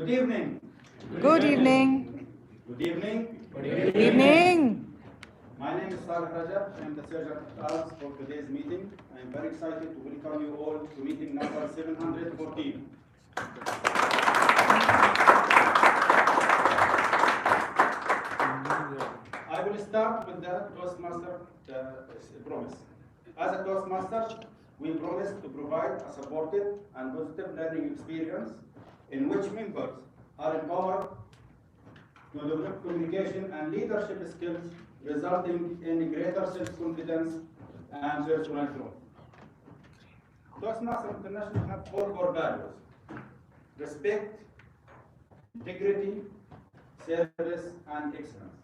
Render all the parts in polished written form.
Good evening. Good evening. Good evening. Good evening. My name is Salih Rajab. I am the Surgeon at Arms for today's meeting. I am very excited to welcome you all to meeting number 714. I will start with the Toastmaster promise. As a Toastmaster, we promise to provide a supportive and positive learning experience in which members are empowered to develop communication and leadership skills, resulting in greater self-confidence and personal growth. Toastmasters International have four core values: respect, integrity, service, and excellence.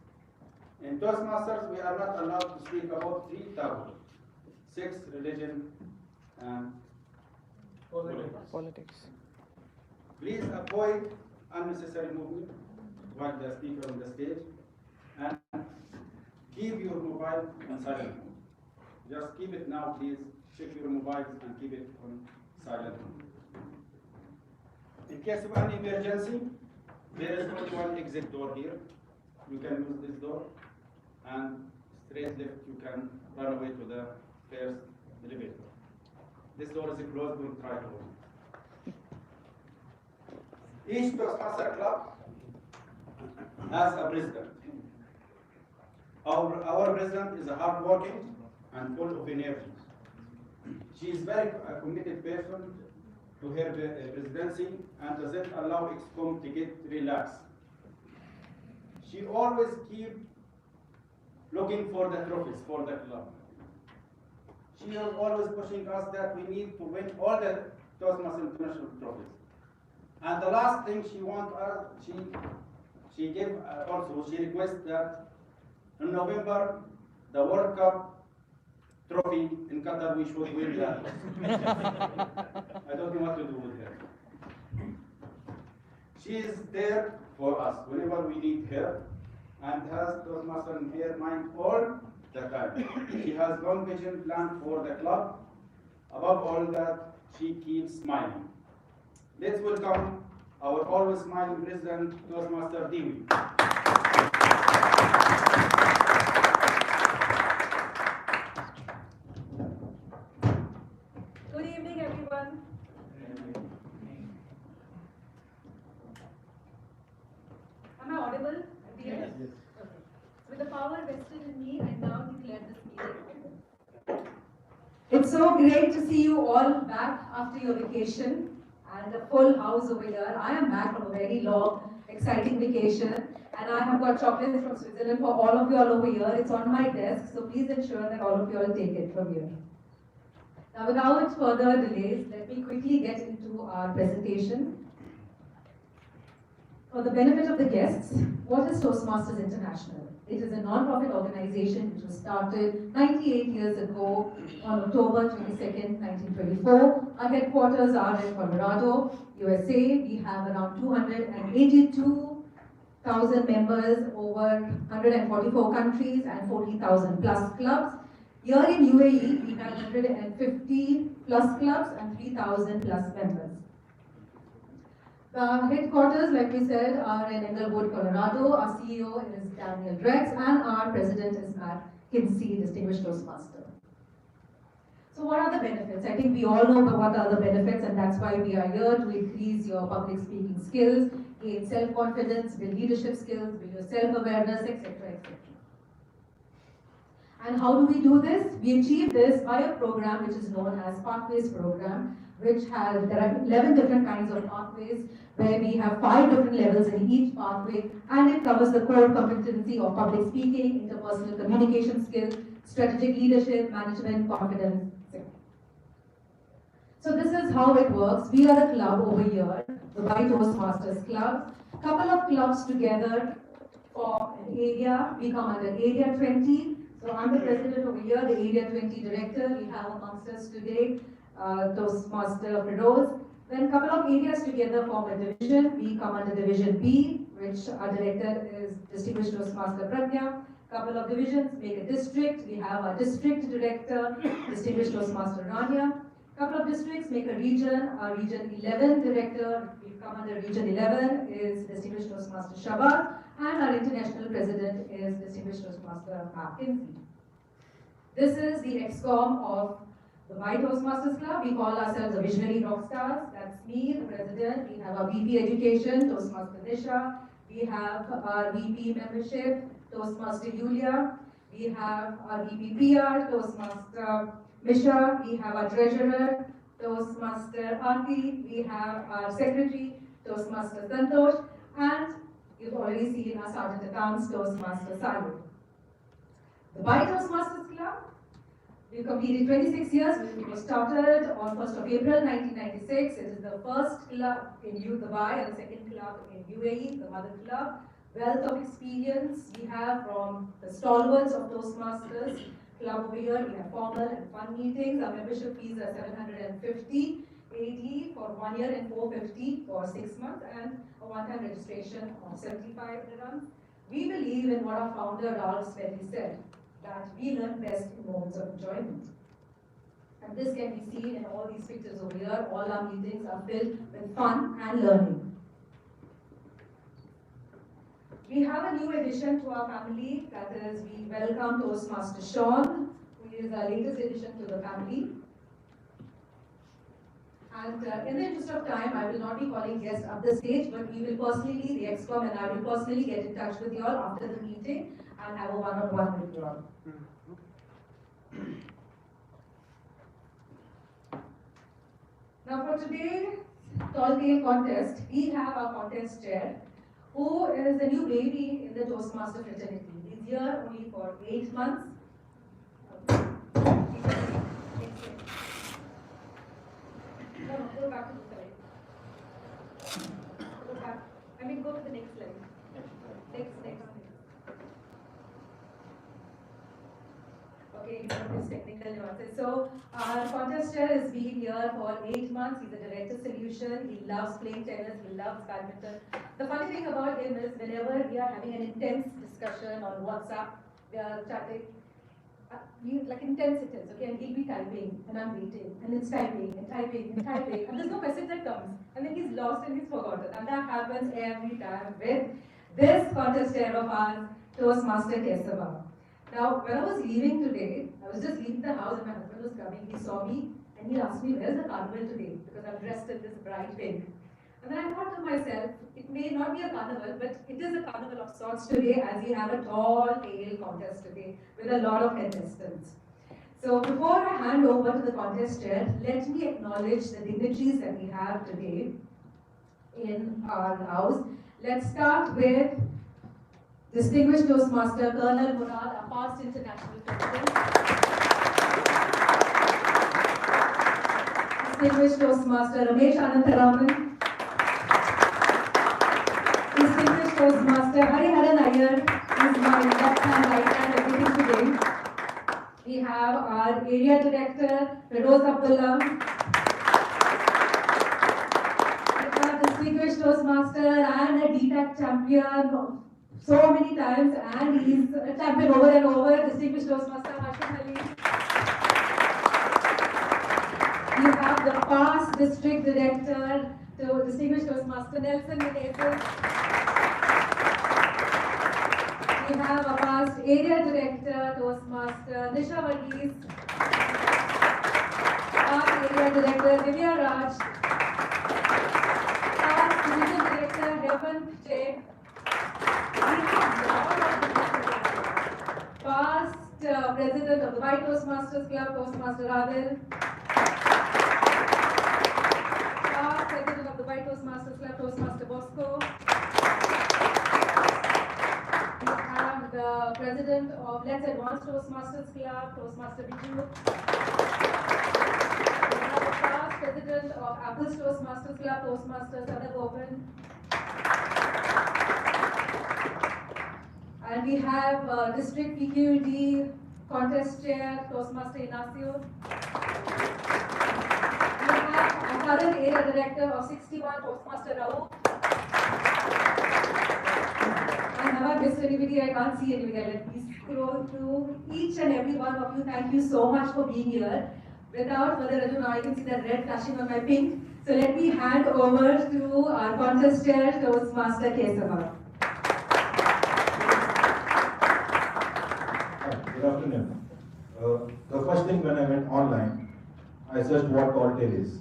In Toastmasters, we are not allowed to speak about three taboos: sex, religion, and Politics. Please avoid unnecessary movement while the speaker on the stage, and keep your mobile on silent mode. Just keep it now, please. Check your mobiles and keep it on silent mode. In case of any emergency, there is only one exit door here. You can use this door, and straight left you can run away to the first elevator. This door is closed, don't try to open it. Each Toastmaster Club has a president. Our president is a hardworking and full of energy. She is very a committed person to her presidency and doesn't allow ExCom to get relaxed. She always keeps looking for the trophies for the club. She is always pushing us that we need to win all the Toastmasters International trophies. And the last thing she wants us, she gave also, she requests that in November, the World Cup trophy in Qatar, we should win that. I don't know what to do with her. She is there for us whenever we need her, and has Toastmasters in her mind all the time. She has long vision plan for the club. Above all that, she keeps smiling. Let's welcome our always smiling president, Toastmaster Dewey. Good evening, everyone. Am I audible? Yes. Okay. With the power vested in me, I now declare this meeting open. It's so great to see you all back after your vacation. And a full house over here. I am back from a very long, exciting vacation, and I have got chocolates from Switzerland for all of you all over here. It's on my desk, so please ensure that all of you all take it from here. Now, without further delays, let me quickly get into our presentation. For the benefit of the guests, what is Toastmasters International? It is a non-profit organization which was started 98 years ago on October 22nd, 1924. Our headquarters are in Colorado, USA. We have around 282,000 members over 144 countries and 40,000 plus clubs. Here in UAE, we have 150 plus clubs and 3,000 plus members. The headquarters, like we said, are in Englewood, Colorado. Our CEO is Daniel Drex, and our president is Matt Kinsey, Distinguished Toastmaster. So what are the benefits? I think we all know what are the benefits, and that's why we are here to increase your public speaking skills, gain self-confidence, build leadership skills, build your self-awareness, etc., etc. And how do we do this? We achieve this by a program which is known as Pathways Program, which there are 11 different kinds of pathways, where we have 5 different levels in each pathway, and it covers the core competency of public speaking, interpersonal communication skills, strategic leadership, management, confidence, etc. So this is how it works. We are a club over here, the Dubai Toastmasters Club. Couple of clubs together for an area. We come under Area 20. So I'm the president over here, the Area 20 director. We have amongst us today Toastmaster Feroz. Then a couple of areas together form a division. We come under Division B, which our director is Distinguished Toastmaster Pragya. Couple of divisions make a district. We have our district director, Distinguished Toastmaster Rania. Couple of districts make a region. Our Region 11 director, we've come under Region 11, is Distinguished Toastmaster Shabbat, and our international president is Distinguished Toastmaster Mark Kinsey. This is the ExCom of the My Toastmasters Club. We call ourselves the Visionary Rock Stars. That's me, the president. We have our VP Education, Toastmaster Nisha. We have our VP Membership, Toastmaster Yulia. We have our VP PR, Toastmaster Misha. We have our treasurer, Toastmaster Aarti. We have our secretary, Toastmaster Santosh. And you've already seen our sergeant accounts, Toastmaster Sayu. The By Toastmasters Club, we've completed 26 years. We were started on 1st of April 1996. It is the first club in Dubai and the second club in UAE, the mother club. Wealth of experience we have from the stalwarts of Toastmasters Club over here. We have formal and fun meetings. Our membership fees are 750 AD for 1 year and 450 for 6 months, and a one-time registration of 75 dirhams. We believe in what our founder Ralph Smetty said, that we learn best in moments of enjoyment. And this can be seen in all these pictures over here. All our meetings are filled with fun and learning. We have a new addition to our family, that is, we welcome Toastmaster Sean, who is our latest addition to the family. And in the interest of time, I will not be calling guests up the stage, but we will personally, the ExCom and I will personally get in touch with you all after the meeting and have a one-on-one with you all. Now for today's Tall Tale contest, we have our contest chair, who is a new baby in the Toastmaster fraternity. He's here only for 8 months. No, go back to the slide. Go back. Go to the next slide. Next. Okay, you know this technical nuances. So, our contest chair has been here for 8 months. He's a director solution. He loves playing tennis. He loves badminton. The funny thing about him is whenever we are having an intense discussion on WhatsApp, we are chatting, like intense it is, okay, and he'll be typing, and I'm waiting, and it's typing, and there's no message that comes, and then he's lost and he's forgotten, and that happens every time with this contest chair of ours, Toastmaster Kesava. Now, when I was leaving today, I was just leaving the house and my husband was coming, he saw me, and he asked me, where's the carnival today? Because I'm dressed in this bright pink. And then I thought to myself, it may not be a carnival, but it is a carnival of sorts today, as we have a tall tale contest today with a lot of contestants. So before I hand over to the contest chair, let me acknowledge the dignitaries that we have today in our house. Let's start with Distinguished Toastmaster Colonel Murad, a past international president. Distinguished Toastmaster Ramesh Anantaraman. Distinguished Toastmaster Hariharan Iyer is my left hand, right hand, everything today. We have our area director, Feroz Abdullah. We have Distinguished Toastmaster and a DTAC champion so many times, and he's a champion over and over, Distinguished Toastmaster Hashim Ali. We have the past district director, Distinguished Toastmaster Nelson Menezes. We have a past area director, Toastmaster Nisha Varghese. Past area director, Divya Raj. Past division director, Hevant J. Past president of the By Toastmasters Club, Toastmaster Adil. Past president of the By Toastmasters Club, Toastmaster Bosco. We have the president of Let's Advance Toastmasters Club, Toastmaster Biju. We have the past president of Apple's Toastmasters Club, Toastmaster Sadaf Open. And we have District PQD Contest Chair, Toastmaster Inacio. We have our current area director of 61, Toastmaster Raul. And have I missed anybody? I can't see anybody. Let me scroll through each and every one of you. Thank you so much for being here. Without further ado, now I can see that red flashing on my pink. So let me hand over to our contestant, Toastmaster Kesava. Good afternoon. The first thing when I went online, I searched what tall tale is.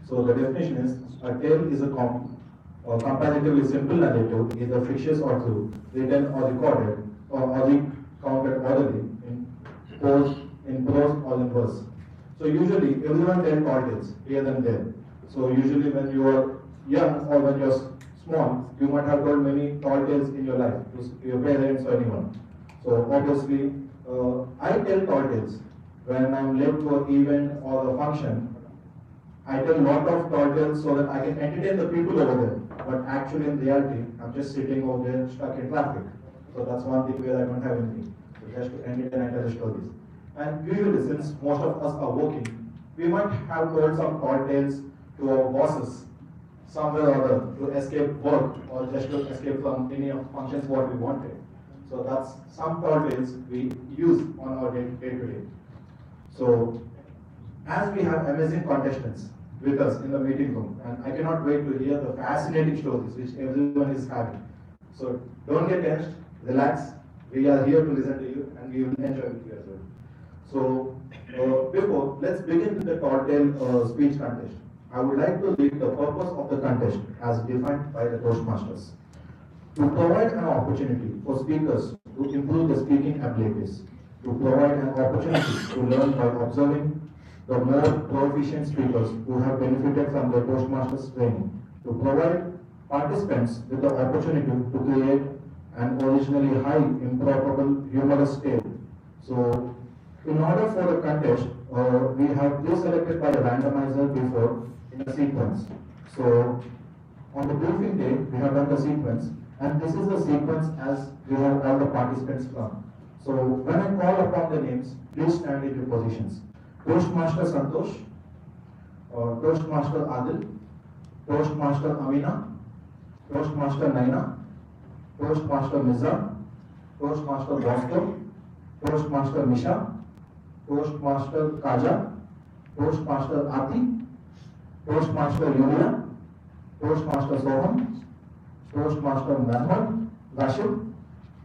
So the definition is, a tale is a comparatively simple narrative, either fictitious or true, written or recorded, or recounted orally in prose or in verse. So usually everyone tells tall tales here and there. So usually when you are young or when you are small, you might have told many tall tales in your life to your parents or anyone. So obviously, I tell tall tales when I'm late to an event or a function. I tell a lot of tall tales so that I can entertain the people over there. But actually, in reality, I'm just sitting over there stuck in traffic. So that's one thing where I don't have anything. So just to entertain and tell the stories. And usually, since most of us are working, we might have told some tall tales to our bosses somewhere or other to escape work or just to escape from any of functions what we wanted. So that's some tall tales we use on our day-to-day. So as we have amazing contestants with us in the meeting room, and I cannot wait to hear the fascinating stories which everyone is having. So don't get tensed, relax. We are here to listen to you and we will enjoy with you as well. So before, let's begin with the tall tale speech contest. I would like to read the purpose of the contest as defined by the Toastmasters. To provide an opportunity for speakers to improve their speaking abilities, to provide an opportunity to learn by observing the more proficient speakers who have benefited from their Toastmasters training, to provide participants with the opportunity to create an originally high, improbable, humorous tale. So, in order for the contest, we have pre-selected by a randomizer before in a sequence. So, on the briefing day, we have done the sequence, and this is the sequence as we have all the participants from. So, when I call upon the names, please stand in your positions. Toastmaster Santosh, Toastmaster Adil, Toastmaster Amina, Toastmaster Naina, Toastmaster Miza, Toastmaster Bosco, Toastmaster Misha, Toastmaster Kaja, Toastmaster Ati, Toastmaster Yulia, Toastmaster Soham, Toastmaster Mahmoud Rashid,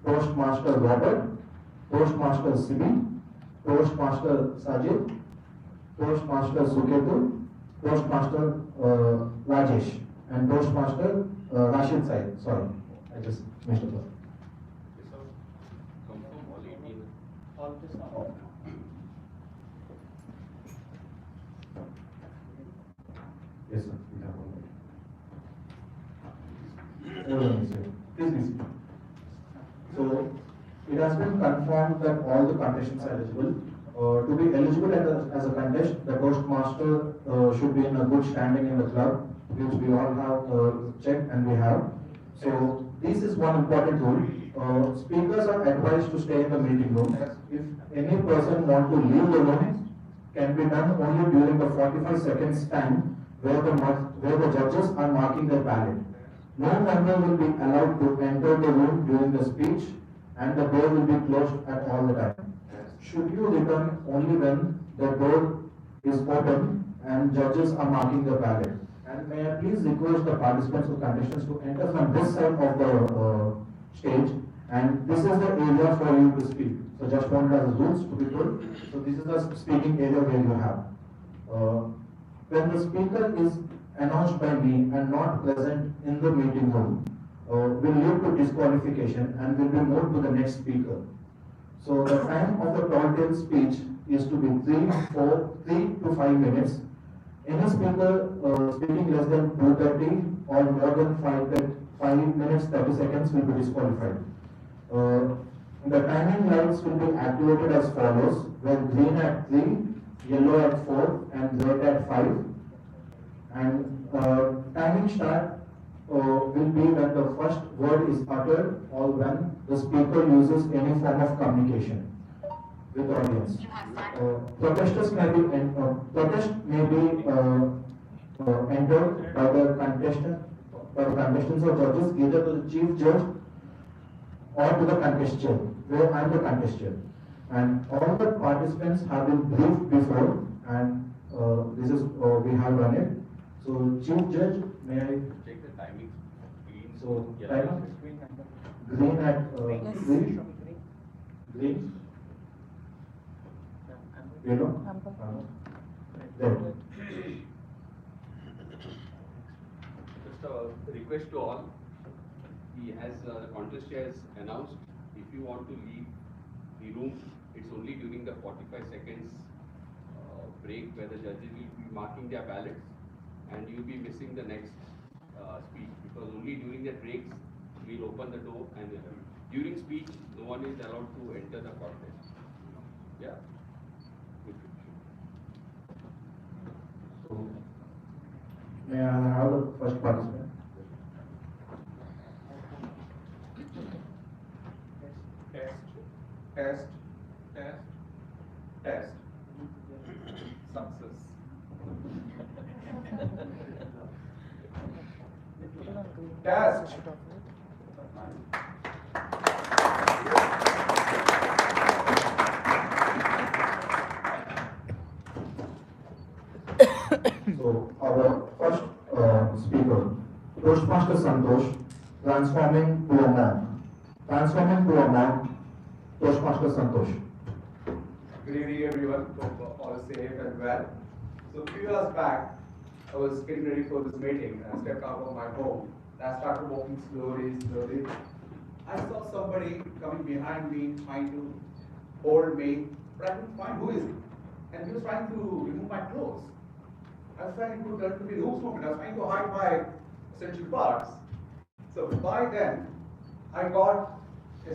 Toastmaster Robert, Toastmaster Sibi, Toastmaster Sajid, Toastmaster Suketu, Toastmaster Rajesh, and Toastmaster Rashid Said. Sorry, I just missed it. Yes, sir. We have all. Please be seated. So, it has been confirmed that all the contestants are eligible. To be eligible as a contest, the Toastmaster should be in a good standing in the club, which we all have checked and we have. So, this is one important rule. Speakers are advised to stay in the meeting room. If any person wants to leave the room, can be done only during the 45 seconds time where the judges are marking their ballot. No member will be allowed to enter the room during the speech, and the door will be closed at all the time. Should you return only when the door is open and judges are marking the ballot. And may I please request the participants or contestants to enter from this side of the stage, and this is the area for you to speak. So just wanted as rules to be told. So this is the speaking area where you have. When the speaker is announced by me and not present in the meeting room, will lead to disqualification and will be moved to the next speaker. So the time of the tall tale speech is to be 3 to 5 minutes. Any speaker speaking less than 2:30 or more than 5 minutes 30 seconds will be disqualified. The timing lights will be activated as follows: when green at 3, yellow at 4, and red at 5. And timing start will be when the first word is uttered or when the speaker uses any form of communication with the audience. Protest may be entered by the contestants or judges, either to the chief judge or to the contest chair, where I am the contest chair. And all the participants have been briefed before, and this is we have run it. So Chief Judge, may I check the timing? Green. So Yeah. timer? Green at green. Green. Yellow. Red. Just a request to all. He has the contest has announced. If you want to leave the room, it's only during the 45 seconds break where the judges will be marking their ballots, and you'll be missing the next speech, because only during the breaks we'll open the door, and during speech no one is allowed to enter the contest. Yeah. So may I have the first participant? Test. Success. Test. So our first speaker, Toastmasters Santosh, transforming to a man. Transforming to a man, Toastmasters Santosh. Good evening, everyone. Hope all is safe and well. So a few years back, I was getting ready for this meeting and I stepped out of my home. And I started walking slowly. I saw somebody coming behind me, trying to hold me, but I couldn't find who is he. And he was trying to remove my clothes. I was trying to turn to be loose movement. I was trying to hide my essential parts. So by then, I got a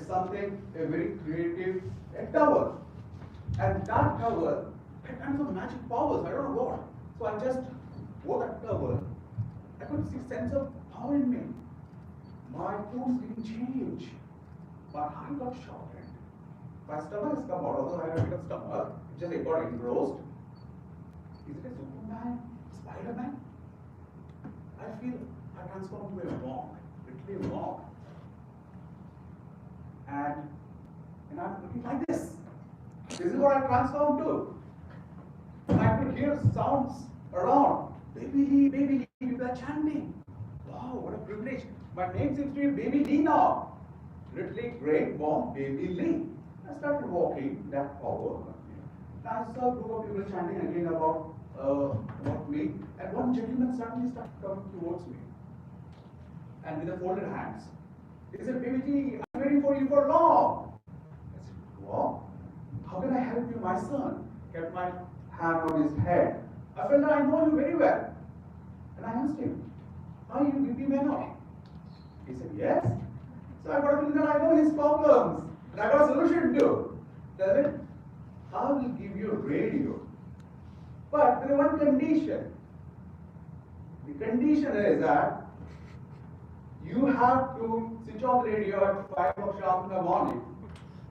very creative towel. And that towel had kind of magic powers, I don't know what. So I just wore that towel. I could see sense of power in me. My clothes didn't change. My heart got shortened. My stomach has come out, although I have a stomach, it just got engrossed. Is it a Superman? Spider-Man? I feel I transformed to a monk, literally a monk. And I'm looking like this. This is what I transformed to. And I could hear sounds around. Baby Lee, people are chanting. Wow, what a privilege. My name seems to be Baby Lee now. Literally great mom, Baby Lee. I started walking that forward. And I saw a group of people chanting again about me. And one gentleman suddenly started coming towards me. And with the folded hands. He said, Baby Lee, I'm waiting for you for long. I said, what? How can I help you, my son? Kept my hand on his head. I felt that I know you very well. And I asked him, are you BP Menon? He said, yes. So I got a feeling that I know his problems. And I got a solution too. Tell him, I will give you a radio. But with one condition. The condition is that you have to switch on the radio at 5 o'clock sharp in the morning.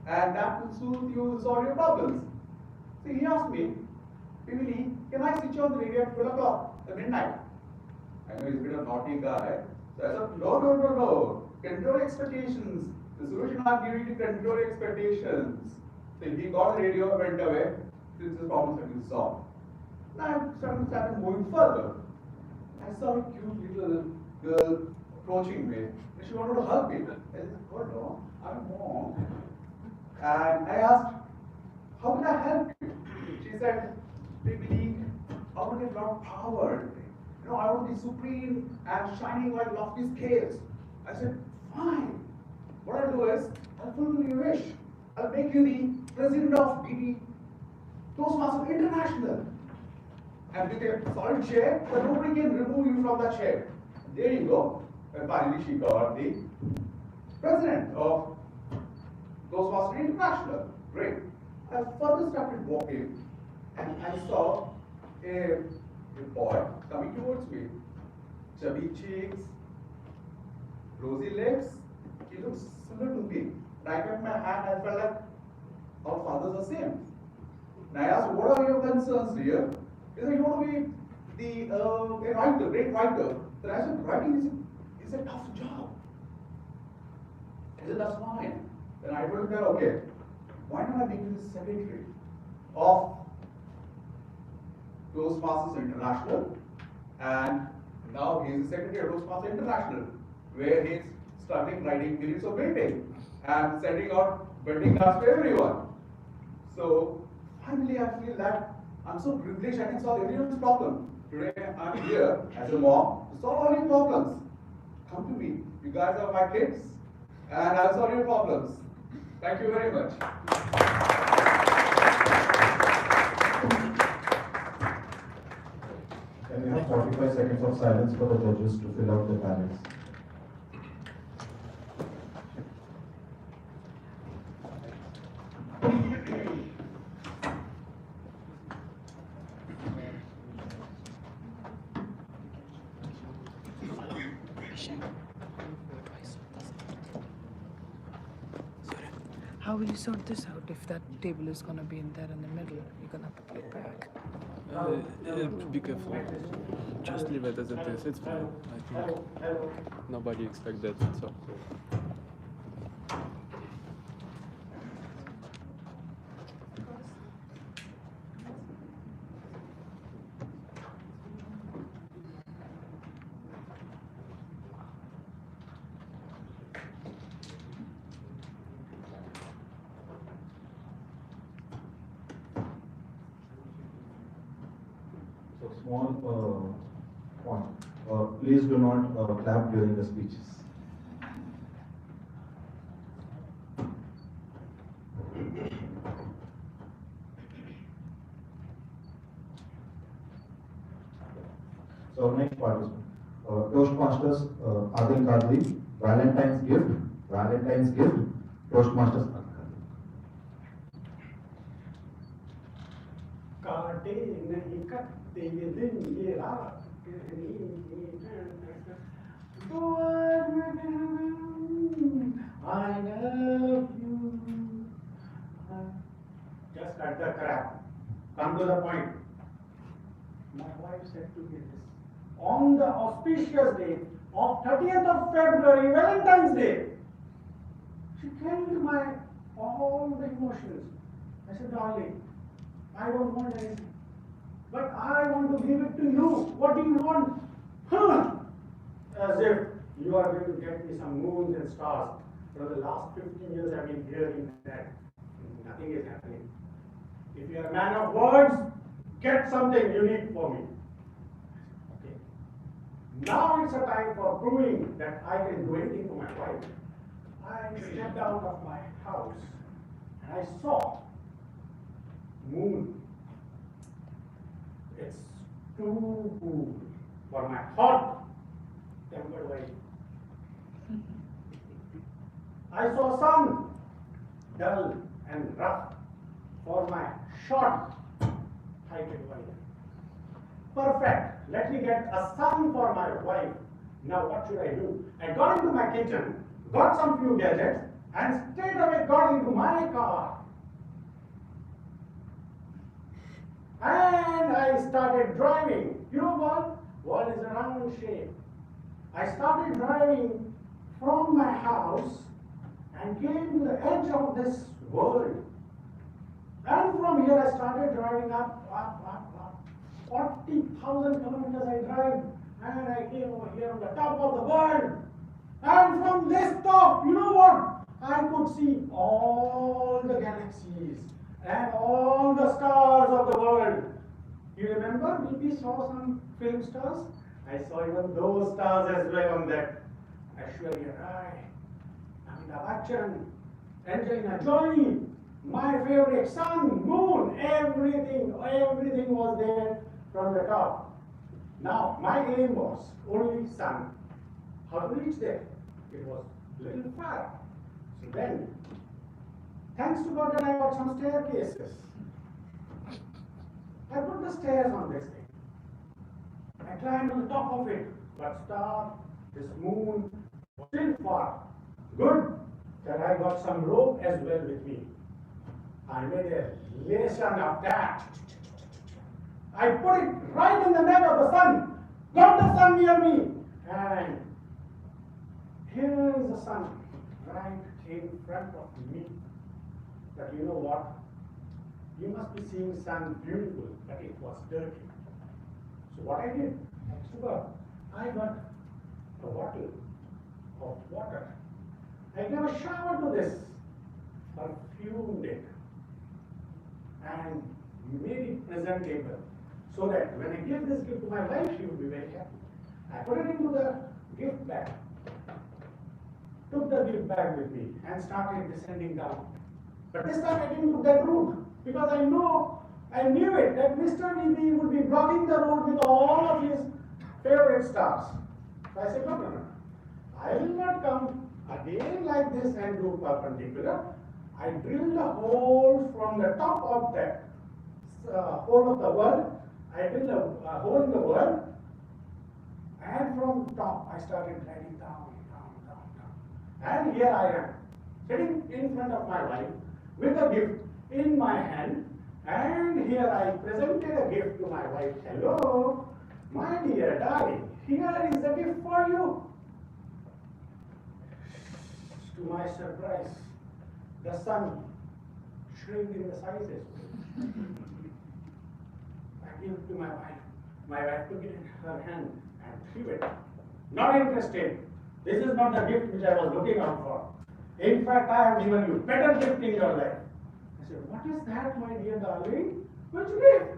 And that will soothe you, solve your problems. So he asked me, Lee, can I switch on the radio at 12 o'clock at midnight? I know he's been a naughty guy. So I said, no. Control expectations. The solution I'm giving you to control expectations. So he got the radio, went away, since the problems have been solved. Now I started moving further. I saw a cute little girl approaching me. And she wanted to hug me. I said, hold on, I'm home. And I asked, how can I help you? She said, Baby, I want to get a lot of power. I want to be supreme and shining like lofty scales. I said, fine. What I'll do is, I'll fulfill your wish. I'll make you the president of the Toastmasters International. And with a solid chair, so nobody can remove you from that chair. There you go. And finally, she got the president of Toastmasters International. Great. I further started walking, and I saw a boy coming towards me. Chubby cheeks, rosy legs. He looks similar to me. And I kept my hand, I felt like our fathers are same. And I asked, what are your concerns, dear? He said, you want to be a writer, great writer. Then I said, writing is a tough job. I said, that's fine. Then I told him that, okay, why not I make you the secretary of Toastmasters International, and now he is the secretary of Toastmasters International, where he is starting writing minutes of meeting and sending out wedding cards to everyone. So finally I feel that I'm so privileged I can solve everyone's problem. Today I'm here as a mom to solve all your problems. Come to me. You guys are my kids and I'll solve your problems. Thank you very much. Can we have 45 seconds of silence for the judges to fill out the ballots? How will you sort this out if that table is gonna be in there in the middle? You're gonna have to play it back. Be careful. Just leave it as it is. It's fine. I think nobody expects that. So. So small point. Please do not clap during the speeches. So next participant. Toastmasters Adil Kadri, Valentine's gift, Toastmasters Adil Kadri. काटे नहीं कटते ये दिन ये रात I love you. Just cut the crap. Come to the point. My wife said to me this. On the auspicious day of 30th of February, Valentine's Day, she killed my all the emotions. I said, darling, I don't want anything. But I want to give it to you. What do you want? As if you are going to get me some moons and stars. For the last 50 years I've been hearing that. Nothing is happening. If you are a man of words, get something unique for me. Okay. Now it's a time for proving that I can do anything for my wife. I stepped out of my house and I saw moon. It's too cool for my hot tempered wife. I saw sun, dull and rough for my short heighted wife. Perfect. Let me get a sun for my wife. Now what should I do? I got into my kitchen, got some few gadgets, and straight away got into my car. And I started driving. You know what? World is a round shape. I started driving from my house and came to the edge of this world. And from here I started driving up. 40,000 kilometers I drive, and I came over here on the top of the world. And from this top, you know what? I could see all the galaxies and all the stars of the world. You remember we saw some film stars? I saw even those stars as well on that. Aishwarya Rai, Amitabh Bachchan, Angelina Jolie, my favorite sun, moon, everything was there from the top. Now, my aim was only sun. How to reach there? It was a little far. So then, thanks to God that I got some staircases. I put the stairs on this thing. I climbed to the top of it, but star, this moon, was still far. Good that I got some rope as well with me. I made a lesson of that. I put it right in the neck of the sun, got the sun near me, and here is the sun right in front of me. But you know what? You must be seeing sun beautiful, but it was dirty. So what I did, super, I got a bottle of water. I gave a shower to this, perfumed it, and made it presentable so that when I give this gift to my wife, she would be very happy. I put it into the gift bag, took the gift bag with me and started descending down. But this time I didn't took that route because I knew it that Mr. VB would be blocking the road with all of his favorite stars. So I said, no. I will not come again like this and do perpendicular. I drilled a hole from the top of that hole of the world. I drilled a hole in the world, and from top I started gliding down. And here I am, sitting in front of my wife with a gift in my hand, and here I presented a gift to my wife. Hello, my dear darling, here is a gift for you. To my surprise, the sun shrinked in the sizes. I gave it to my wife. My wife took it in her hand and threw it. Not interested. This is not the gift which I was looking out for. In fact, I have given you better gift in your life. I said, what is that, my dear darling? Which gift?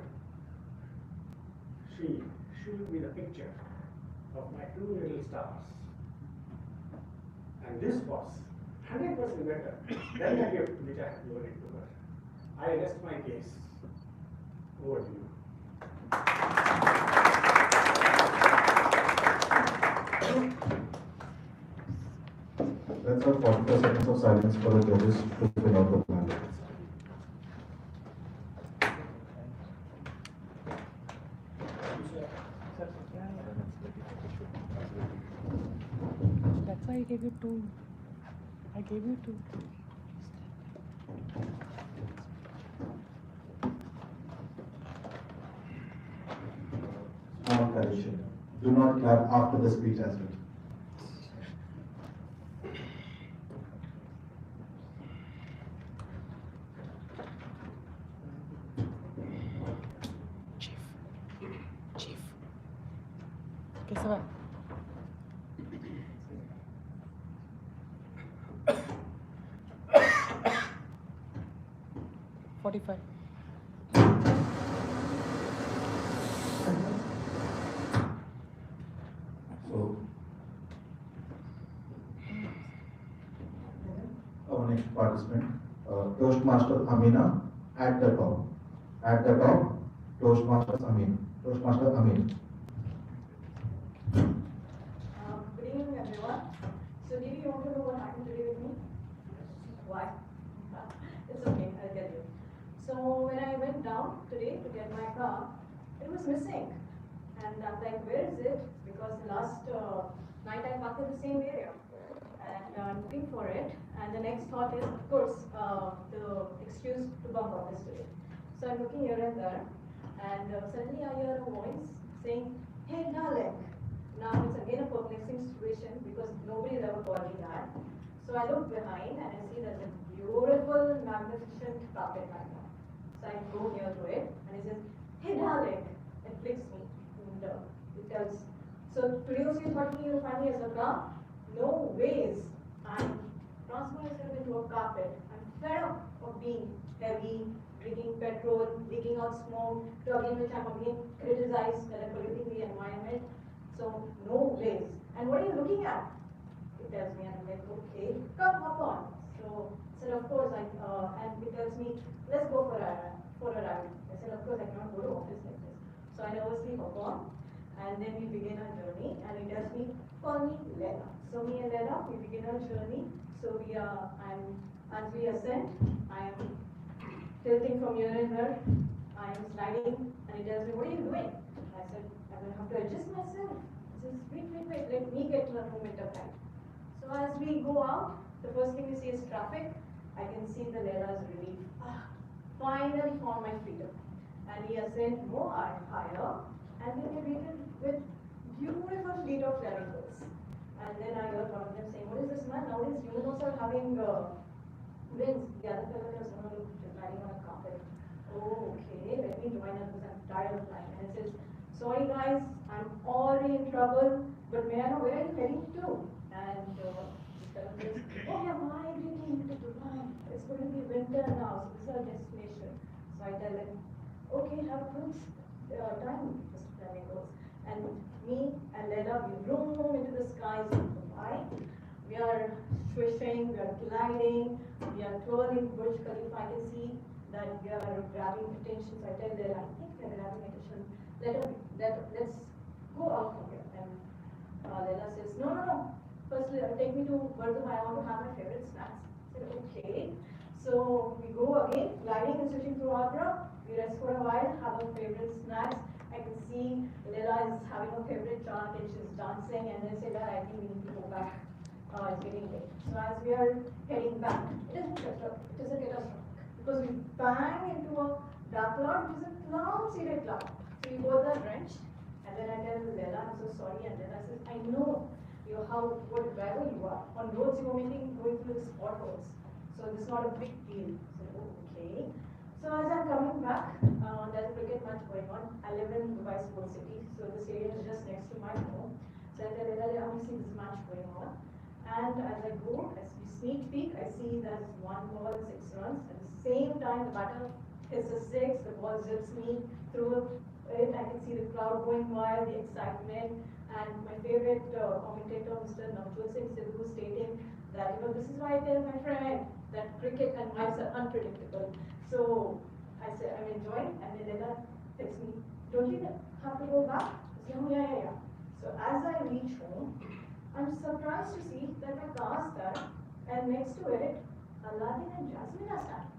She showed me the picture of my two little stars. And this was 100% better than the gift which I had given it to her. I rest my case. Over to you. Let's have 45 seconds of silence for the judges to fill out the plan. That's why I gave you two. I gave you two. Small correction. Do not clap after the speech as well. Chief. Kesava. $45. So, our next participant, Toastmaster Amina, at the top. At the top, Toastmaster Amin. Toastmaster Amin. Good evening, everyone. So, did you want to know what happened today with me? Why? It's okay, I'll tell you. So, when I went down today to get my car, it was missing. And I'm like, where is it? Because the last night I parked in the same area. And I'm looking for it. And the next thought is, of course, the excuse to bump office today. So, I'm looking here and there. And suddenly I hear a voice saying, hey, darling. Now it's again a perplexing situation because nobody's ever called me that. So I look behind and I see there's a beautiful, magnificent carpet right now. So I go near to it and it says, hey darling. It flicks me and it tells. So today also you thought you'll find me as a car? No ways. I'm transforming myself into a carpet. I'm fed up of being heavy, drinking petrol, leaking out smoke, to again which I'm again criticized that I'm polluting the environment. So, no ways. And what are you looking at? It tells me, and I'm like, okay, come hop on. So, I said, of course, and it tells me, let's go for a ride. I said, of course, I cannot go to office like this. So, I nervously hop on, and then we begin our journey, and it tells me, call me Lena. So, me and Lena, we begin our journey. So, as we ascend, I am tilting from here and there. I am sliding, and it tells me, what are you doing? I said, I'm going to have to adjust myself. He says, wait, let me get to the moment of time. So as we go out, the first thing we see is traffic. I can see the Lela's relief. Finally found my freedom. And we ascend more and higher, and then we greeted with beautiful fleet of flamingos. And then I heard one of them saying, what is this man? Nowadays humans also are having wings. The other fellow was riding on a carpet. Oh, okay, let me join up because I'm tired of flying. And it says, sorry guys, I'm already in trouble, but may I know where are you heading to? And this fellow says, oh, we are migrating to Dubai. It's going to be winter now, so this is our destination. So I tell them, okay, have a good time, Mr. Flamingos. And me and Leila, we roam into the skies of Dubai. We are swishing, we are gliding, we are twirling Burj Khalifa. I can see that we are grabbing attention. So I tell Leila, I think we are grabbing attention. Let's go out from here. And Leila says, no. First, take me to Bardham. I want to have my favorite snacks. I said, okay. So we go again, gliding and switching through Agra. We rest for a while, have our favorite snacks. I can see Leila is having a favorite chant and she's dancing, and then say that I think we need to go back. It's getting late. So as we are heading back, it is a catastrophe because we bang into a dark cloud, which is a cloud-seeded cloud. So we both are drenched, and then I tell Leila, I'm so sorry, and Leila says, I know what a driver you are. On roads you are going through these potholes. So this is not a big deal. So okay. So as I'm coming back, there's a cricket match going on. I live in Dubai Sports City, so this area is just next to my home. So I tell Leila, I want to see this match going on. And as I go, as we sneak peek, I see there's 1 ball, 6 runs. At the same time, the batter hits a 6, the ball zips me through it. I can see the crowd going wild, the excitement. And my favorite commentator, Mr. Navjot Singh Sidhu, stating that, this is why I tell my friend that cricket and wives are unpredictable. So I said, I'm enjoying, and then Leila texts me, don't you have to go back? I said, oh, yeah. So as I reach home, I'm surprised to see that my car started, and next to it, Aladdin and Jasmine are standing.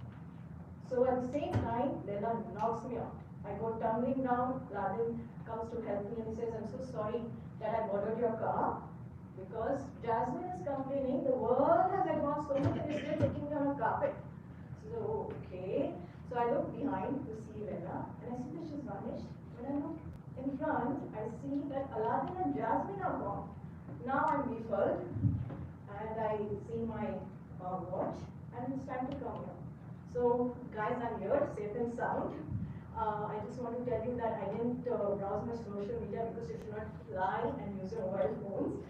So at the same time, Leila knocks me out. I go tumbling down, Aladdin comes to help me and he says, I'm so sorry that I bothered your car because Jasmine is complaining the world has advanced so much and you're still taking me on a carpet. So, okay. So I look behind to see Leila and I see that she's vanished. When I look in front, I see that Aladdin and Jasmine are gone. Now I'm befuddled and I see my watch and it's time to come here. So guys, I'm here, safe and sound. I just want to tell you that I didn't browse my social media because you should not fly and use your mobile phones.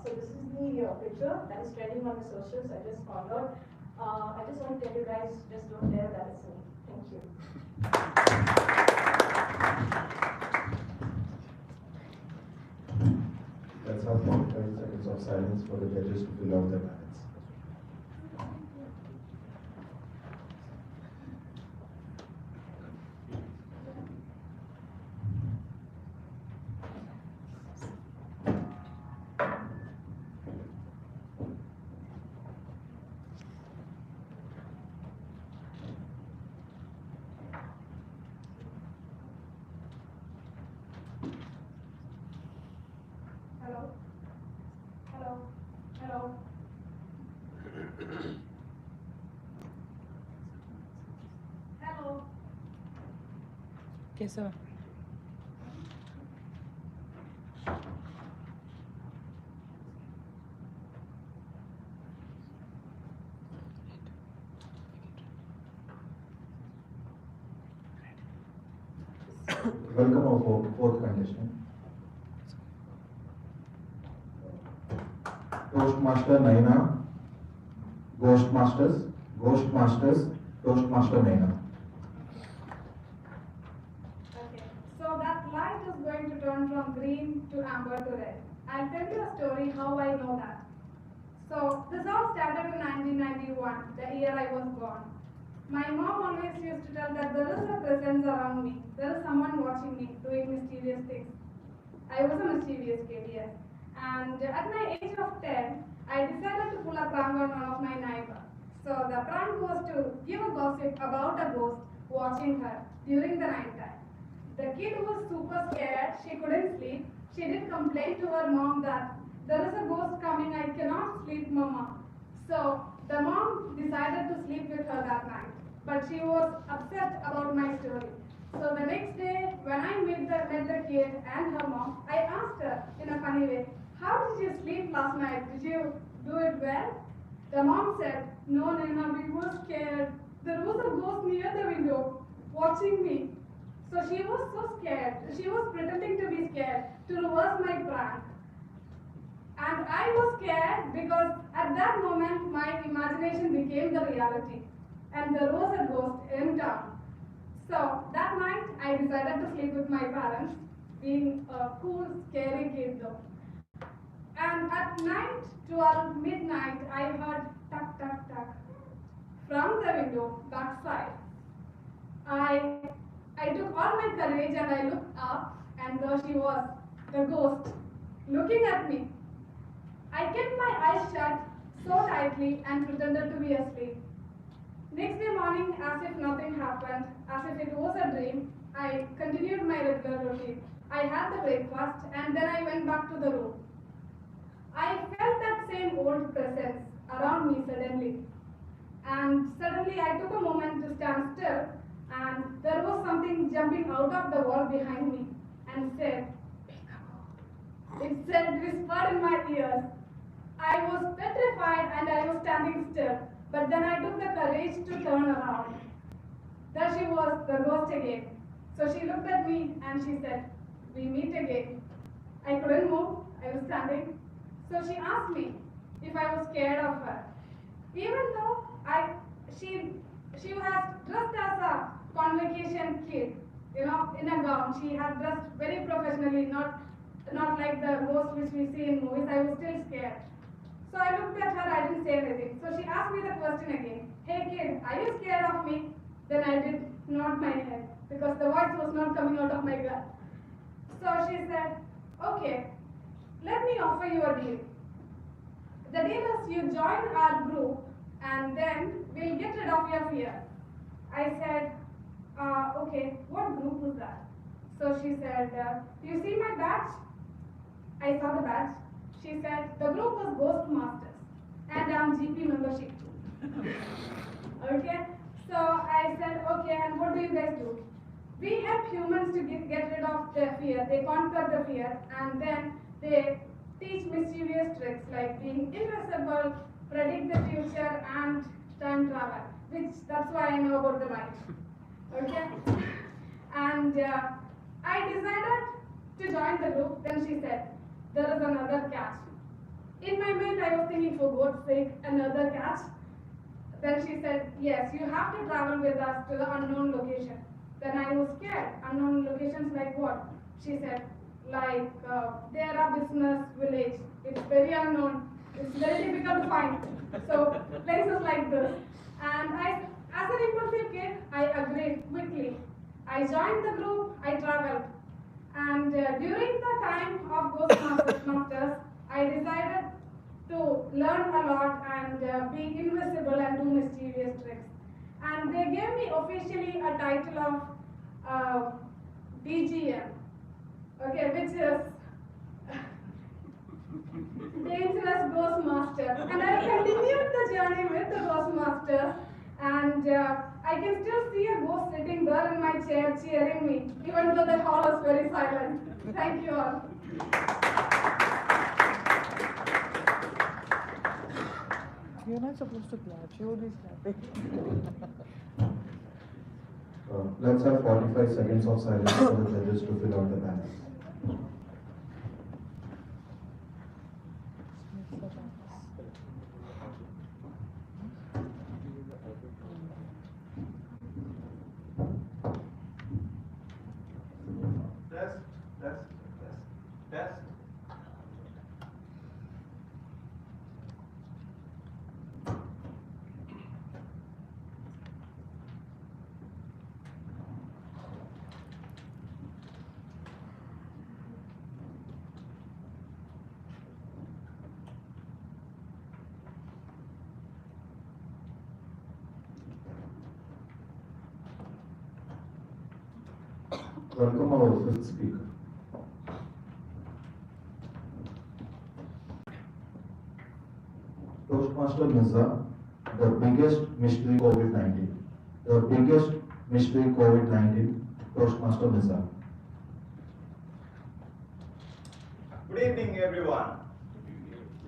So this is the picture that is trending on the socials. I just found out. I just want to tell you guys, just don't dare that it's me. Thank you. Let's have 45 seconds of silence for the judges to fill out their ballots. Hello. Hello. Kesava. Welcome our fourth contestant. Toastmaster Naina, Ghostmasters, Toastmaster Naina. Okay, so that light is going to turn from green to amber to red. I'll tell you a story how I know that. So this all started in 1991, the year I was born. My mom always used to tell that there is a presence around me. There is someone watching me, doing mysterious things. I was a mischievous kid, yes. And at my age of 10, I decided to pull a prank on one of my neighbors. So the prank was to give a gossip about a ghost watching her during the night time. The kid was super scared, she couldn't sleep. She did complain to her mom that there is a ghost coming, I cannot sleep, mama. So the mom decided to sleep with her that night. But she was upset about my story. So the next day, when I met the kid and her mom, I asked her in a funny way, how did you sleep last night? Did you do it well? The mom said, no, Naina, we were scared. There was a ghost near the window watching me. So she was so scared. She was pretending to be scared to reverse my prank. And I was scared because at that moment my imagination became the reality. And there was a ghost in town. So that night I decided to sleep with my parents, being a cool, scary kid though. And at night, 12 midnight, I heard tuck, tuck, tuck from the window backside. I took all my courage and I looked up, and there she was, the ghost, looking at me. I kept my eyes shut so tightly and pretended to be asleep. Next day morning, as if nothing happened, as if it was a dream, I continued my regular routine. I had the breakfast and then I went back to the room. I felt that same old presence around me suddenly. And suddenly I took a moment to stand still, and there was something jumping out of the wall behind me and said, "Peekaboo." It said, whispered in my ears. I was petrified and I was standing still, but then I took the courage to turn around. There she was, the ghost again. So she looked at me and she said, "We meet again." I couldn't move, I was standing. So she asked me if I was scared of her. Even though she was dressed as a convocation kid, in a gown. She had dressed very professionally, not like the ghost which we see in movies. I was still scared. So I looked at her, I didn't say anything. So she asked me the question again, "Hey kid, are you scared of me?" Then I did nod my head because the voice was not coming out of my gut. So she said, "Okay, let me offer you a deal. The deal is you join our group and then we'll get rid of your fear." I said, "Okay, what group is that?" So she said, "You see my badge?" I saw the badge. She said, "The group is Toastmasters and I'm GP membership too." Okay, so I said, "Okay, and what do you guys do?" "We help humans to get rid of their fear. They conquer the fear and then they teach mischievous tricks like being invisible, predict the future, and time travel, which that's why I know about the light." Okay? And I decided to join the group. Then she said, "There is another catch." In my mind, I was thinking, for God's sake, another catch? Then she said, "Yes, you have to travel with us to the unknown location." Then I was scared. Unknown locations like what? She said, like there are business village. It's very unknown. It's very difficult to find. So places like this. And as an impulsive kid, I agreed quickly. I joined the group. I traveled. And during the time of Ghostmasters, I decided to learn a lot and be invisible and do mischievous tricks. And they gave me officially a title of DGM, okay, which is Dangerous Ghostmaster. And I continued the journey with the Ghostmasters, and I can still see a ghost sitting there in my chair cheering me, even though the hall is very silent. Thank you all. You're not supposed to clap. She will be clapping. Let's have 45 seconds of silence for the judges to fill out the panel. Test, test, test, test. Welcome our fifth speaker. Toastmaster Mirza, the biggest mystery COVID-19. The biggest mystery COVID-19, Toastmaster Mirza. Good evening, everyone.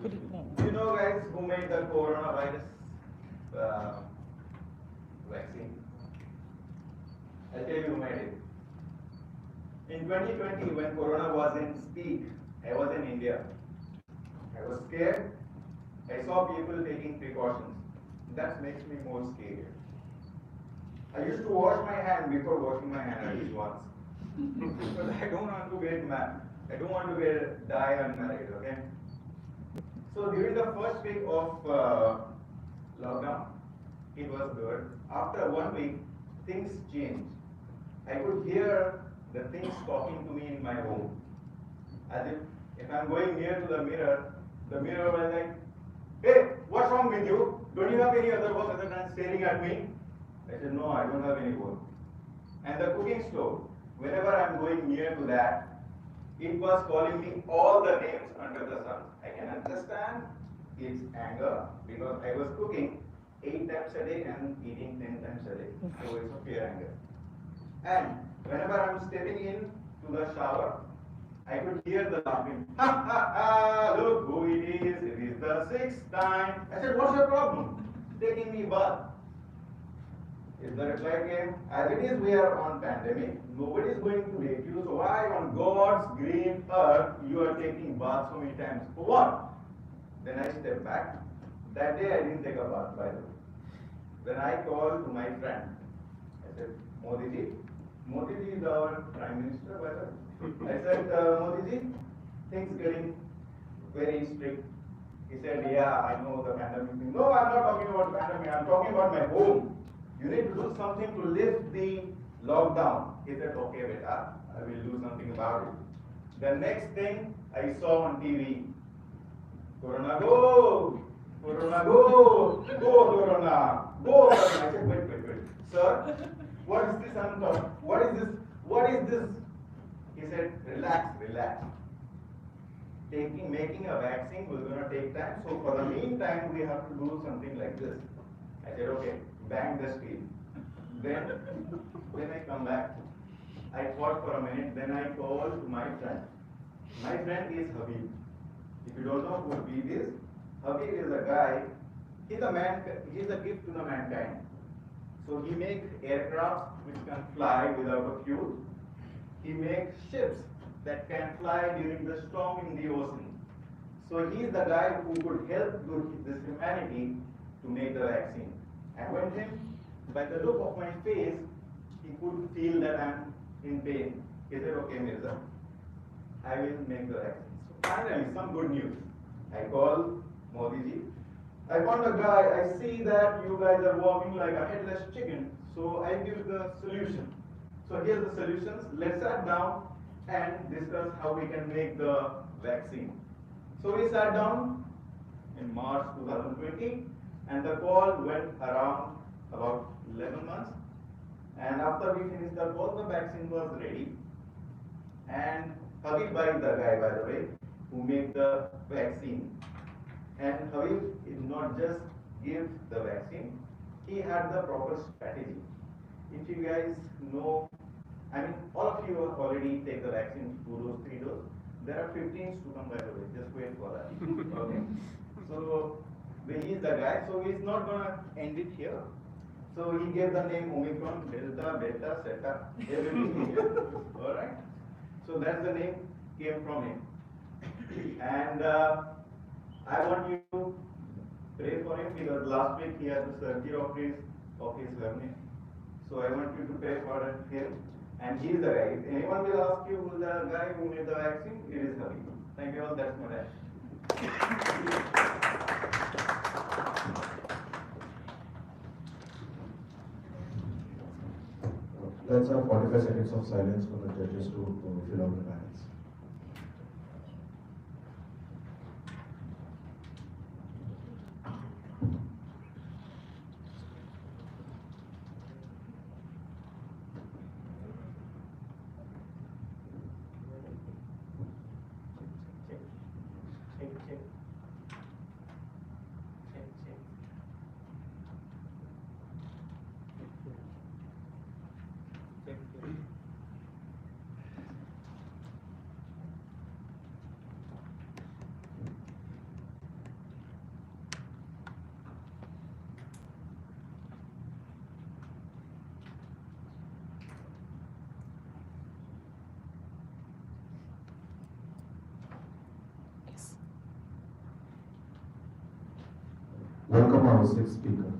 Good evening. Do you know, guys, who made the coronavirus vaccine? I'll tell you who made it. In 2020, when Corona was in peak, I was in India. I was scared. I saw people taking precautions. That makes me more scared. I used to wash my hand before washing my hand at least once. Because I don't want to get mad. I don't want to die unmarried, okay? So during the first week of lockdown, it was good. After 1 week, things changed. I could hear the things talking to me in my home. As if I'm going near to the mirror was like, hey, what's wrong with you? Don't you have any other work other than staring at me? I said, no, I don't have any work. And the cooking stove, whenever I'm going near to that, it was calling me all the names under the sun. I can understand its anger because I was cooking 8 times a day and eating 10 times a day. So it's a pure anger. And whenever I'm stepping in to the shower, I could hear the laughing. Ha ha ha, look who it is the 6th time. I said, what's your problem? Taking me bath. Is the reply came, as it is we are on pandemic, nobody is going to rape you, so why on God's green earth you are taking bath so many times? For what? Then I stepped back. That day I didn't take a bath, by the way. Then I called to my friend. I said, Modi ji is our Prime Minister, by the way. I said, Modi ji, things getting very strict. He said, yeah, I know the pandemic thing. No, I'm not talking about pandemic, I'm talking about my home. You need to do something to lift the lockdown. He said, okay, beta, I will do something about it. The next thing I saw on TV, Corona go, Corona go, go Corona, go Corona. I said, wait, sir, what is this I'm talking? What is this? He said, relax. Making a vaccine was going to take time, so for the meantime, we have to do something like this. I said, okay, bang the steel. Then I come back. I thought for a minute, then I called to my friend. My friend is Habib. If you don't know who Habib is is a guy, he's a gift to the mankind. So he makes aircrafts which can fly without a fuel. He makes ships that can fly during the storm in the ocean. So he is the guy who could help this humanity to make the vaccine. I went him, by the look of my face, he could feel that I'm in pain. He said, okay, Mirza, I will make the vaccine. So finally, some good news. I called Modi ji. I found a guy, I see that you guys are walking like a headless chicken, so I give the solution. So here's the solutions. Let's sit down and discuss how we can make the vaccine. So we sat down in March 2020, and the call went around about 11 months. And after we finished the call, the vaccine was ready. And Habib is the guy, by the way, who made the vaccine. And Habib did not just give the vaccine, he had the proper strategy. If you guys know, I mean, all of you have already taken the vaccine, 2 doses, 3 doses. There are 15s to come, by the way, just wait for that. Okay? So, he's the guy, so he's not going to end it here. So he gave the name Omicron, Delta, Beta, Zeta, everything here. Alright? So that's the name came from him. And I want you to pray for him because last week he had the surgery of his hernia. So I want you to pray for him. And he is the guy. If anyone will ask you who is the guy who made the vaccine, it is Habib. Thank you all, that's my dad. Let's have 45 seconds of silence for the judges to fill out the ballots. Welcome our sixth speaker.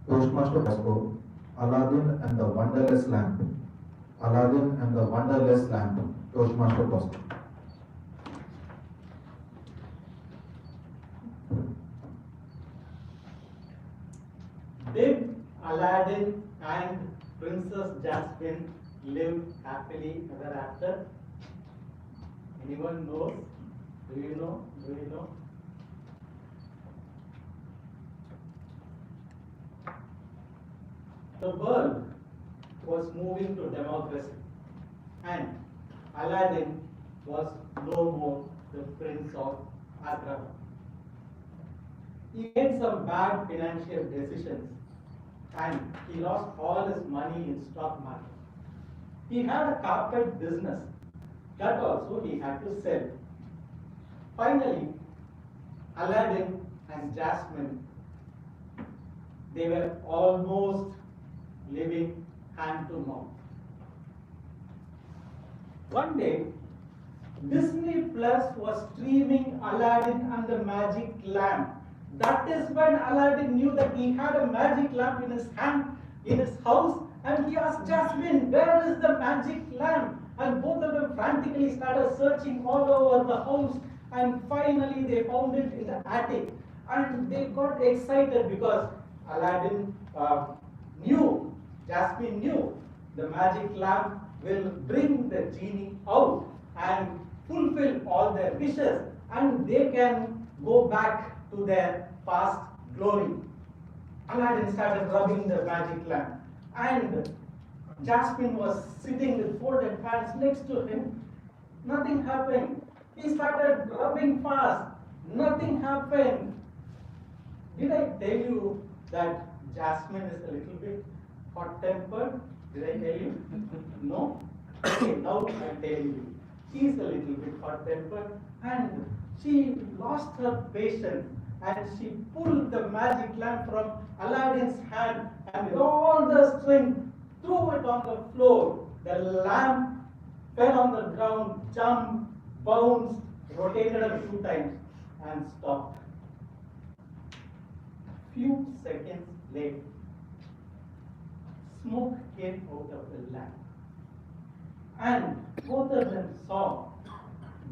Toastmaster Bosco, Aladdin and the Wonderless Lamp. Aladdin and the Wonderless Lamp. Toastmaster Bosco. Did Aladdin and Princess Jasmine live happily ever after? Anyone knows? Do you know? Do you know? The world was moving to democracy, and Aladdin was no more the prince of Agra. He made some bad financial decisions and he lost all his money in stock market. He had a carpet business that also he had to sell. Finally, Aladdin and Jasmine, they were almost living hand to mouth. One day, Disney Plus was streaming Aladdin and the Magic Lamp. That is when Aladdin knew that he had a magic lamp in his hand, in his house, and he asked Jasmine, where is the magic lamp? And both of them frantically started searching all over the house, and finally they found it in the attic. And they got excited because Aladdin knew, Jasmine knew, the magic lamp will bring the genie out and fulfill all their wishes, and they can go back to their past glory. Aladdin started rubbing the magic lamp, and Jasmine was sitting with folded hands next to him. Nothing happened. He started rubbing fast. Nothing happened. Did I tell you that Jasmine is a little bit hot-tempered? Did I tell you? No? Okay, now I'll tell you. She is a little bit hot-tempered, and she lost her patience, and she pulled the magic lamp from Aladdin's hand, and with all the strength threw it on the floor. The lamp fell on the ground, jumped, bounced, rotated a few times, and stopped. Few seconds later, smoke came out of the lamp, and both of them saw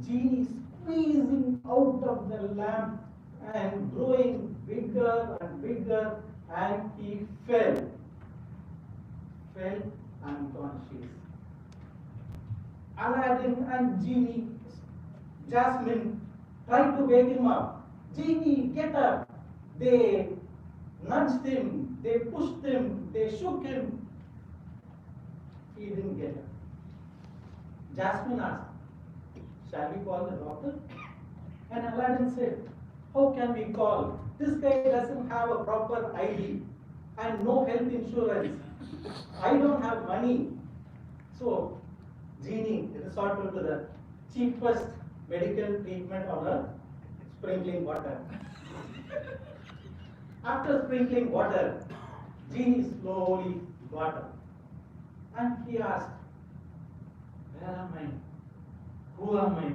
genie squeezing out of the lamp and growing bigger and bigger, and he fell unconscious. Aladdin and Genie, Jasmine tried to wake him up. Genie, get up! They nudged him, they pushed him, they shook him. He didn't get up. Jasmine asked, shall we call the doctor? And Aladdin said, how can we call? This guy doesn't have a proper ID and no health insurance. I don't have money. So, Genie resorted to the cheapest medical treatment on earth, sprinkling water. After sprinkling water, Genie slowly got up. And he asked, where am I? Who am I?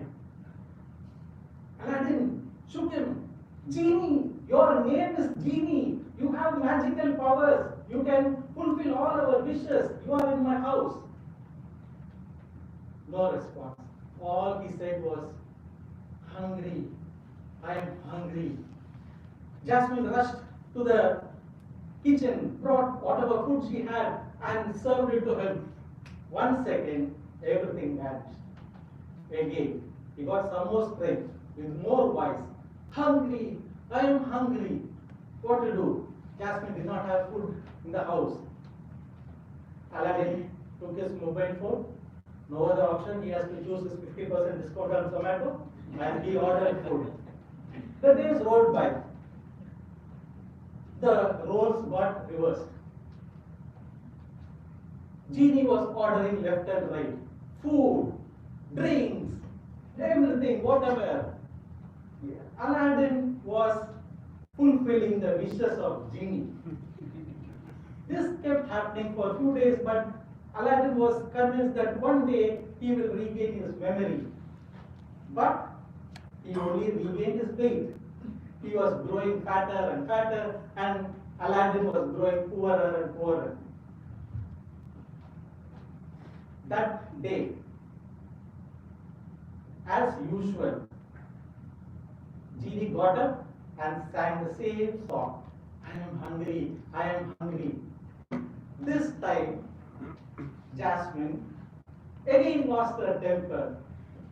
Aladdin shook him. Genie, your name is Genie. You have magical powers. You can fulfill all our wishes. You are in my house. No response. All he said was, hungry. I am hungry. Jasmine rushed to the kitchen, brought whatever food she had, and served it to him. 1 second, everything vanished. Again, he got some more strength with more voice. Hungry, I am hungry. What to do? Jasmine did not have food in the house. Aladdin took his mobile phone. No other option. He has to choose his 50% discount on Zomato, and he ordered food. The days rolled by. The roles got reversed. Genie was ordering left and right. Food, drinks, everything, whatever. Aladdin was fulfilling the wishes of Genie. This kept happening for a few days, but Aladdin was convinced that one day he will regain his memory. But he only regained his weight. He was growing fatter and fatter, and Aladdin was growing poorer and poorer. That day, as usual, Genie got up and sang the same song. I am hungry, I am hungry. This time, Jasmine again lost her temper.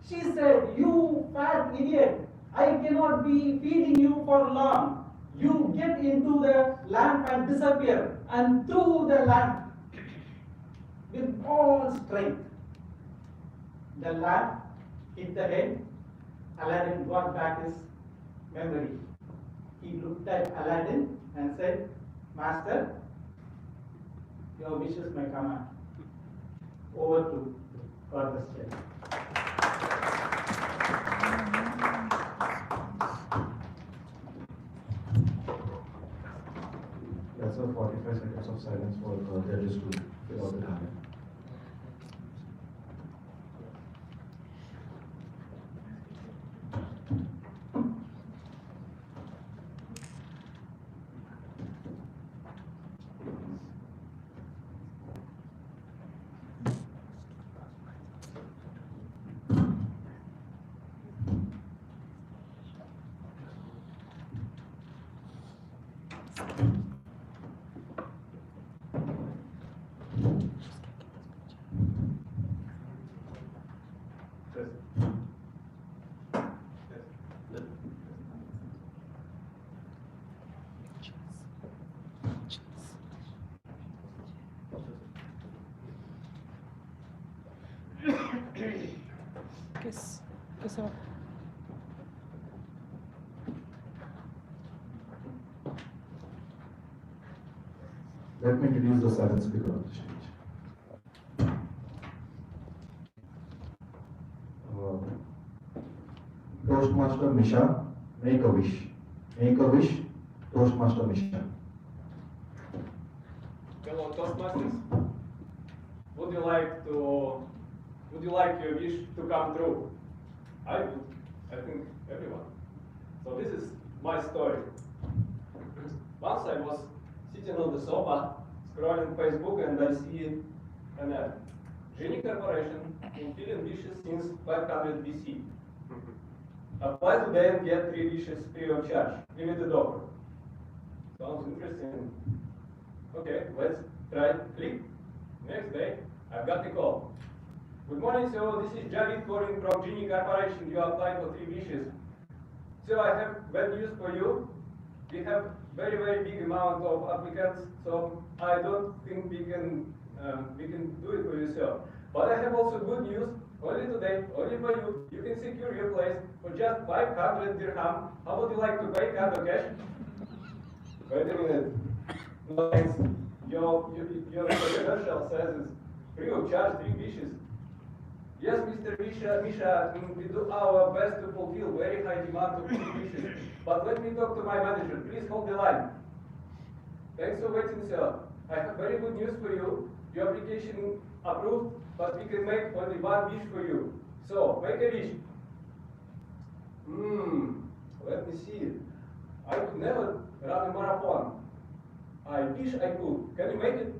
She said, "You fat idiot, I cannot be feeding you for long. You get into the lamp and disappear," and threw the lamp with all strength. The lamp hit the head. Aladdin got back his memory. He looked at Aladdin and said, "Master, your wishes may command." Over to further steps. That's a 45 seconds of silence for judges to fill out the time. Kesava. Let me introduce the seventh speaker on the stage. Toastmaster Misha, make a wish. Make a wish, Toastmaster Misha. Hello, Toastmasters. Would you like your wish to come true? I would. I think everyone. So this is my story. Once I was sitting on the sofa, scrolling Facebook, and I see an ad. Genie Corporation fulfilling wishes since 500 BC. Apply today and get 3 wishes free of charge. Limited offer. Sounds interesting. Okay, let's try. Click. Next day, I've got the call. Good morning, so this is Javid calling from Genie Corporation. You applied for 3 wishes. So I have bad news for you. We have very, very big amount of applicants, so I don't think we can do it for yourself. But I have also good news. Only today, only for you, you can secure your place for just 500 dirham. How would you like to pay, card or cash? Wait a minute. No thanks. Your commercial says it's free of charge, 3 wishes. Yes, Mr. Misha, we do our best to fulfill very high demand of 3 wishes. But let me talk to my manager. Please hold the line. Thanks for waiting, sir. I have very good news for you. Your application approved, but we can make only 1 wish for you. So, make a wish. Let me see. I could never run a marathon. I wish I could. Can you make it?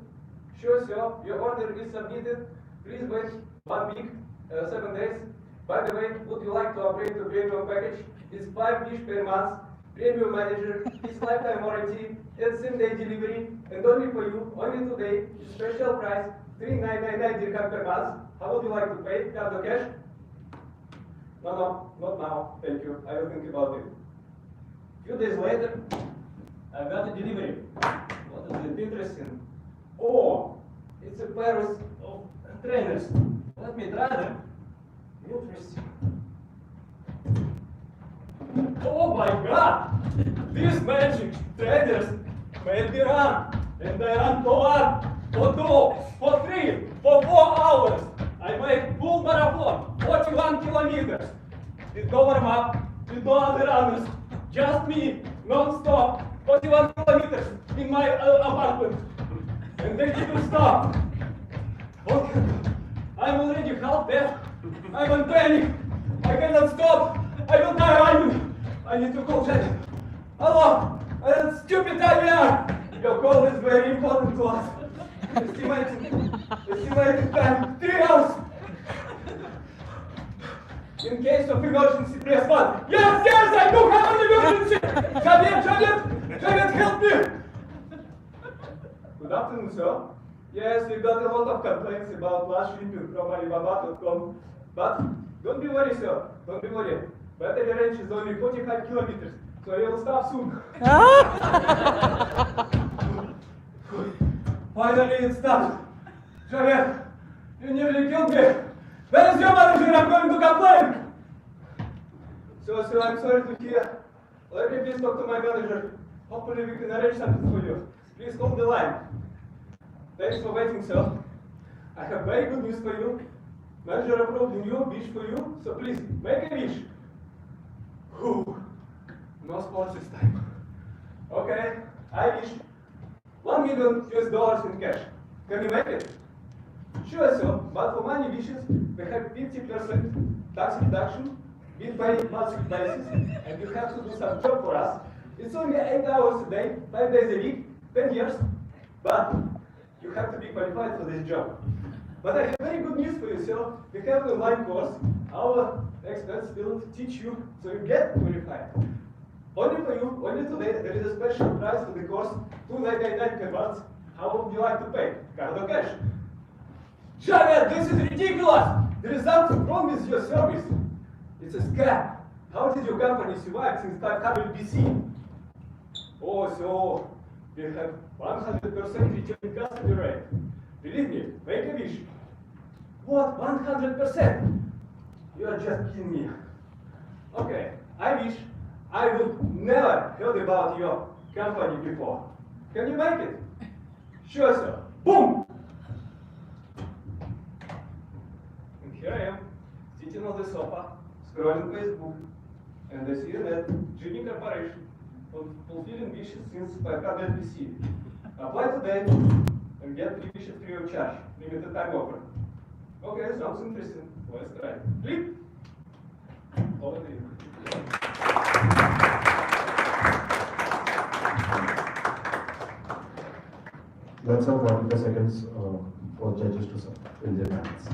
Sure, sir. Your order is submitted. Please wait 1 week, 7 days. By the way, would you like to upgrade to premium package? It's 5 wish per month, premium manager, it's lifetime warranty, and same-day delivery, and only for you, only today, special price, 3,999 dirham per month. How would you like to pay? Card or cash? No, not now. Thank you. I will think about it. Few days later, I got a delivery. What is it? Interesting. Oh, it's a pair of trainers. Let me try them. Interesting. Oh my God! These magic trainers made me run, and I ran for 1, for 2, for 3, for 4 hours. I made full marathon, 41 kilometers. With no warm up, with no other runners, just me, non-stop, 41 kilometers in my apartment. And they didn't stop. Okay. I'm already half dead. I'm in panic. I cannot stop. I need to call Janet. Hello, stupid IVR. Your call is very important to us. Estimated time, 3 hours. In case of emergency, press 1. Yes, I do have an emergency. Janet, help me. Good afternoon, sir. Yes, we got a lot of complaints about last shipping from Alibaba.com. But don't be worried, sir. Don't be worried. Battery range is only 45 kilometers, so you will stop soon. Finally, it stopped. Javier, you nearly killed me. Where is your manager? I'm going to complain. So I'm sorry to hear. Let me please talk to my manager. Hopefully we can arrange something for you. Please hold the line. Thanks for waiting, sir. I have very good news for you. Manager approved a new wish for you, so please, make a wish. Whew. No sports this time. Okay, I wish $1 million in cash. Can you make it? Sure, sir, but for money wishes, we have 50% tax reduction, bid by monthly basis, and you have to do some job for us. It's only 8 hours a day, 5 days a week, 10 years, but you have to be qualified for this job. But I have very good news for you, sir. We have an online course. Our experts will teach you so you get qualified. Only for you, only today, there is a special price for the course, $299 per month. How would you like to pay? Card or cash? Javier, this is ridiculous! There is something wrong with your service. It's a scam. How did your company survive since 500 BC? Oh, so we have 100% return customer rate. Believe me, make a wish. What, 100%? You are just kidding me. Okay, I wish I would never heard about your company before. Can you make it? Sure, sir. Boom! And here I am, sitting on the sofa, scrolling Facebook, and I see that Genie Corporation fulfilling wishes since 500 BC. Apply today and get 3 wishes free of charge. Limited time offer. Okay, sounds interesting. Let's try. Click. Over to you. Let's have 45 seconds for judges to fill their hands.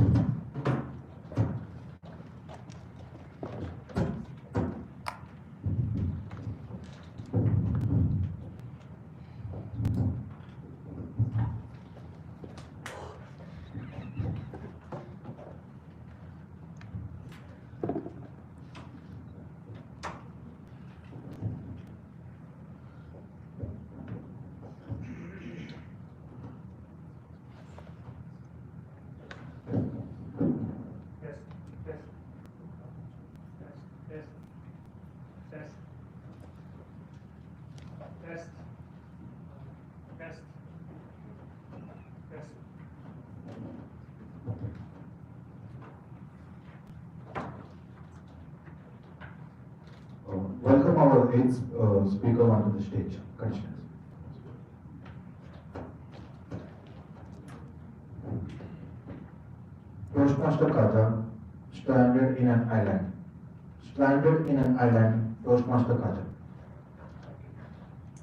Welcome our eighth speaker onto the stage. Commissioners. Toastmaster Kaja, stranded in an island. Stranded in an island, Toastmaster Kaja.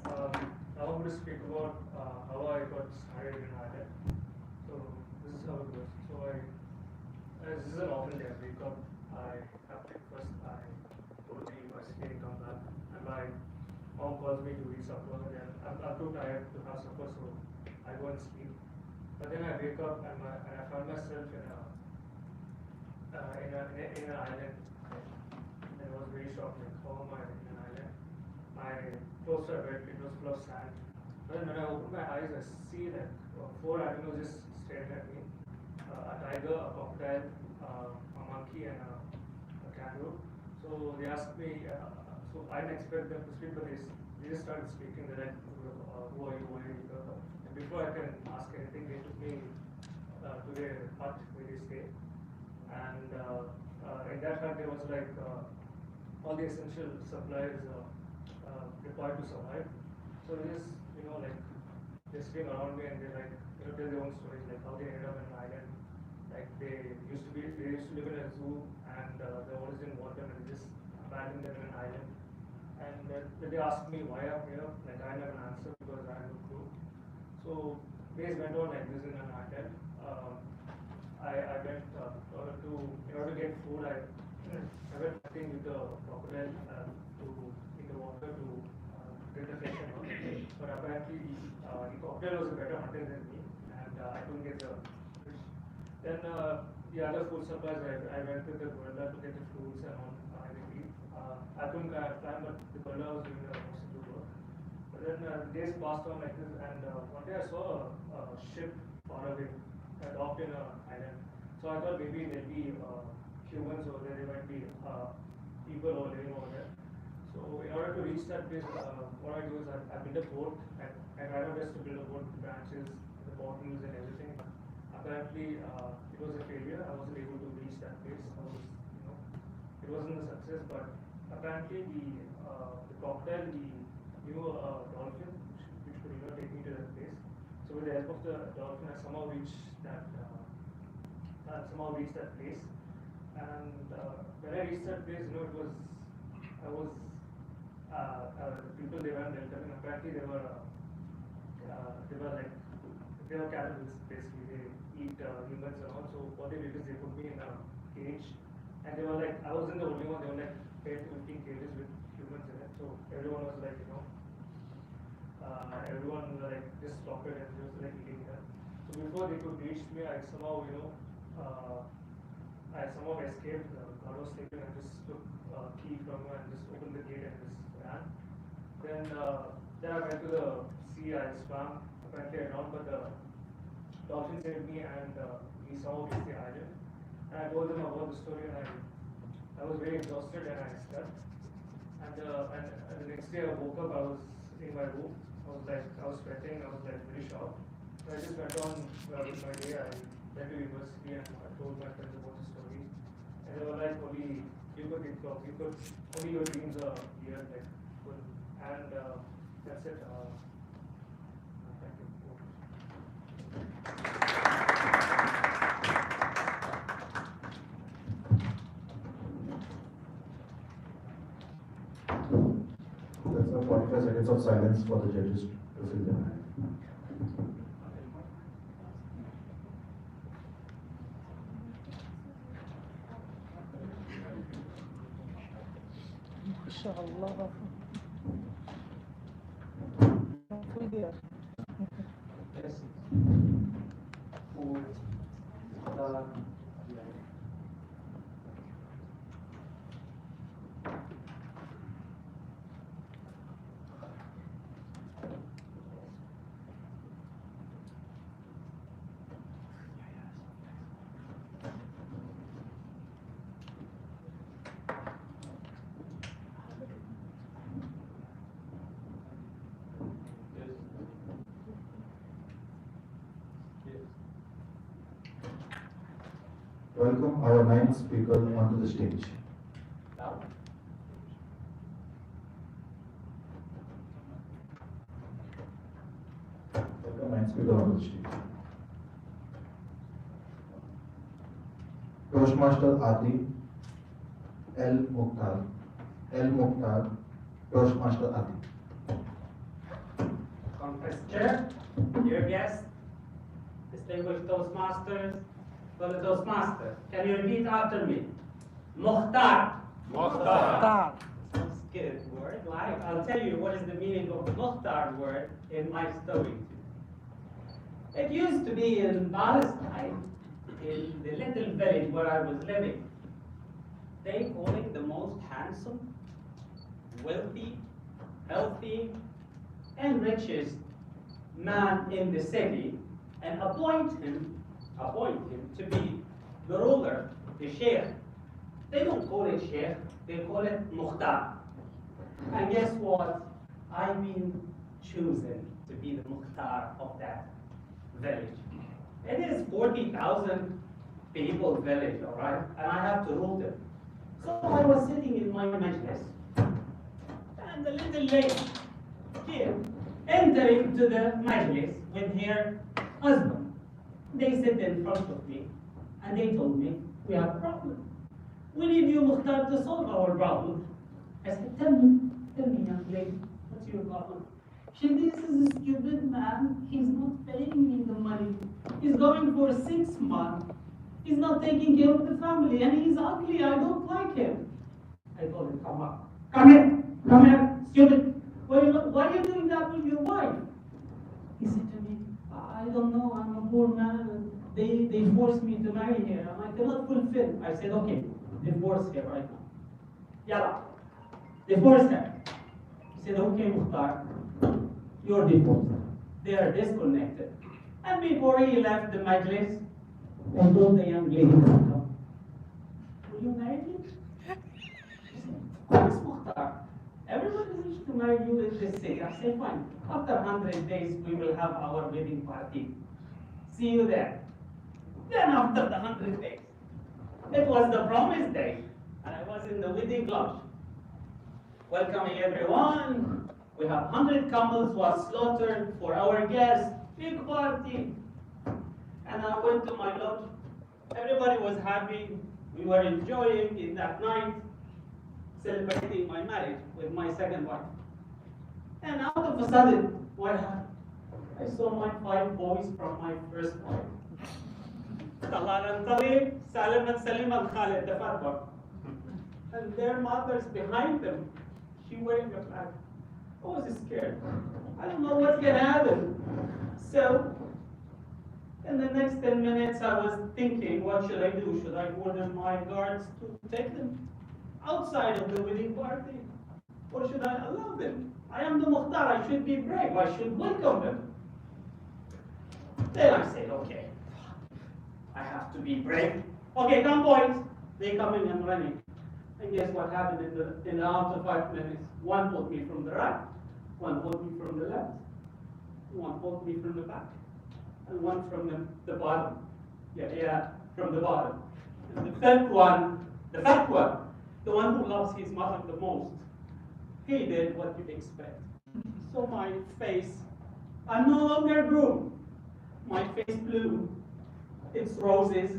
I want to speak about how I got started in Ireland. So this is how it goes. So this is an often day. I wake up, I have breakfast, I go to university, come back, and my mom calls me to eat supper, and I'm too tired to have supper, so I go and sleep. But then I wake up and I find myself in an island. And I was very shocked, like, how am I in an island? My clothes are wet, it was full of sand. But then when I open my eyes, I see that 4 animals just staring at me. A tiger, a crocodile, a monkey, and a kangaroo. So they asked me, so I didn't expect them to speak, but they just started speaking. They're like, who are you, why are you here? And before I can ask anything, they took me to their hut where they stay. And in that hut, there was like all the essential supplies required to survive. So they just, like, they're sitting around me and they're like, tell their own stories, like how they ended up in an island. Like they used to live in a zoo, and the owners didn't want them and they just abandoned them in an island. And then they asked me why I'm here, like I never answered because I had no clue. So days went on like this in an hotel. I went in order to get food. I went hunting with the crocodile in the water to get the fish and all. But apparently the crocodile was a better hunter than me, and I couldn't get the fish. Then the other food supplies, I went with the gorilla to get the fruits and all. I couldn't climb, but the gorilla was doing the most of the work. But then days passed on like this, and one day I saw a ship far away, docked in an island. So I thought maybe there'd be humans over there, there might be people over living over there. So in order to reach that place, what I do is I build a boat. I tried my best to build a boat with the branches, the bottles and everything. Apparently it was a failure. I wasn't able to reach that place. It wasn't a success, but apparently the crocodile, he knew a dolphin which could take me to that place. So with the help of the dolphin, I somehow reached that place. And when I reached that place, the people they weren't welcoming. Apparently they were cannibals basically. They eat humans and all. So what they did is they put me in a cage. And they were like, I wasn't the only one, they were like 10 to 15 cages with humans in it. So everyone was like, everyone was like just slaughtered and just like eating them. So before they could reach me, I somehow, escaped. I was sleeping and just took a key from her and just opened the gate and just ran. Then I went to the sea, I swam. Apparently I drowned, but the dolphin saved me and we somehow reached the island. And I told them about the story, and I was very exhausted and I slept. And the next day I woke up, I was in my room. I was sweating, I was like very shocked. So I just went on with my day. I went to university and I told my friends about the story. And they were like, only your dreams are here, like full. And that's it. Thank you. That's a 45 seconds of silence for the judges to fill their hand. MashaAllah. Yes. For the Welcome our ninth speaker onto the stage. Welcome ninth speaker onto the stage. Toastmaster Adi El Mukhtar, Toastmaster Adi. Conference Chair, dear guests, distinguished Toastmasters, fellow Toastmasters, can you repeat after me? Mukhtar. Mukhtar. Sounds good word. Like, I'll tell you what is the meaning of the Mukhtar word in my story. It used to be in Palestine, in the little village where I was living. They call it the most handsome, wealthy, healthy, and richest man in the city, and appoint him to be the ruler, the sheikh. They don't call it sheikh, they call it Mukhtar. And guess what? I've been chosen to be the Mukhtar of that village. It is 40,000 people village, all right? And I have to rule them. So I was sitting in my majlis, and the little lady came entering to the majlis with her husband. They sit in front of me, and they told me, we have a problem. We need you, Mukhtar, to solve our problem. I said, tell me, Tell me, young lady, what's your problem? This is a stupid man. He's not paying me the money. He's going for 6 months. He's not taking care of the family, and he's ugly. I don't like him. I told him, come up. Come here. Come here, stupid. Why are you doing that with your wife? He said to me, I don't know. I'm a poor man. And they forced me to marry her, and I cannot fulfill. I said, okay, divorce her right now. Yalla. Divorce her. He said, okay, Mukhtar, you're divorced. They are disconnected. And before he left the majlis, I told the young lady to come. Will you marry me? She said, yes, Mukhtar. Everybody wishes to marry you in this city. I said, fine. After 100 days, we will have our wedding party. See you there. Then after the 100 days, it was the promised day, and I was in the wedding lodge. Welcoming everyone. We have 100 camels was slaughtered for our guests. Big party. And I went to my lodge. Everybody was happy. We were enjoying in that night, celebrating my marriage with my second wife. And out of a sudden, what happened? I saw my 5 boys from my first wife. Talal and Talib, Salim and Salim and Khalid, the fat one. And their mothers behind them, she wearing a flag. I was scared. I don't know what's gonna happen. So, in the next 10 minutes, I was thinking, what should I do? Should I order my guards to take them outside of the wedding party? Or should I allow them? I am the Mukhtar, I should be brave, I should welcome them. Then I said, okay, I have to be brave. Okay, come boys. They coming and running. And guess what happened in the after 5 minutes? One pulled me from the right, one pulled me from the left, one pulled me from the back, and one from the bottom. Yeah, from the bottom. And the third one, the fat one, the one who loves his mother the most, he did what you'd expect. So my face, I'm no longer groomed. My face blue, it's roses,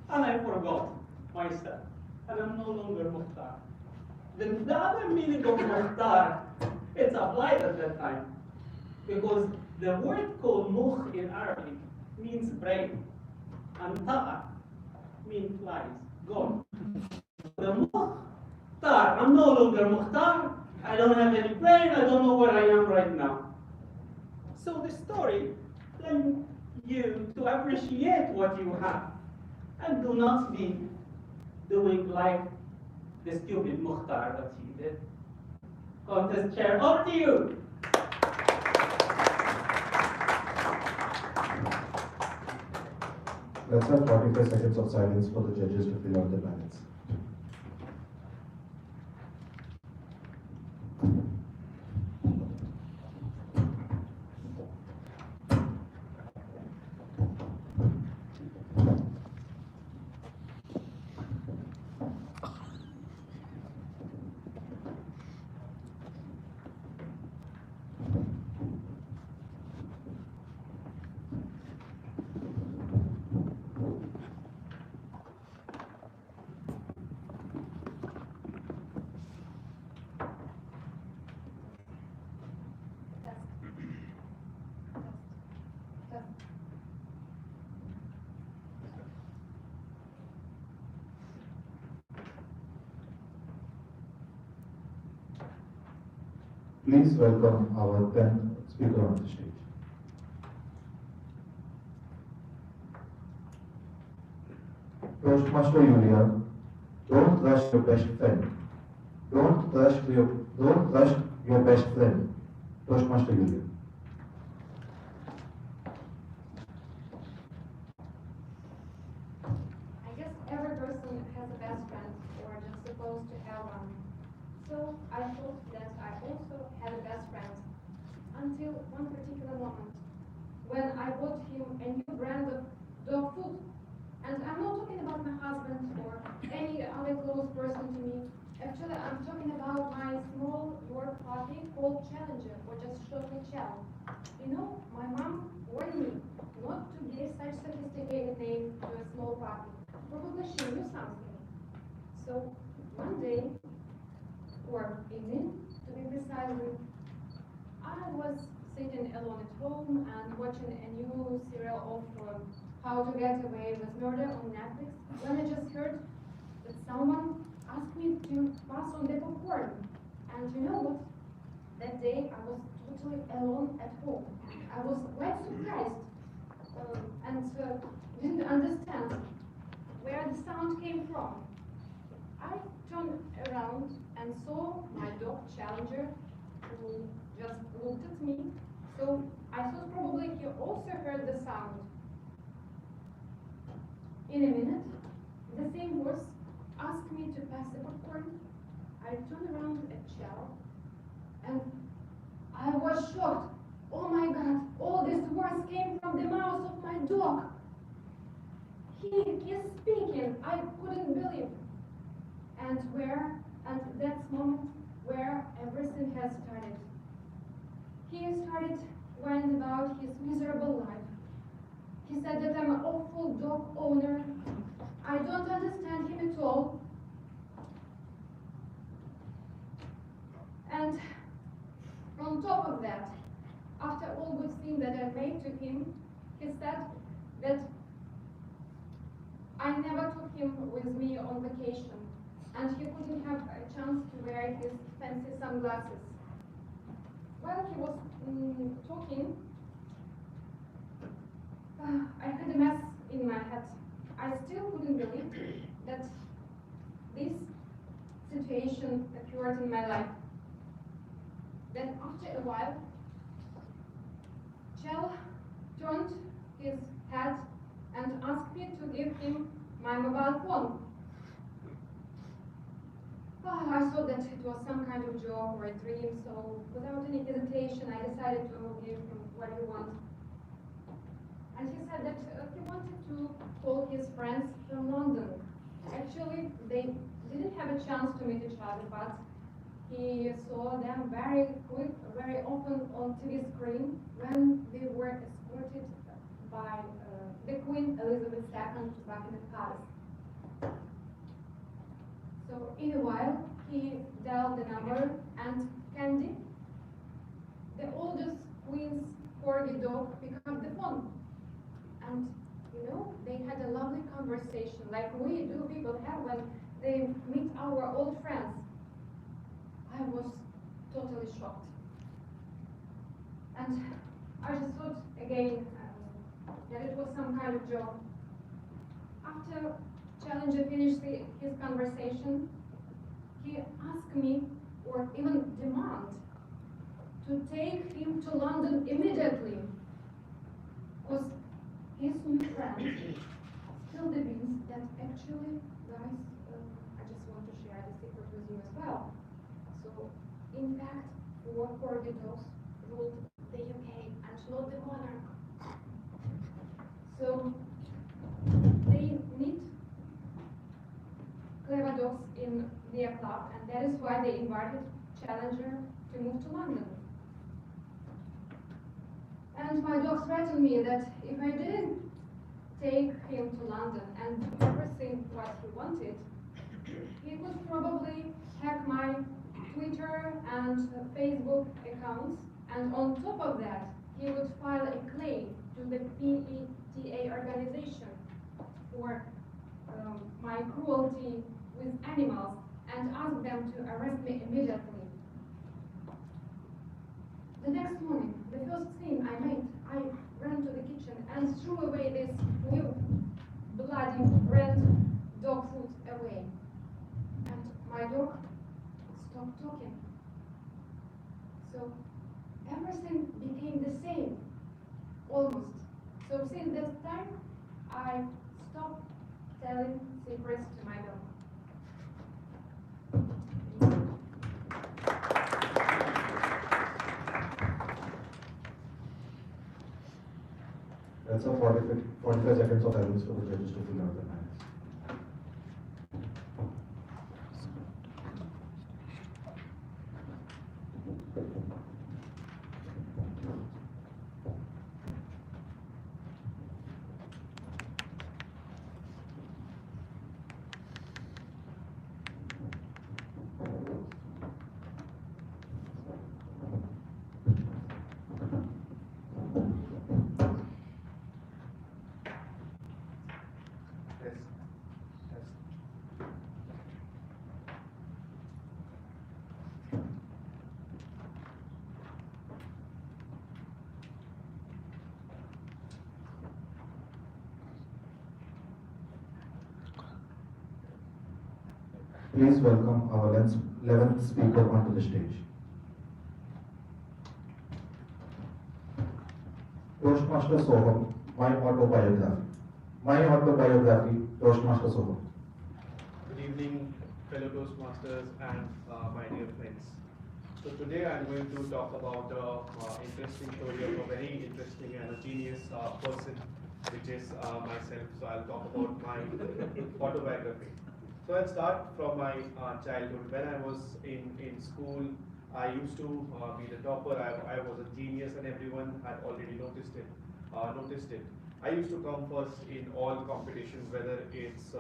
and I forgot myself. And I'm no longer Mukhtar. The other meaning of Mukhtar, it's applied at that time. Because the word called Mukh in Arabic means brain. And Ta'a means flies, gone. The Mukhtar, I'm no longer Mukhtar. I don't have any brain, I don't know where I am right now. So the story tells you to appreciate what you have. And do not be doing like the stupid Mukhtar that he did. Contest chair, over to you. Let's have 45 seconds of silence for the judges to fill out the ballots. Please welcome our 10th speaker on the stage. Toastmaster Julia, don't rush your best friend. Don't rush your best friend. Toastmaster Julia. I guess every person has a best friend, or just supposed to have one. So I thought that I also had a best friend until one particular moment when I bought him a new brand of dog food. And I'm not talking about my husband or any other close person to me. Actually, I'm talking about my small work puppy called Challenger, or just shortly Chal. You know, my mom warned me not to give such sophisticated name to a small puppy. Probably she knew something. So one day, for a minute to be precisely. I was sitting alone at home and watching a new serial of How to Get Away with Murder on Netflix when I just heard that someone asked me to pass on the popcorn. And you know what? That day I was totally alone at home. I was quite surprised and didn't understand where the sound came from. I turned around and saw my dog Challenger, who just looked at me. So I thought probably he also heard the sound. In a minute, the same voice asked me to pass the popcorn. I turned around at Chal, and I was shocked. Oh my God, all these words came from the mouth of my dog. He is speaking. I couldn't believe. And that moment where everything has started. He started whining about his miserable life. He said that I'm an awful dog owner. I don't understand him at all. And on top of that, after all good things that I made to him, he said that I never took him with me on vacation, and he couldn't have a chance to wear his fancy sunglasses. While he was talking, I had a mess in my head. I still couldn't believe that this situation occurred in my life. Then after a while, Chell turned his head and asked me to give him my mobile phone. I thought that it was some kind of joke or a dream, so without any hesitation, I decided to give him what he wanted. And he said that he wanted to call his friends from London. Actually, they didn't have a chance to meet each other, but he saw them very quick, very often on TV screen when they were escorted by the Queen Elizabeth II back in the palace. So in a while, he dialed the number, and Candy, the oldest Queen's corgi dog, picked up the phone. And you know, they had a lovely conversation, like people have when they meet our old friends. I was totally shocked. And I just thought again that it was some kind of joke. After Challenger finished his conversation, he asked me, or even demand, to take him to London immediately, because his new friend still believes that actually, guys, I just want to share the secret with you as well. So, in fact, 4 corgi dogs ruled the UK and not the monarch. So, they need clever dogs in their club, and that is why they invited Challenger to move to London. And my dog threatened me that if I didn't take him to London and do everything what he wanted, he could probably hack my Twitter and Facebook accounts, and on top of that, he would file a claim to the PETA organization for my cruelty with animals and ask them to arrest me immediately. The next morning, the first thing I made, I ran to the kitchen and threw away this new bloody red dog food away. And my dog stopped talking. So everything became the same, almost. So since that time, I stopped telling secrets to my dog. That's a 45 seconds of silence for the judges to fill out the minutes. Test. Test. Please welcome our 11th speaker onto the stage. Toastmaster Soham, my autobiography. My autobiography, Toastmaster Soham. Good evening, fellow Toastmasters and my dear friends. So today I'm going to talk about an interesting story of a very interesting and a genius person, which is myself. So I'll talk about my autobiography. So I'll start from my childhood. When I was in school, I used to be the topper. I was a genius, and everyone had already noticed it. I used to come first in all competitions, whether it's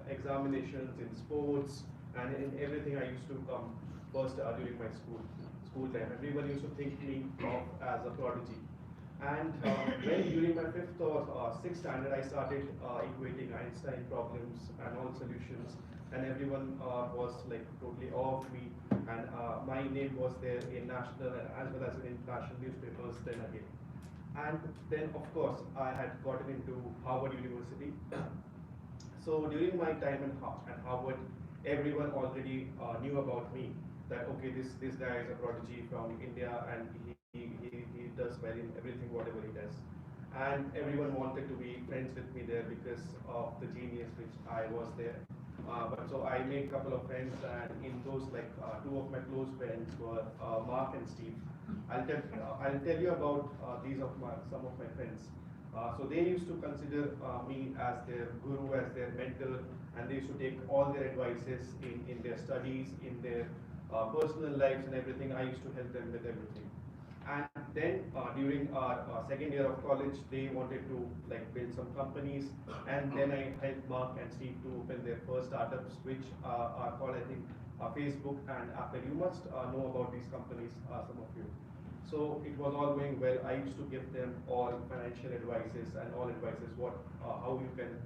examinations, in sports, and in everything. I used to come first during my school time. Everyone used to think me of as a prodigy. And when during my 5th or 6th standard, I started equating Einstein problems and all solutions, and everyone was like totally awe of me, and my name was there in national as well as in international newspapers then again. And then of course I had gotten into Harvard University. So during my time at Harvard, everyone already knew about me, that okay, this guy is a prodigy from India, and he does well in everything, whatever he does. And everyone wanted to be friends with me there because of the genius which I was there. But so I made a couple of friends, and in those, like two of my close friends were Mark and Steve. I'll tell you about some of my friends. So they used to consider me as their guru, as their mentor, and they used to take all their advices in their studies, in their personal lives and everything. I used to help them with everything. And then during our second year of college, they wanted to like build some companies, and then I helped Mark and Steve to open their first startups, which are called, I think, Facebook and Apple. You must know about these companies, some of you. So it was all going well. I used to give them all financial advices and all advices how you can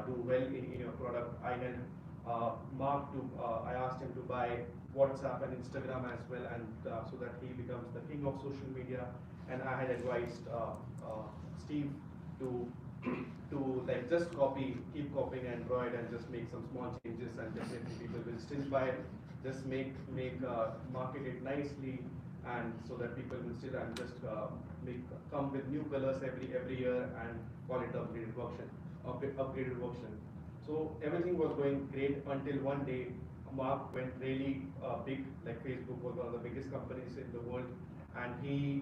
do well in your product. I helped Mark to, I asked him to buy WhatsApp and Instagram as well, and so that he becomes the king of social media. And I had advised Steve to like just keep copying Android and just make some small changes, and definitely people will still buy it. Just market it nicely, and so that people will still, and just come with new colors every year and call it upgraded version. So everything was going great until one day Mark went really big. Like Facebook was one of the biggest companies in the world, and he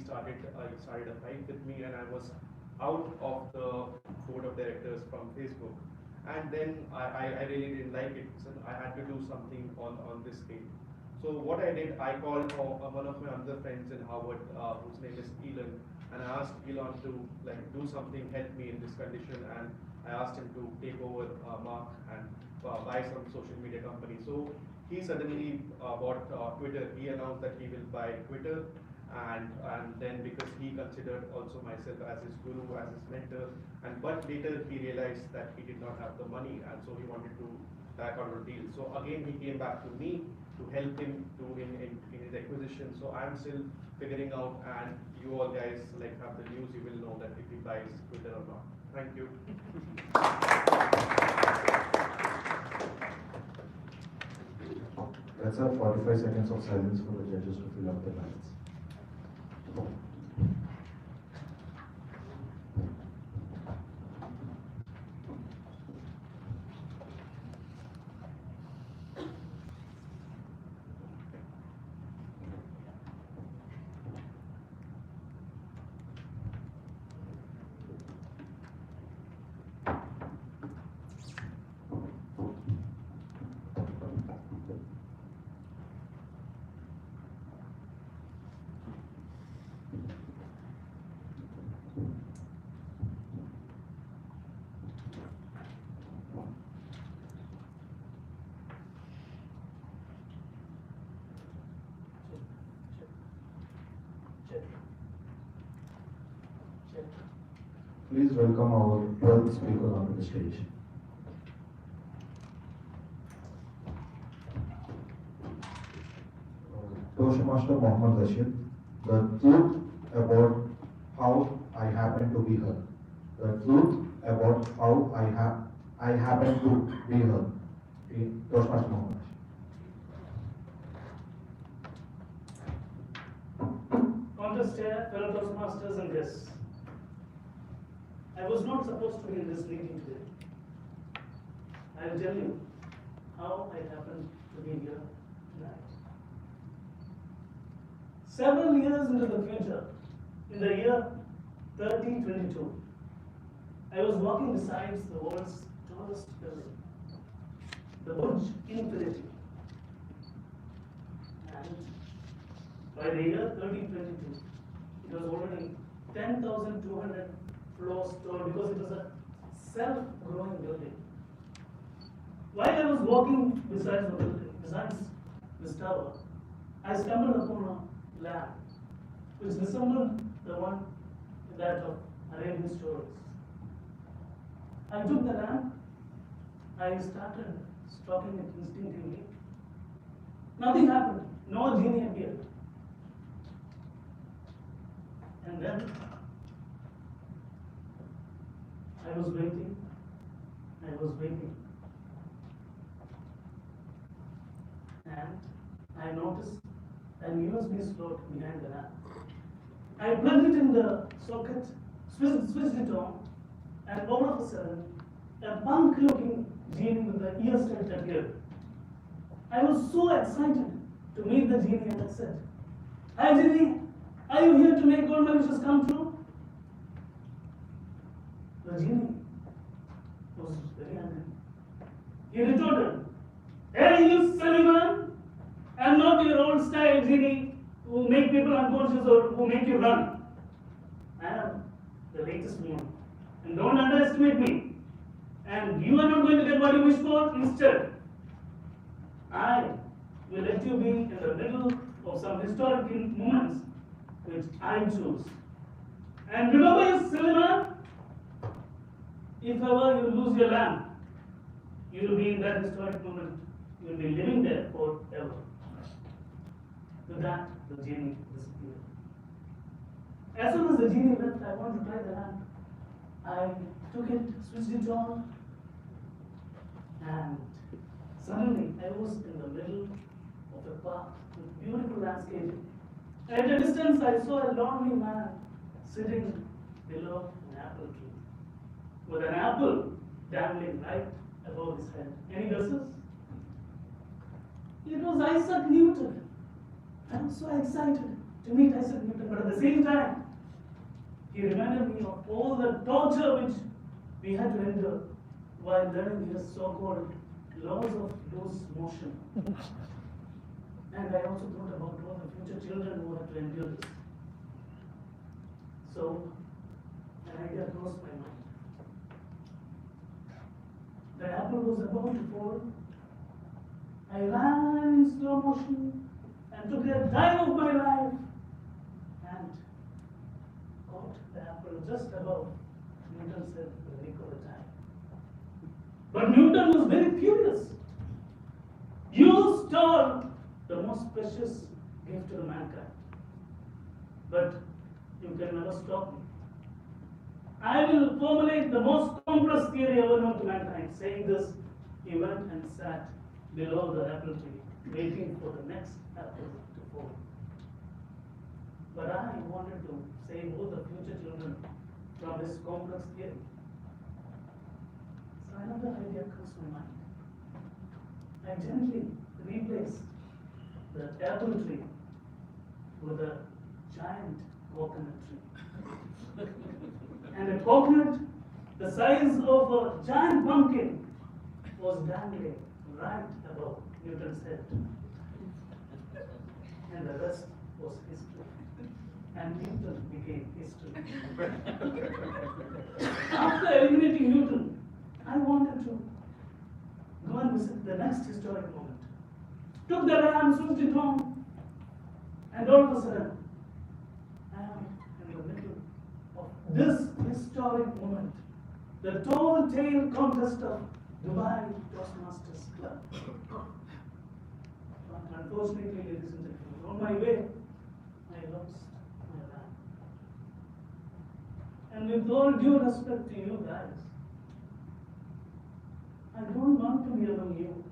started a fight with me, and I was out of the board of directors from Facebook. And then I really didn't like it, so I had to do something on this scale. So what I did, I called one of my other friends in Harvard, whose name is Elon, and I asked Elon to like do something, help me in this condition, and I asked him to take over Mark and buy some social media company. So he suddenly bought Twitter. He announced that he will buy Twitter, and then because he considered also myself as his guru, as his mentor, but later he realized that he did not have the money, and so he wanted to back out of the deal. So again he came back to me to help him in his acquisition. So I'm still figuring out, and you all guys like have the news, you will know that if he buys Twitter or not. Thank you. Let's have 45 seconds of silence for the judges to fill up the ballots. Please welcome our 12th speaker onto the stage. Toastmaster Mohammed Rashid, the truth about how I happen to be her. The truth about how I happen to be her. Toastmaster Mohammed Rashid. Contest chair, fellow Toastmasters and guests. I was not supposed to be in this meeting today. I'll tell you how I happened to be here tonight. Several years into the future, in the year 1322, I was walking beside the world's tallest building, the Burj Infinity. And by the year 1322, it was already 10,200 floors tall because it was a self-growing building. While I was walking beside the building, besides this tower, I stumbled upon a lamp which resembled the one that of Arabian stories. I took the lamp, I started stroking it instinctively. Nothing happened, no genie appeared. And then I was waiting. And I noticed an USB slot behind the lamp. I plugged it in the socket, switched it on, and all of a sudden, a punk-looking genie with the ear-stud appeared. I was so excited to meet the genie and I said, "Hi genie, are you here to make all my wishes come true?" The genie was very angry. He retorted, "Hey, you silly man! I'm not your old style genie who make people unconscious or who make you run. I am the latest one. And don't underestimate me. And you are not going to get what you wish for. Instead, I will let you be in the middle of some historic moments which I choose. And remember, you silly man, if ever you lose your lamp, you will be in that historic moment. You will be living there forever." With that, the genie disappeared. As soon as the genie left, I wanted to try the lamp. I took it, switched it on, and suddenly I was in the middle of a park with beautiful landscaping. At a distance, I saw a lonely man sitting below an apple tree, with an apple dangling right above his head. Any guesses? It was Isaac Newton. I was so excited to meet Isaac Newton, but at the same time, he reminded me of all the torture which we had to endure while learning his so-called laws of loose motion. And I also thought about all the future children who had to endure this. So, an idea crossed my mind. The apple was about to fall. I ran in slow motion and took a dive of my life and caught the apple just above Newton said the nick of the time. But Newton was very furious. "You stole the most precious gift to the mankind, but you can never stop me. I will formulate the most complex theory ever known to mankind." Saying this, he went and sat below the apple tree, waiting for the next apple to fall. But I wanted to save all the future children from this complex theory. So another idea comes to my mind. I gently replaced the apple tree with a giant coconut tree. And a coconut the size of a giant pumpkin was dangling right above Newton's head. And the rest was history. And Newton became history. After eliminating Newton, I wanted to go and visit the next historic moment. Took the lamp, switched it on, and all of a sudden, I am in the middle of this historic moment, the tall tale contest of Dubai Toastmasters Club. Unfortunately, ladies and gentlemen, on my way, I lost my lamp. And with all due respect to you guys, I don't want to be among you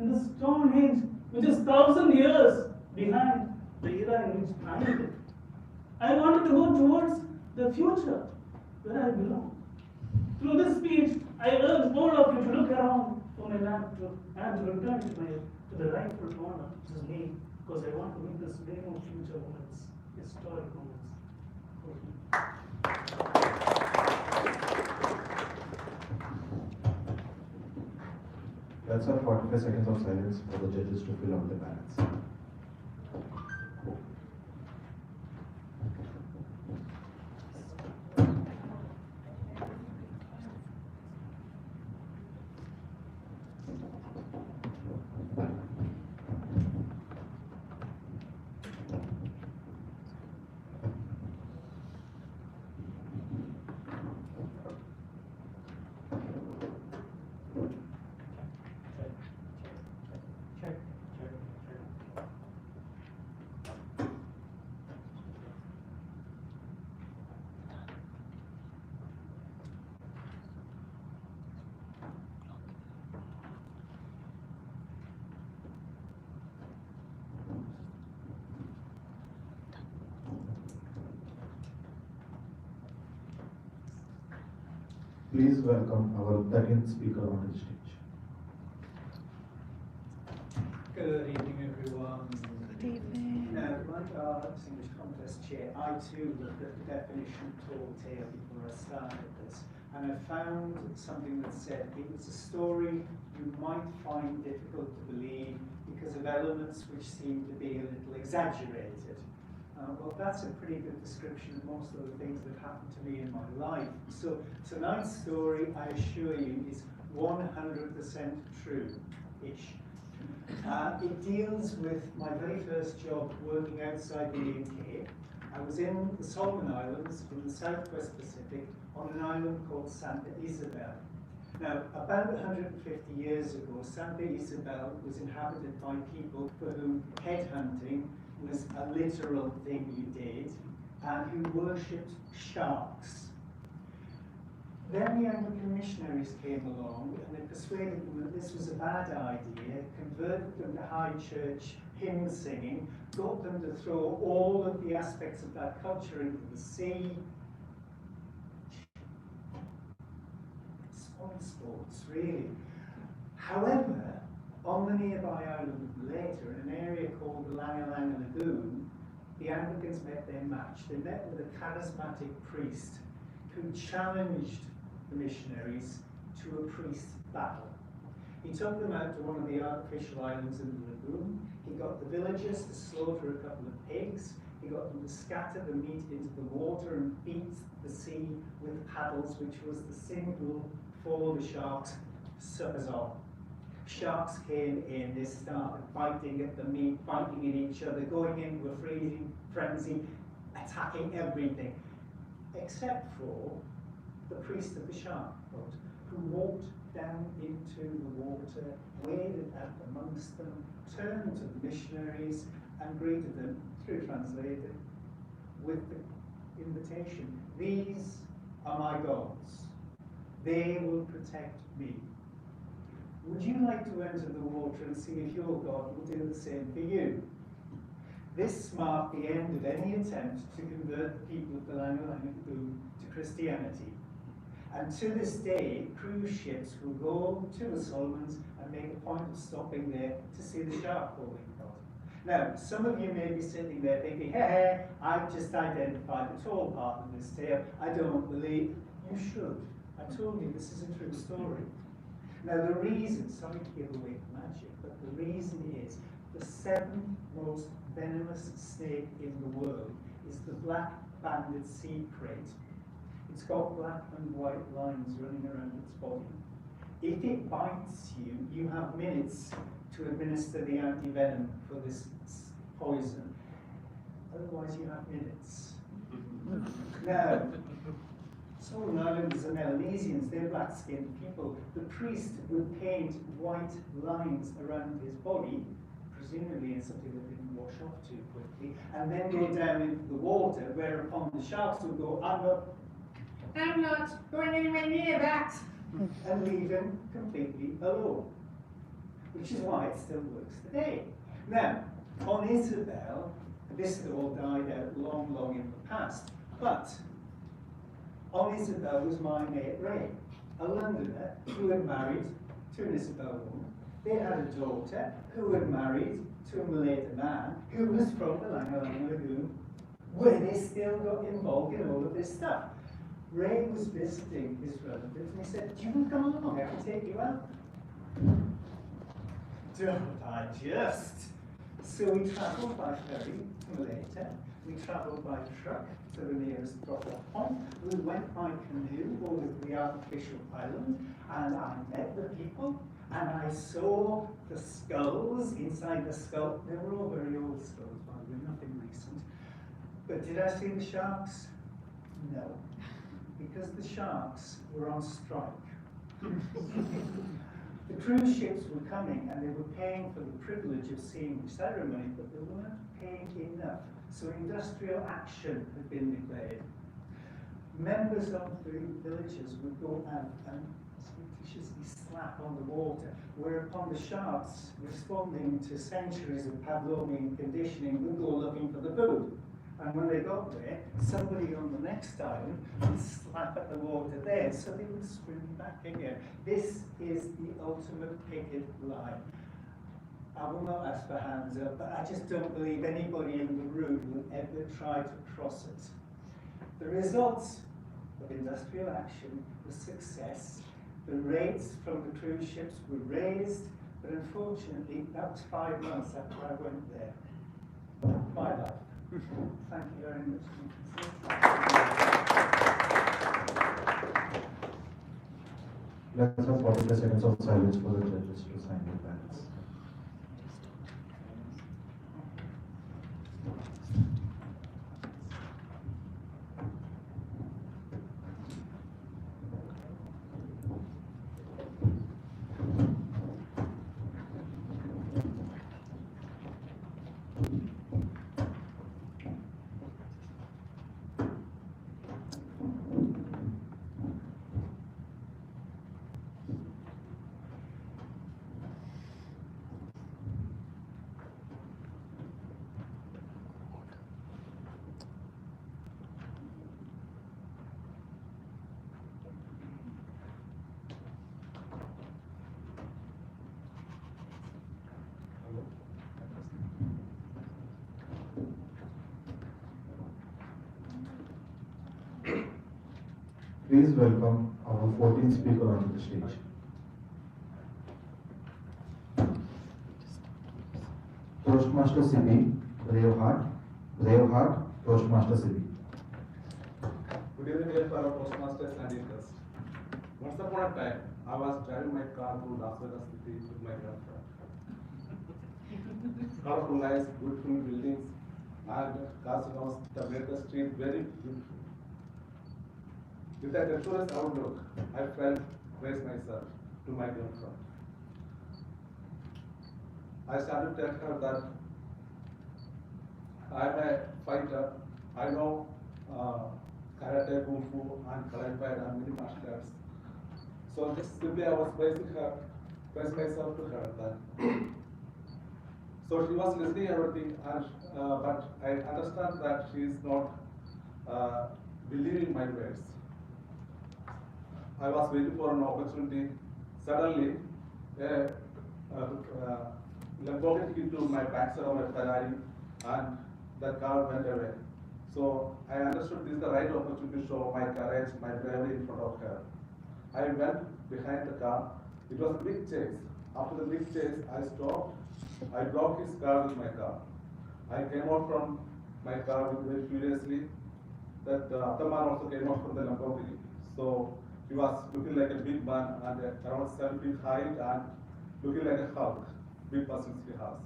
in the Stone Age, which is 1,000 years behind the era in which I lived. I wanted to go towards the future where I belong. Through this speech, I urge all of you to look around for my lamp and to return it to the rightful owner, which is me, because I want to witness many more future moments, historic moments. Let's have 45 seconds of silence for the judges to fill out the ballots. Please welcome our 13th speaker on the stage. Good evening, everyone. Good evening. Now, like our Distinguished Contest Chair, I too looked at the definition tall tale before I started this, and I found something that said it was a story you might find difficult to believe because of elements which seem to be a little exaggerated. Well, that's a pretty good description of most of the things that happened to me in my life. So tonight's story, I assure you, is 100% true-ish. It deals with my very first job working outside the UK. I was in the Solomon Islands in the southwest Pacific on an island called Santa Isabel. Now, about 150 years ago, Santa Isabel was inhabited by people for whom headhunting was a literal thing you did, and who worshipped sharks. Then the Anglican missionaries came along and they persuaded them that this was a bad idea, converted them to high church hymn singing, got them to throw all of the aspects of that culture into the sea. Swan sports, really. However, on the nearby island of Later, in an area called the Langa Langa Lagoon, the Anglicans met their match. They met with a charismatic priest who challenged the missionaries to a priest battle. He took them out to one of the artificial islands in the lagoon. He got the villagers to slaughter a couple of pigs. He got them to scatter the meat into the water and beat the sea with paddles, which was the symbol for the sharks' suppers off. Sharks came in, they started biting at the meat, biting at each other, going into a freezing frenzy, attacking everything, except for the priest of the shark boat, who walked down into the water, waded out amongst them, turned to the missionaries and greeted them, through translator, with the invitation, "These are my gods. They will protect me. Would you like to enter the water and see if your God will do the same for you?" This marked the end of any attempt to convert the people of the Langa Langa Lagoon to Christianity. And to this day, cruise ships will go to the Solomons and make a point of stopping there to see the shark holding God. Now, some of you may be sitting there thinking, hey, I've just identified the tall part of this tale. I don't believe. You should. I told you this is a true story. Now the reason, sorry to give away the magic, but the reason is the seventh most venomous snake in the world is the black-banded sea crate. It's got black and white lines running around its body. If it bites you, you have minutes to administer the anti-venom for this poison. Otherwise you have minutes. Now, Solomon Islanders are Melanesians, they're black-skinned people. The priest would paint white lines around his body, presumably in something that didn't wash off too quickly, and then go down into the water, whereupon the sharks would go, I'm not going anywhere near that, and leave him completely alone. Which is why it still works today. Now, on Isabel, this had all died out long, long in the past, but on Isabel was my mate Ray, a Londoner who had married to an Isabel woman. They had a daughter who had married to a Malaita man who was from the Langalang Lagoon, where they still got involved in all of this stuff. Ray was visiting his relatives and he said, do you want to come along? I can take you out. Don't I just? So we travelled by ferry to Malaita. We travelled by truck to the nearest drop-off point. We went by canoe over the artificial island, and I met the people, and I saw the skulls inside the skull. They were all very old skulls, by the way, nothing recent. But did I see the sharks? No, because the sharks were on strike. The cruise ships were coming and they were paying for the privilege of seeing the ceremony, but they weren't paying enough. So industrial action had been declared. Members of the villages would go out and surreptitiously slap on the water, whereupon the sharks, responding to centuries of Pavlovian conditioning, would go looking for the food. And when they got there, somebody on the next island would slap at the water there, so they would swim back again. This is the ultimate picket line. I will not ask for hands up, but I just don't believe anybody in the room will ever try to cross it. The results of industrial action was success. The rates from the cruise ships were raised, but unfortunately, that was 5 months after I went there. My life. Thank you very much. Let's have 45 seconds of silence for the judges to sign the ballots. Please welcome our 14th speaker on the stage. Toastmaster CP, Braveheart, Toastmaster CP. Good evening, dear fellow Toastmasters and leaders. Once upon a time, I was driving my car through Las Vegas city with my girlfriend. Colorful lights, beautiful buildings, and casinos, the greatest street, very beautiful. With that adventurous outlook, I felt raise myself to my girlfriend. I started to tell her that I am a fighter. I know karate, kung fu, and karate, and many martial arts. So just simply I was praising myself to her. That so she was listening everything, and but I understand that she is not believing my words. I was waiting for an opportunity. Suddenly, Lamborghini hit to my backside of a Ferrari, and the car went away. So I understood this is the right opportunity to show my courage, my bravery in front of her. I went behind the car. It was a big chase. After the big chase, I stopped. I blocked his car with my car. I came out from my car very furiously. That other man also came out from the Lamborghini. So he was looking like a big man and around 7 feet height and looking like a Hulk, big muscles he has.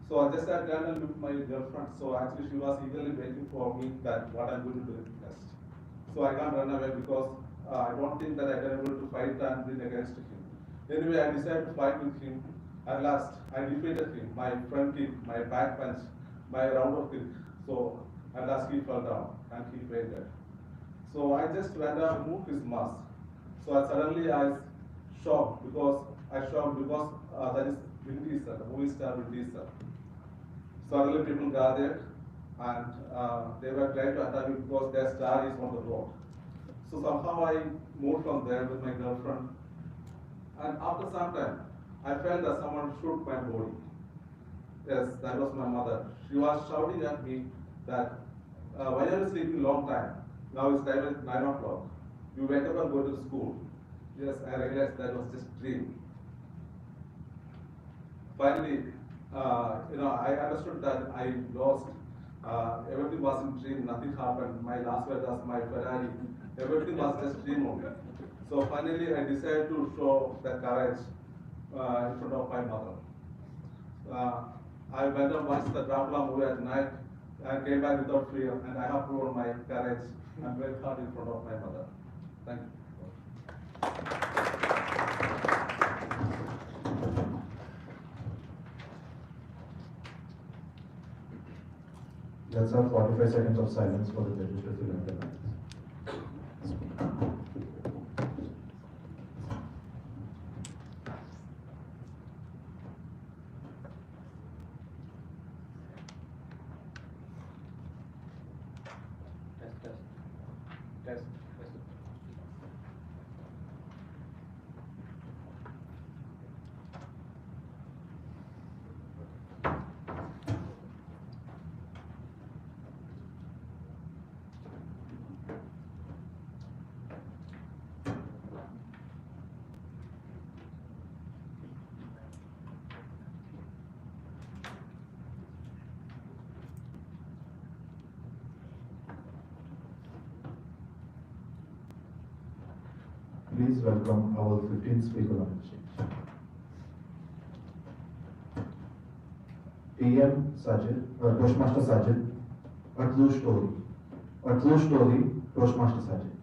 So I just sat down and looked at my girlfriend. So actually she was eagerly waiting for me that what I'm going to do next. So I can't run away because I don't think that I can able to fight and win against him. Anyway, I decided to fight with him. At last, I defeated him. My front kick, my back punch, my round kick. So at last he fell down and he fainted. So I just went and removed his mask. So suddenly I shocked because that is Vin Diesel, the movie star Vin Diesel. Suddenly people gathered and they were trying to attack me because their star is on the road. So somehow I moved from there with my girlfriend. And after some time, I felt that someone shook my body. Yes, that was my mother. She was shouting at me that, why are you sleeping long time? Now it's time at 9 o'clock. You wake up and go to school. Yes, I realized that was just dream. Finally, I understood that I lost. Everything was in dream, nothing happened. My Las Vegas, my Ferrari, everything was just dream only. So finally, I decided to show the courage in front of my mother. I went and watched the Dracula movie at night and came back without fear, and I have proven my courage and worked hard in front of my mother. Thank you. Let's have 45 seconds of silence for the judges to fill in the lines. Test. Please welcome our 15th speaker on the stage. TM Toastmaster Sajid, a true story. A true story, Toastmaster Sajid.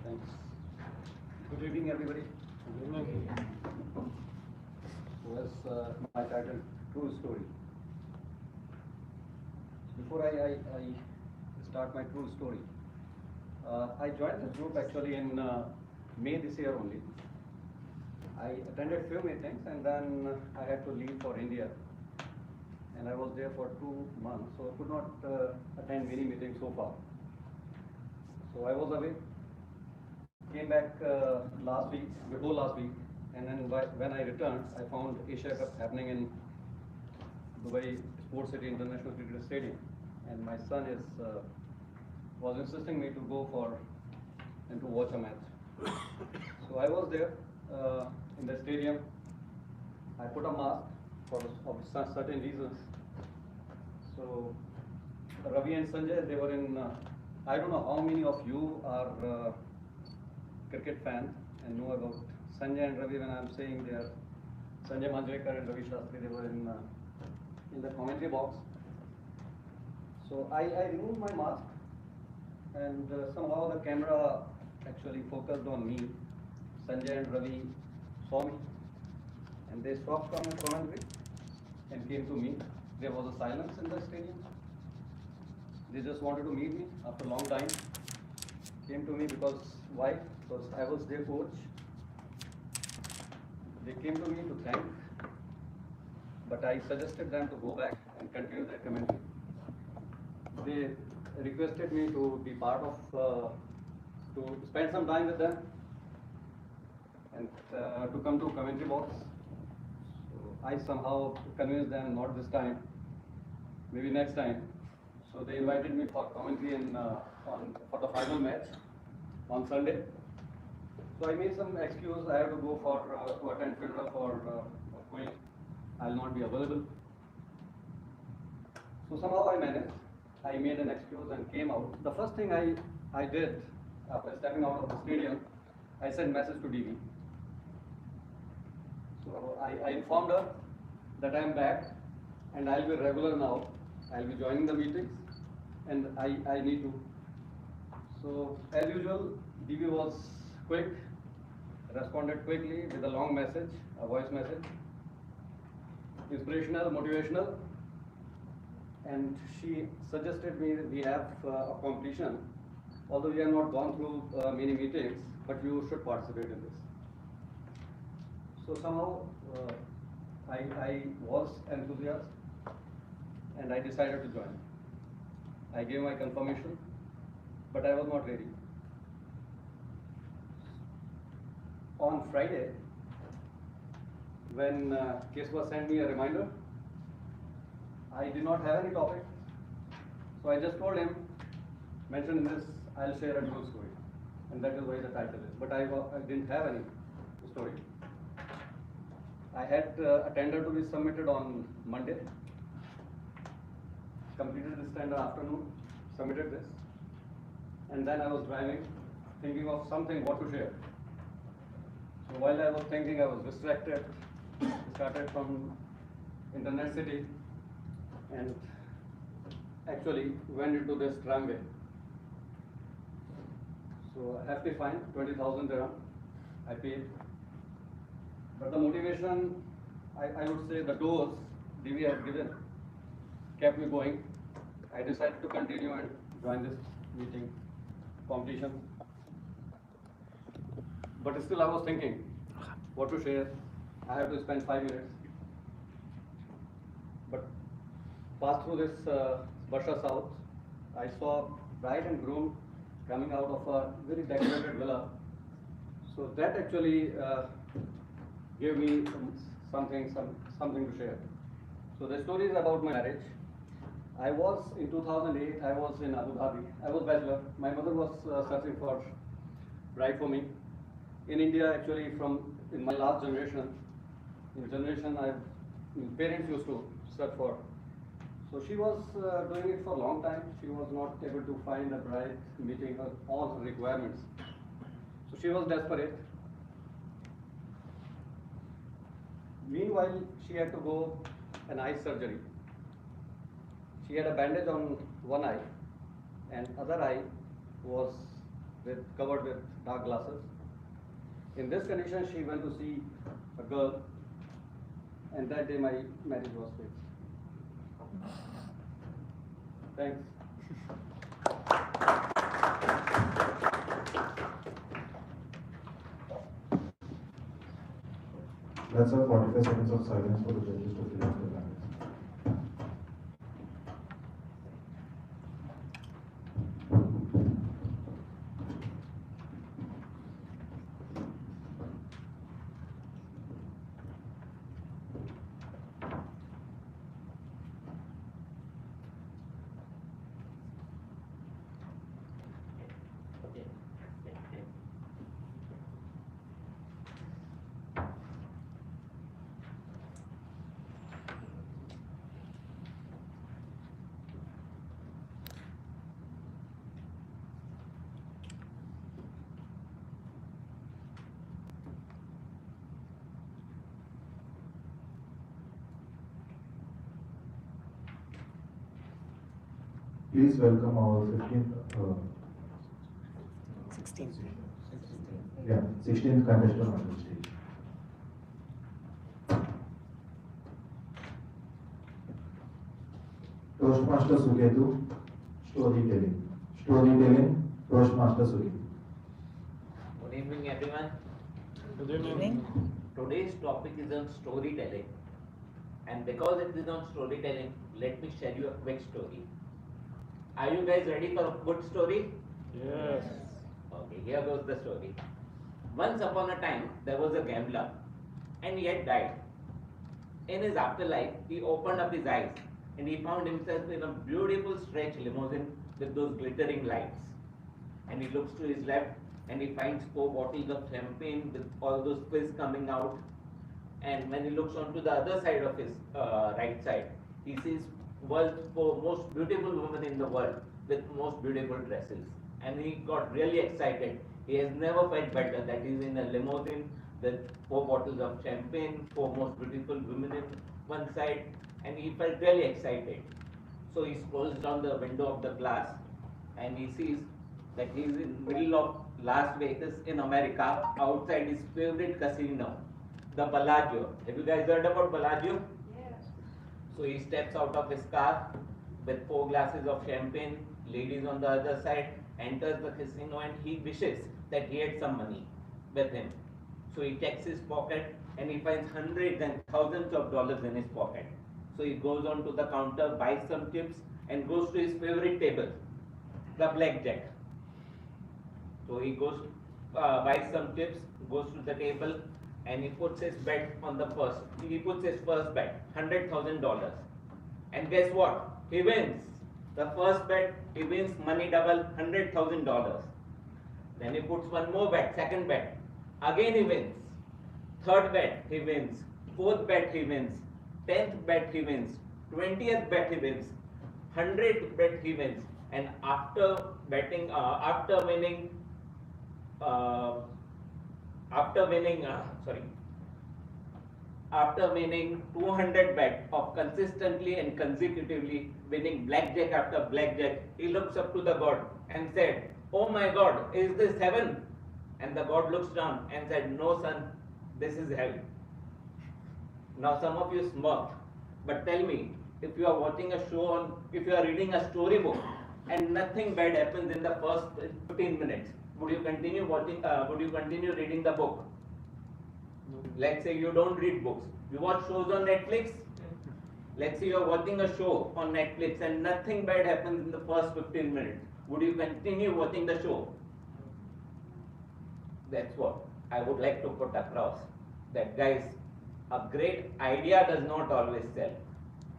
Thanks. Good evening, everybody. Good evening. Was my title, True Story. Before I start my true story, I joined this group actually in May this year only. I attended few meetings and then I had to leave for India. And I was there for 2 months, so I could not attend many meetings so far. So I was away. Came back before last week, and then when I returned, I found Asia Cup happening in Dubai Sports City International Cricket Stadium, and my son was insisting me to go and to watch a match. So I was there in the stadium. I put a mask of certain reasons. So Ravi and Sanjay, they were in. I don't know how many of you are cricket fans and know about Sanjay and Ravi. When I'm saying they are Sanjay Manjrekar and Ravi Shastri, they were in the commentary box. So I removed my mask, and somehow the camera actually focused on me. Sanjay and Ravi saw me, and they stopped commentary and came to me. There was a silence in the stadium. They just wanted to meet me after a long time. Came to me because why? Because I was their coach. They came to me to thank, but I suggested them to go back and continue their commentary. They requested me to be part of, to spend some time with them and to come to commentary box. So I somehow convinced them, not this time, maybe next time. So they invited me for commentary for the final match on Sunday. So I made some excuse. I have to go to attend funeral for Queen. I'll not be available. So somehow I managed. I made an excuse and came out. The first thing I did after stepping out of the stadium, I sent message to DV. So I informed her that I am back and I'll be regular now. I'll be joining the meetings and I need to. So as usual, DV was quick, responded quickly with a long message, a voice message. inspirational, motivational, and she suggested me that we have a competition. Although we have not gone through many meetings, but you should participate in this. So somehow I was enthusiastic and I decided to join. I gave my confirmation, but I was not ready. On Friday, when Kesava sent me a reminder, I did not have any topic. So I just told him, mention in this, I'll share a new story. And that is why the title is. But I didn't have any story. I had a tender to be submitted on Monday. Completed this tender afternoon, submitted this. And then I was driving, thinking of something, what to share. So while I was thinking, I was distracted. Started from Internet City and actually went into this tramway. So hefty fine, 20,000 dirham, I paid. But the motivation, I would say the dose DV had given kept me going. I decided to continue and join this meeting, competition. But still I was thinking what to share. I have to spend 5 minutes. But passed through this Barsha South, I saw bride and groom coming out of a very decorated villa. So that actually gave me something to share. So the story is about my marriage. I was in 2008. I was in Abu Dhabi. I was bachelor. My mother was searching for bride for me. In India, actually, in my last generation, parents used to search for. So she was doing it for a long time. She was not able to find a bride meeting all her requirements. So she was desperate. Meanwhile, she had to go an eye surgery. She had a bandage on one eye and other eye was covered with dark glasses. In this condition, she went to see a girl, and that day my marriage was fixed. Thanks. Let's have 45 seconds of silence for the judges to fill out the ballots. Please welcome our 16th contestant on the stage. Toastmaster Suketu, storytelling. Storytelling, Toastmaster Suketu. Good evening, everyone. Good evening. Today's topic is on storytelling. And because it is on storytelling, let me share you a quick story. Are you guys ready for a good story? Yes. Okay, here goes the story. Once upon a time, there was a gambler and he had died. In his afterlife, he opened up his eyes and he found himself in a beautiful stretch limousine with those glittering lights. And he looks to his left and he finds 4 bottles of champagne with all those fizz coming out. And when he looks onto the other side of his right side, he sees world's 4 most beautiful women in the world with most beautiful dresses. And he got really excited. He has never felt better that he's in a limousine with 4 bottles of champagne, 4 most beautiful women in one side, and he felt really excited. So he scrolls down the window of the glass and he sees that he's in the middle of Las Vegas in America, outside his favorite casino, the Bellagio. Have you guys heard about Bellagio? Yes. So he steps out of his car with 4 glasses of champagne, ladies on the other side, enters the casino and he wishes that he had some money with him. So he checks his pocket and he finds hundreds and thousands of dollars in his pocket. So he goes on to the counter, buys some chips and goes to his favorite table, the blackjack. So he goes, buys some chips, goes to the table and he puts his bet on the first. He puts his first bet, $100,000. And guess what? He wins. The first bet, he wins money double, $100,000. Then he puts one more bet, second bet. Again he wins. Third bet, he wins. Fourth bet, he wins. 10th bet, he wins. 20th bet, he wins. 100th bet, he wins. And after betting, after winning 200 bet of consistently and consecutively winning blackjack after blackjack, he looks up to the God and said, "Oh my God, is this heaven?" And the God looks down and said, "No son, this is hell." Now some of you smirked, but tell me, if you are watching a show if you are reading a storybook and nothing bad happens in the first 15 minutes, would you continue reading the book? Let's say you don't read books. You watch shows on Netflix. Let's say you are watching a show on Netflix and nothing bad happens in the first 15 minutes. Would you continue watching the show? That's what I would like to put across. That guys, a great idea does not always sell.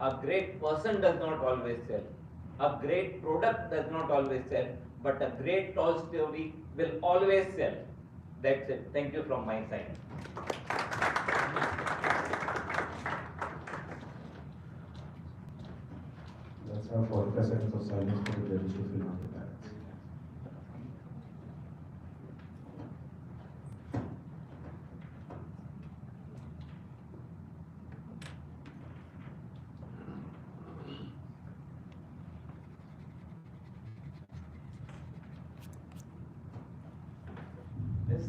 A great person does not always sell. A great product does not always sell. But a great tall story will always sell. That's it. Thank you from my side. Let's have 45 seconds of silence for the judges to fill out the ballots. Yes.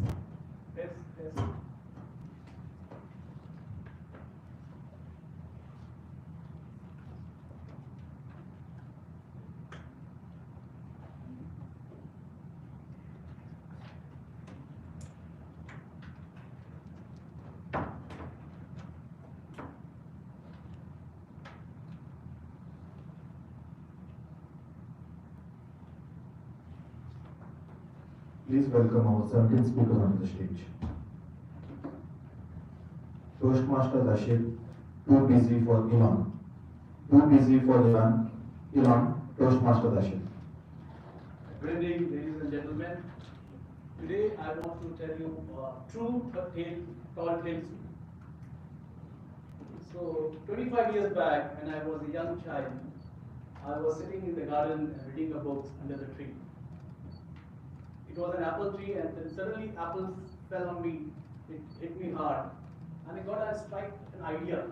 Please welcome our 17th speaker on the stage. Toastmasters Ashit, too busy for Elon. Too busy for Elon. Toastmasters Ashit. Good evening, ladies and gentlemen. Today I want to tell you a true tall tale. So 25 years back, when I was a young child, I was sitting in the garden and reading a book under the tree. It was an apple tree, and then suddenly apples fell on me. It hit me hard, and I got an idea.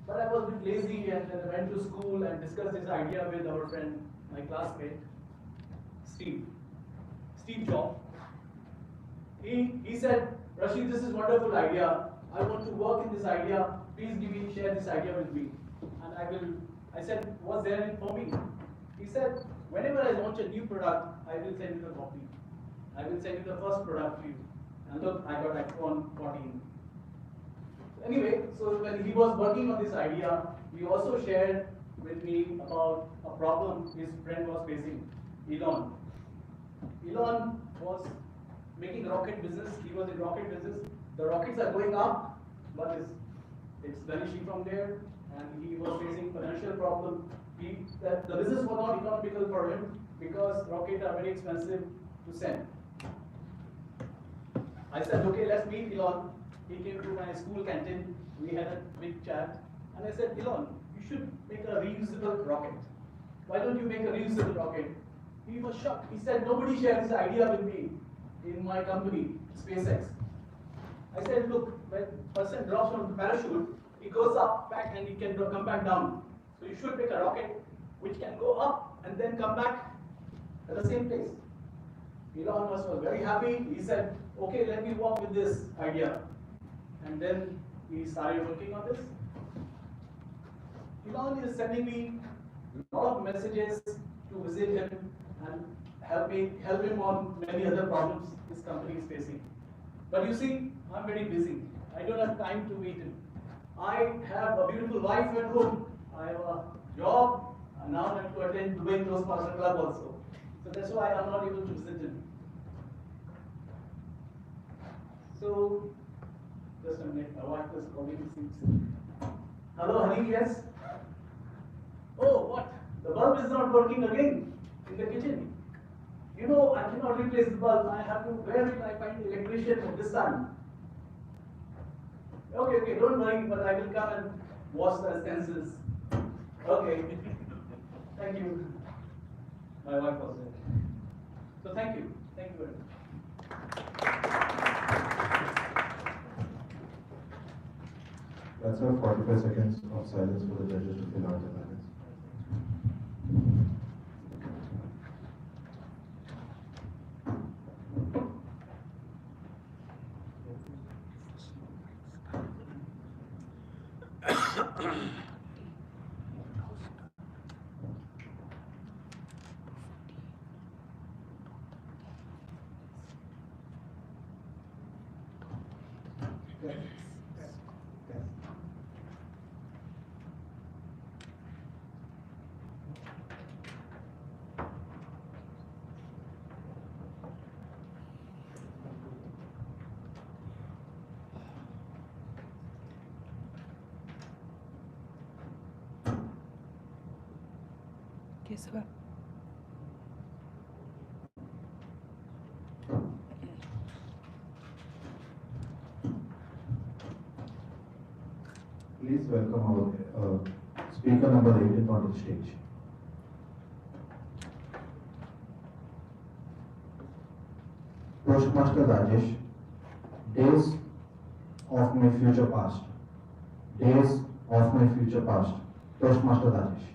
But I was a bit lazy, and then I went to school and discussed this idea with our friend, my classmate, Steve Jobs. He said, "Rashid, this is a wonderful idea. I want to work in this idea. Please share this idea with me." And I said, "What's there in it for me?" He said, "Whenever I launch a new product, I will send you the copy. I will send you the first product to you." And look, I got iPhone 14. Anyway, so when he was working on this idea, he also shared with me about a problem his friend was facing, Elon. Elon was making rocket business. He was in rocket business. The rockets are going up, but it's vanishing from there, and he was facing financial problem. The business was not economical for him because rockets are very expensive to send. I said, "Okay, let's meet Elon." He came to my school canteen. We had a big chat, and I said, "Elon, you should make a reusable rocket. Why don't you make a reusable rocket?" He was shocked. He said, "Nobody shared this idea with me in my company, SpaceX." I said, "Look, when a person drops from the parachute, he goes up, back, and he can come back down. So you should make a rocket which can go up and then come back at the same place." Elon Musk was very happy. He said, "Okay, let me work with this idea." And then he started working on this. Elon is sending me a lot of messages to visit him and help him on many other problems his company is facing. But you see, I'm very busy. I don't have time to meet him. I have a beautiful wife at home. I have a job, and now I have to attend Toastmasters Club also. So that's why I'm not able to visit him. So, just a minute, my wife is calling me. Hello, honey, yes? Oh, what? The bulb is not working again in the kitchen. You know, I cannot replace the bulb. I have to, where will I find the electrician at this time? Okay, don't worry, but I will come and wash the utensils. Okay. Thank you. My wife was there. So thank you. Thank you very much. Let's have 45 seconds of silence for the judges to fill out the ballots. Kesava. Please welcome our speaker number 18 on the stage. Toastmaster Rajesh, days of my future past. Days of my future past. Toastmaster Rajesh.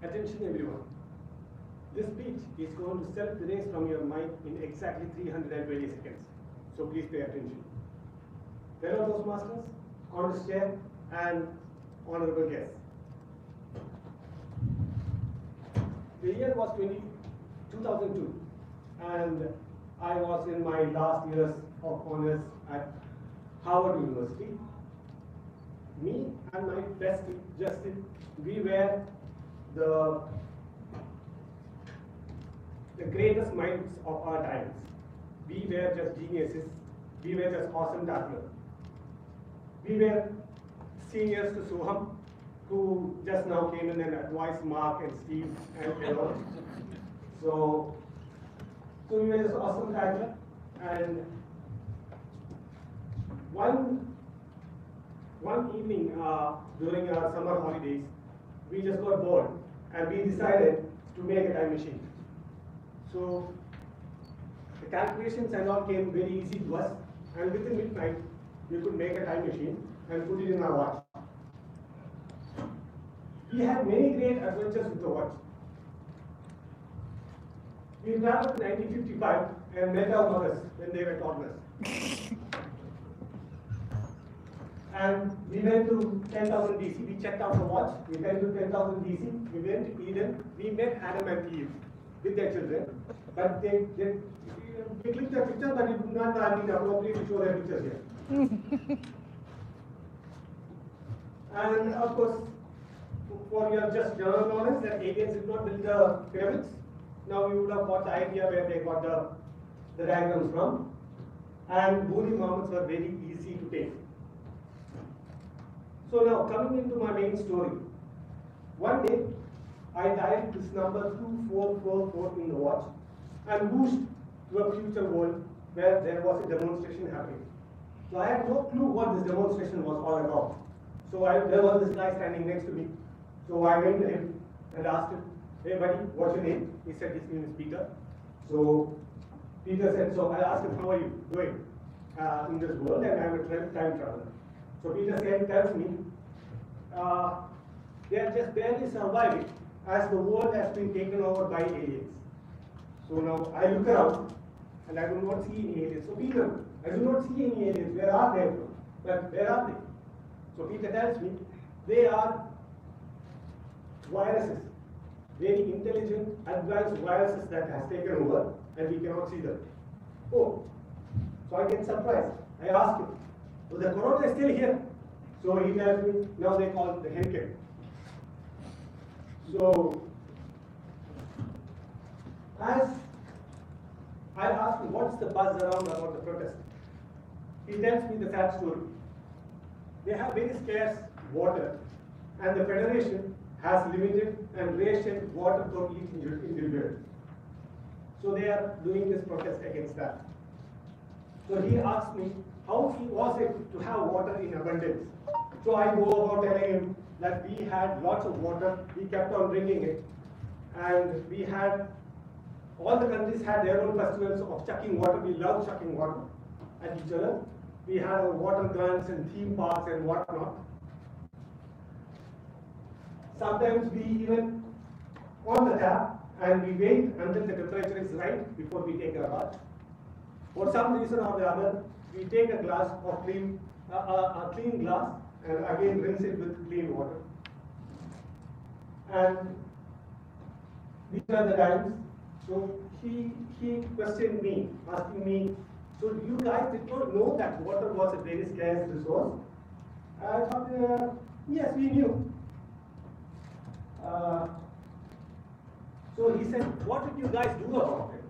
Attention everyone. This speech is going to self-erase from your mind in exactly 320 seconds. So please pay attention. Fellow Toastmasters, honorable chair, and honorable guests. The year was 2002, and I was in my last years of honors at Harvard University. Me and my bestie, Justin, we were the greatest minds of our times. We were just geniuses. We were just awesome tattlers. We were seniors to Soham, who just now came in and advised Mark and Steve and everyone. So we were just awesome tattlers. And one evening during our summer holidays, we just got bored and we decided to make a time machine. So the calculations and all came very easy to us, and within midnight we could make a time machine and put it in our watch. We had many great adventures with the watch. We traveled to 1955 and met our mothers when they were toddlers. And we went to 10,000 BC, we checked out the watch, we went to 10,000 BC, we went to Eden, we met Adam and Eve with their children, but we clicked their picture, but it would not have been appropriate to show their pictures here. And of course, for your just general knowledge that aliens did not build the pyramids, now you would have got the idea where they got the diagrams from, and Boolean moments were very easy to take. So now, coming into my main story. One day, I dialed this number 2444 in the watch and whooshed to a future world where there was a demonstration happening. So I had no clue what this demonstration was all about. So there was this guy standing next to me. So I went to him and asked him, "Hey buddy, what's your name?" He said his name is Peter. So Peter said, so I asked him, "How are you doing in this world?" And I'm a time traveler. So Peter tells me, they are just barely surviving as the world has been taken over by aliens. So now I look around, and I do not see any aliens. So Peter, I do not see any aliens. Where are they? But where are they? So Peter tells me they are viruses, very intelligent, advanced viruses that has taken over, and we cannot see them. Oh, so I get surprised. I ask him, oh, the corona is still here. So he tells me, now they call it the hurricane. So, as I ask him, what's the buzz around about the protest? He tells me the sad story. They have very scarce water, and the Federation has limited and rationed water for each individual. So they are doing this protest against that. So he asked me how he was able to have water in abundance. So I go about telling him that we had lots of water, we kept on drinking it, and we had, all the countries had their own festivals of chucking water. We love chucking water at each other. We had our water guns and theme parks and whatnot. Sometimes we even on the tap and we wait until the temperature is right before we take a bath. For some reason or the other, we take a glass of clean, a clean glass and again rinse it with clean water. And these are the times. So he questioned me, asking me, so you guys did not know that water was a very scarce resource? I thought, yes, we knew. So he said, what did you guys do about it?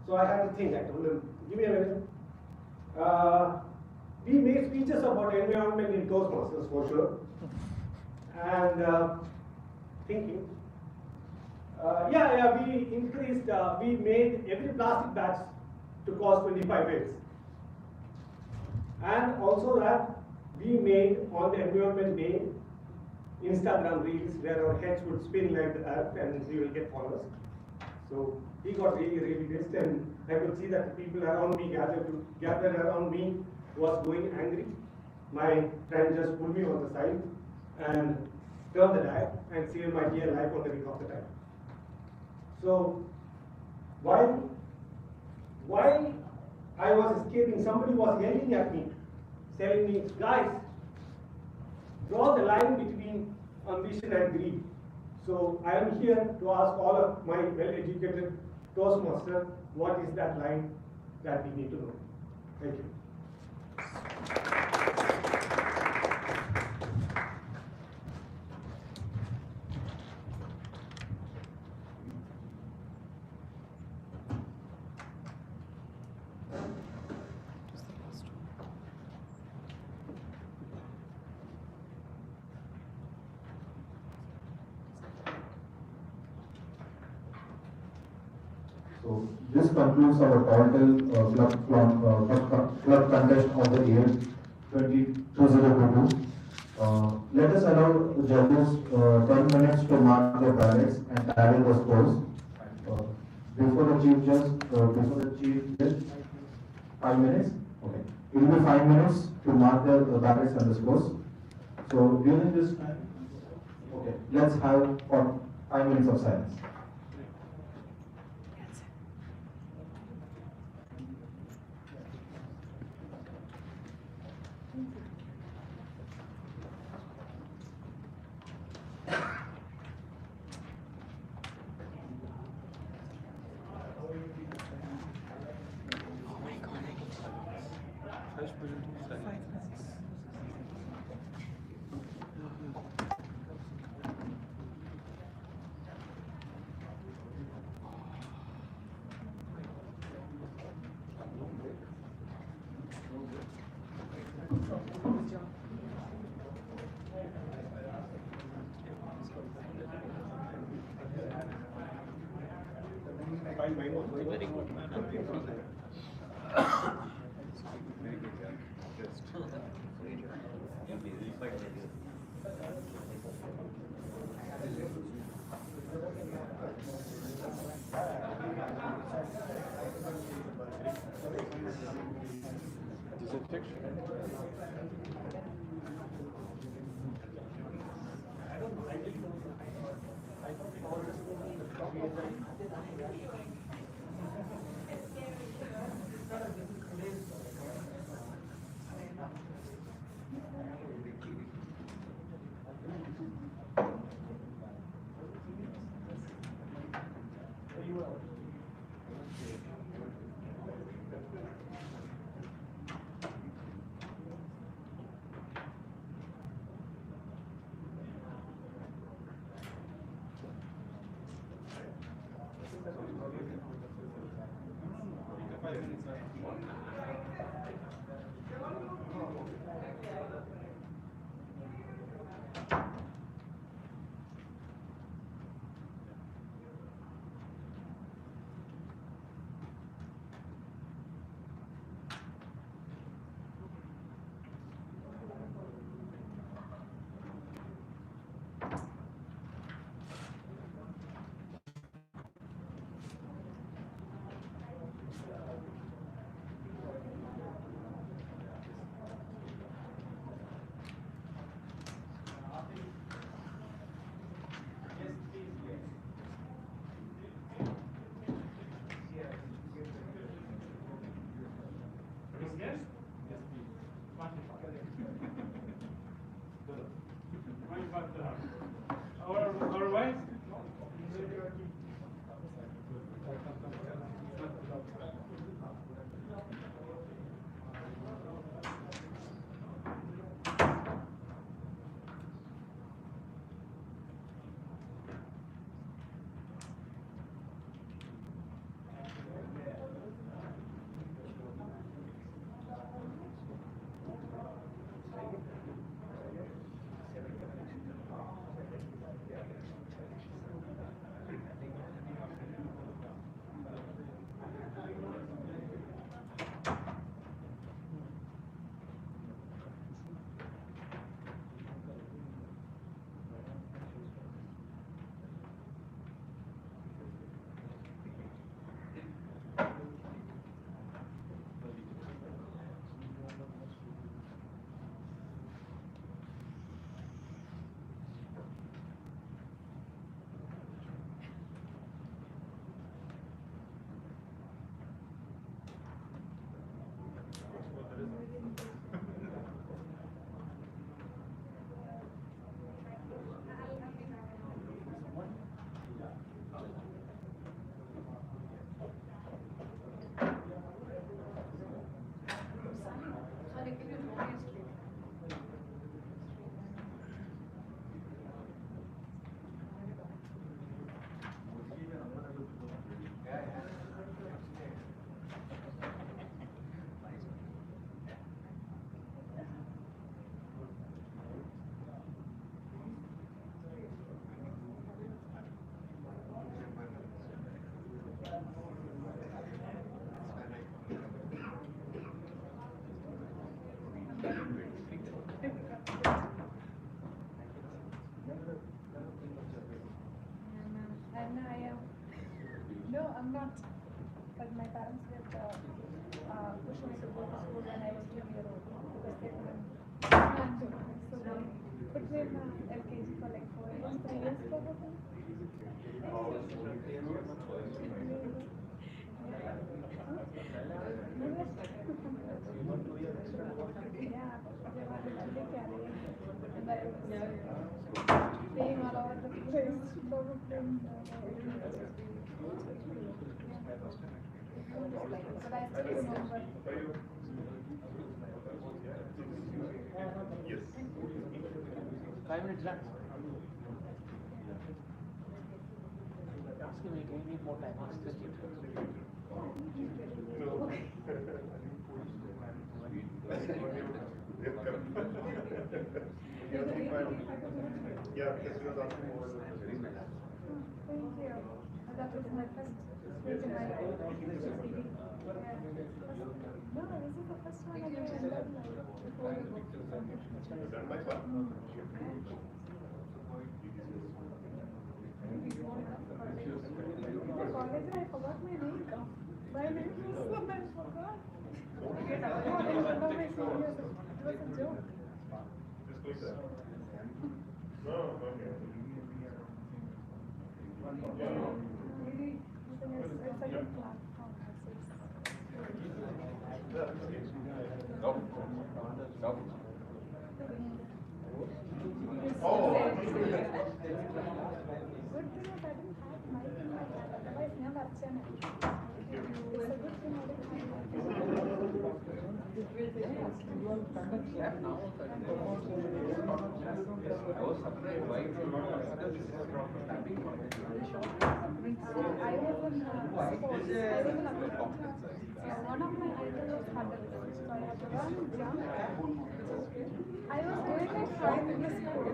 So I had to think. I told him, give me a minute. We made speeches about environment in Toastmasters for sure. And thinking, we increased, we made every plastic batch to cost 25 cents. And also that we made on the Environment Day Instagram reels where our heads would spin like the earth and we will get followers. So he got really, really pissed, and I could see that the people around me gathered around me was going angry. My friend just pulled me on the side and turned the dial and saved my dear life on the week of the time. So while I was escaping, somebody was yelling at me, telling me, guys, draw the line between ambition and greed. So I am here to ask all of my well-educated Toastmasters, what is that line that we need to know? Thank you. So this concludes our total club contest of the year 2022. Let us allow the judges 10 minutes to mark their ballots and tally the scores. Before the chief judge, 5 minutes. Okay, it will be 5 minutes to mark the ballots and the scores. So during this time, okay, let's have 5 minutes of silence. Our wives? No, I'm not. But my parents were pushing me to go to school when I was 2 years old because they couldn't handle it. So they put me in LKG for like 4 years, 3 years probably. Yeah, they were literally carrying and I was playing all over the place, probably. But I still remember. Yes. 5 minutes done. Ask him again, we need more time. Ask this Yeah, because he was asking more about the very nice. Thank you. That was my first speech in my life. No, this is the first one I did in my life. Done by far? In the college, I forgot my name. My name was I forgot. In front of my seniors, it was a joke. Just click that. No, okay. Really, it's a good platform. No. No. Oh. Good thing is I didn't have mic in my hand. Otherwise, never. I was surprised why you were not tapping on it. I was in sports. One of my idols was hurdle. So I had to run, jump. I was doing my prime in the school.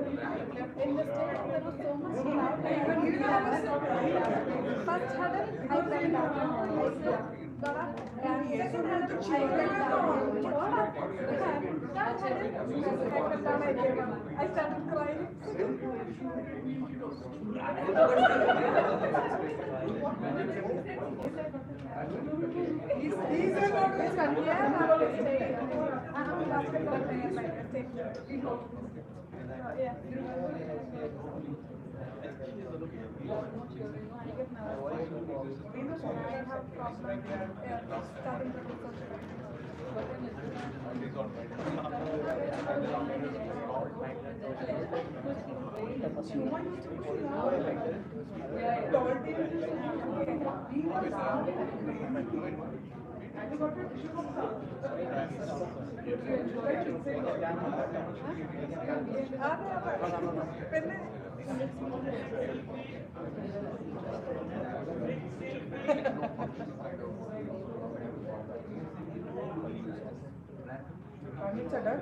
In the stage, there was so much crowd. I couldn't do first hurdle, I fell down. I slipped. Got up. And second hurdle, I fell down. Got up. Third hurdle, I fell down. I gave up. I started crying. These are not his country. I am not his state. I am a basketball player by mistake. Yeah. I get nervous. I have problems. Starting It's a duck.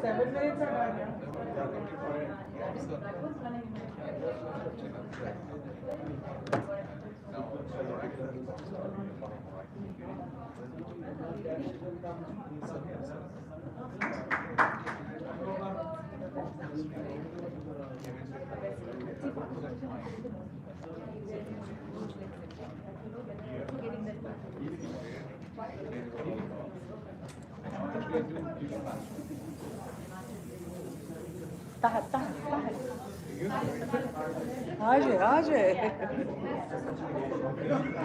7 minutes are done. ताहत आ जाए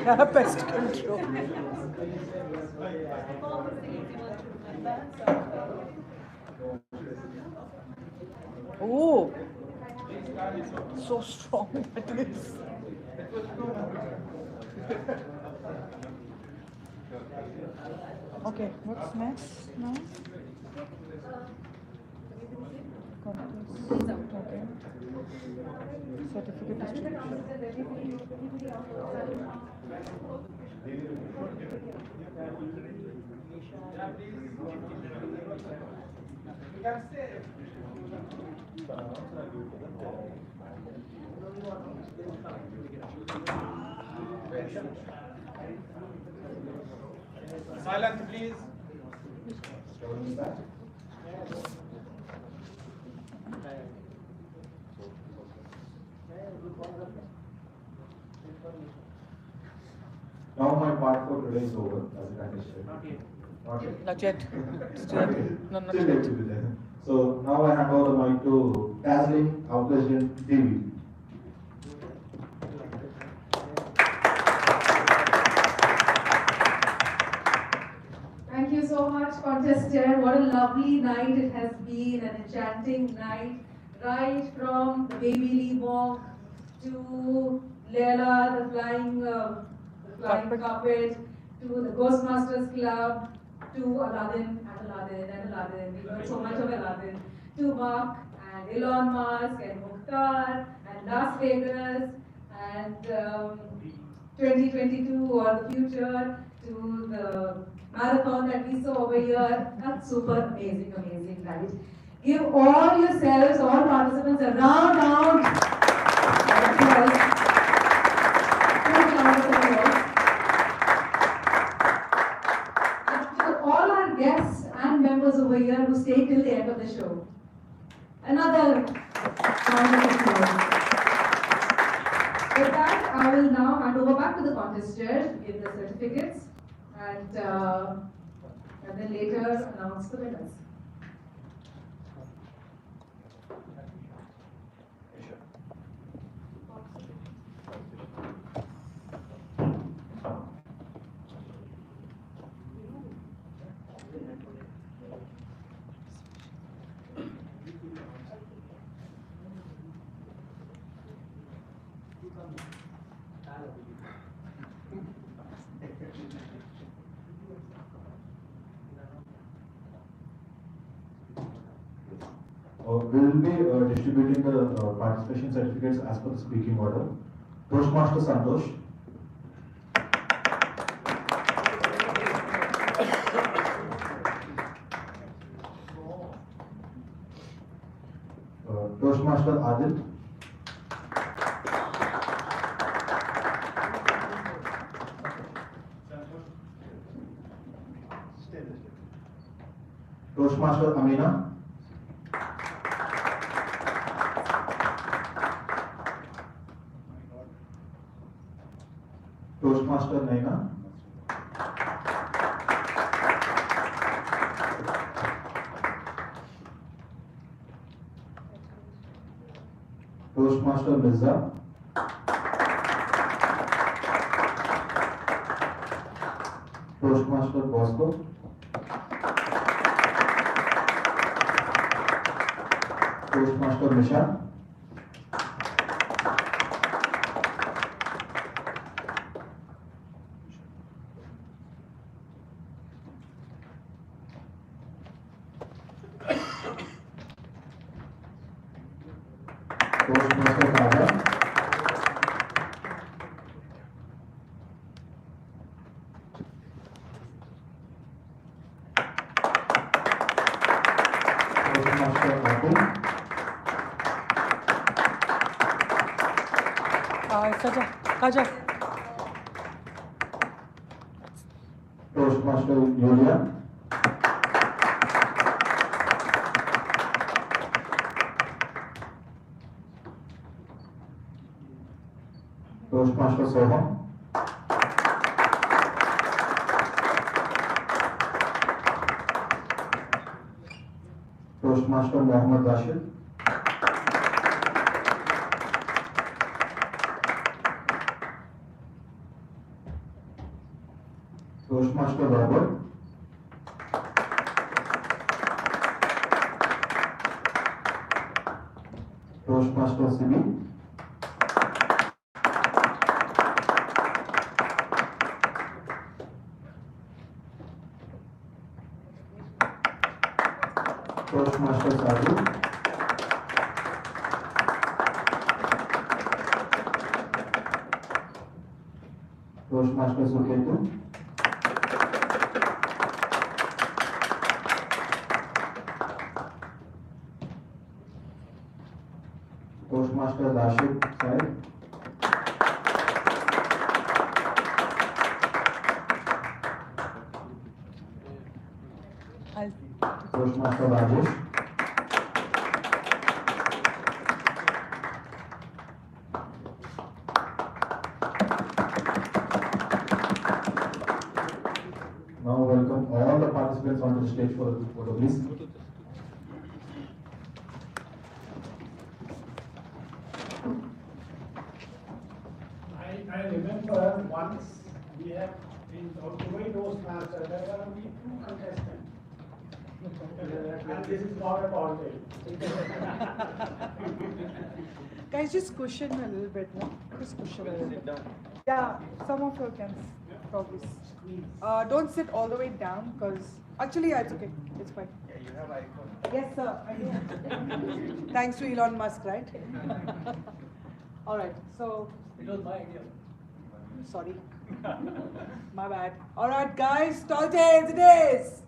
क्या pest control oh so strong that is okay what's next now okay certificate distribution Silence, please. Now my part for today is over, as it understood. Not yet. Not yet. Still, Not yet. no, not Still yet. yet to be there. So now I hand over the mic to dazzling, outdashing Devi. Thank you so much, contestant. What a lovely night it has been, an enchanting night. Right from the baby Lee walk to Leila, the flying carpet, to the Toastmasters Club, to Aladdin and Aladdin and Aladdin. We heard so much of Aladdin. To Mark and Elon Musk and Mukhtar and Las Vegas and 2022 or the future, to the marathon that we saw over here. That's super amazing, amazing, right? Give all yourselves, all participants, a round of applause. Huge round of applause. And to all our guests and members over here who stayed till the end of the show. Another round of applause. With that, I will now hand over back to the contest judge, give the certificates, and then later announce the winners. We will be distributing the participation certificates as per the speaking order. Toastmaster Santosh. Toastmaster Adil. Toastmaster Amina. Toastmaster Naina. Toastmaster Mirza. Toastmaster Bosco. Toastmaster Misha. Toastmaster Kaja. Toastmaster Atul. Kaja. Toastmaster Julia. Toastmaster Soham. Toastmaster Mohammed Rashid. Toastmaster Robert. Toastmaster Sibi. Toastmaster Sadhu. Toastmaster Suketu. Toastmaster Rashid Said. Toastmaster Rajesh. Now welcome all the participants onto the stage for the photo, please. I remember once we have in Ultimate Toastmaster, there were only 2 contestants. And this is not a contest. Guys, just cushion a little bit, no? Just cushion a little bit. Yeah, some of you can probably squeeze. Don't sit all the way down, because actually, yeah, it's okay. It's fine. Yeah, you have icon. Yes, sir. I do. Thanks to Elon Musk, right? All right. So. It was my idea. Sorry. My bad. All right, guys. Tall tales it is.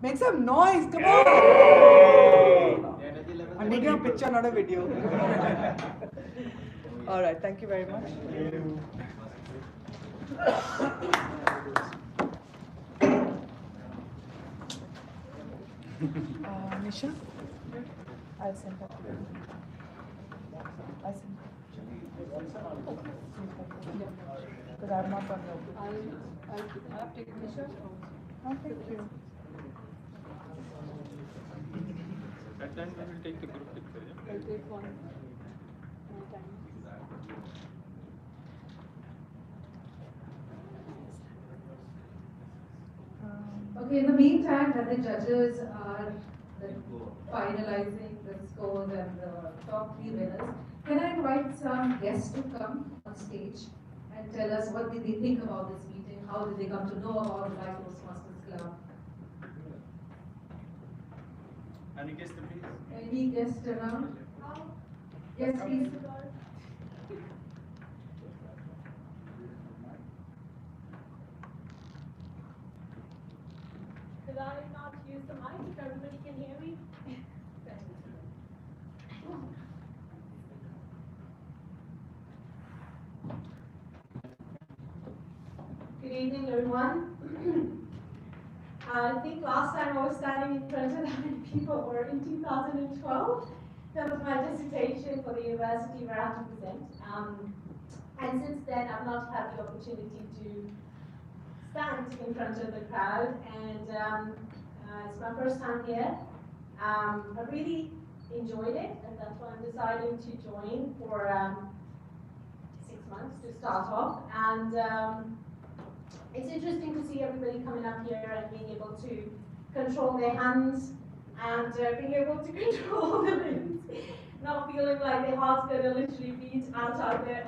Make some noise. Come on. I'm making a picture, not a video. All right. Thank you very much. Nisha, I'll send that to you. I'll send that. Because I'm not on your. I'll take Nisha. Oh, thank you. At the end, we will take the group picture. Yeah? I'll take one. Okay, in the meantime, that the judges are, the finalizing the scores and the top 3 winners, can I invite some guests to come on stage and tell us what did they think about this meeting? How did they come to know about the Live Toastmasters Club? Any guest, please? Any guests around? Yes, please. Could I not use the mic if everybody can hear me? Good evening, everyone. I think last time I was standing in front of that many people were in 2012. That was my dissertation for the university where I had to present. And since then, I've not had the opportunity to stand in front of the crowd, and it's my first time here. I really enjoyed it, and that's why I'm deciding to join for 6 months to start off. And it's interesting to see everybody coming up here and being able to control their hands and being able to control the limbs, not feeling like their heart's going to literally beat outside their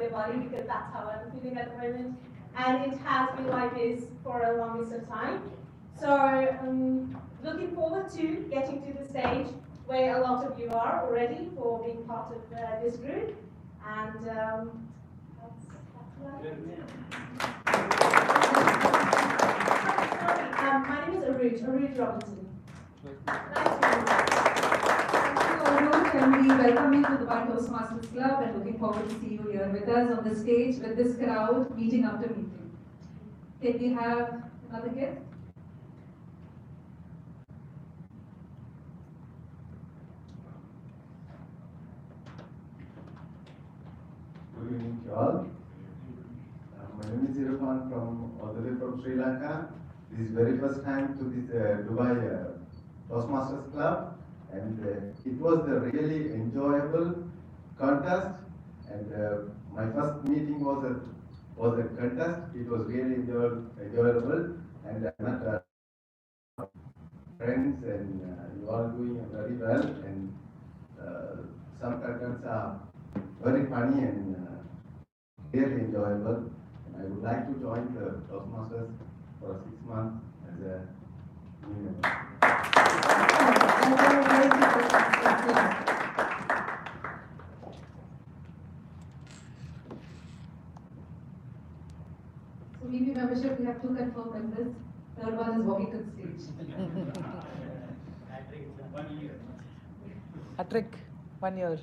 body, because that's how I'm feeling at the moment. And it has been like this for a longest of time. So looking forward to getting to the stage where a lot of you are already for being part of this group. And that's about it. My name is Arut Robinson. Arut, and we welcome you to the Toastmasters Club and looking forward to see you here with us on the stage with this crowd, meeting after meeting. Can we have another gift? Good evening to all. My name is Irfan from all the way from Sri Lanka. This is very first time to this Dubai Toastmasters Club, and it was a really enjoyable contest. And my first meeting was a contest. It was really enjoyable, and I met friends, and you all doing very well. And some contests are very funny and really enjoyable. And I would like to join the Toastmasters for 6 months as a new member. So maybe membership, we have 2 confirmed members. Third one is walking to the stage. A trick, 1 year.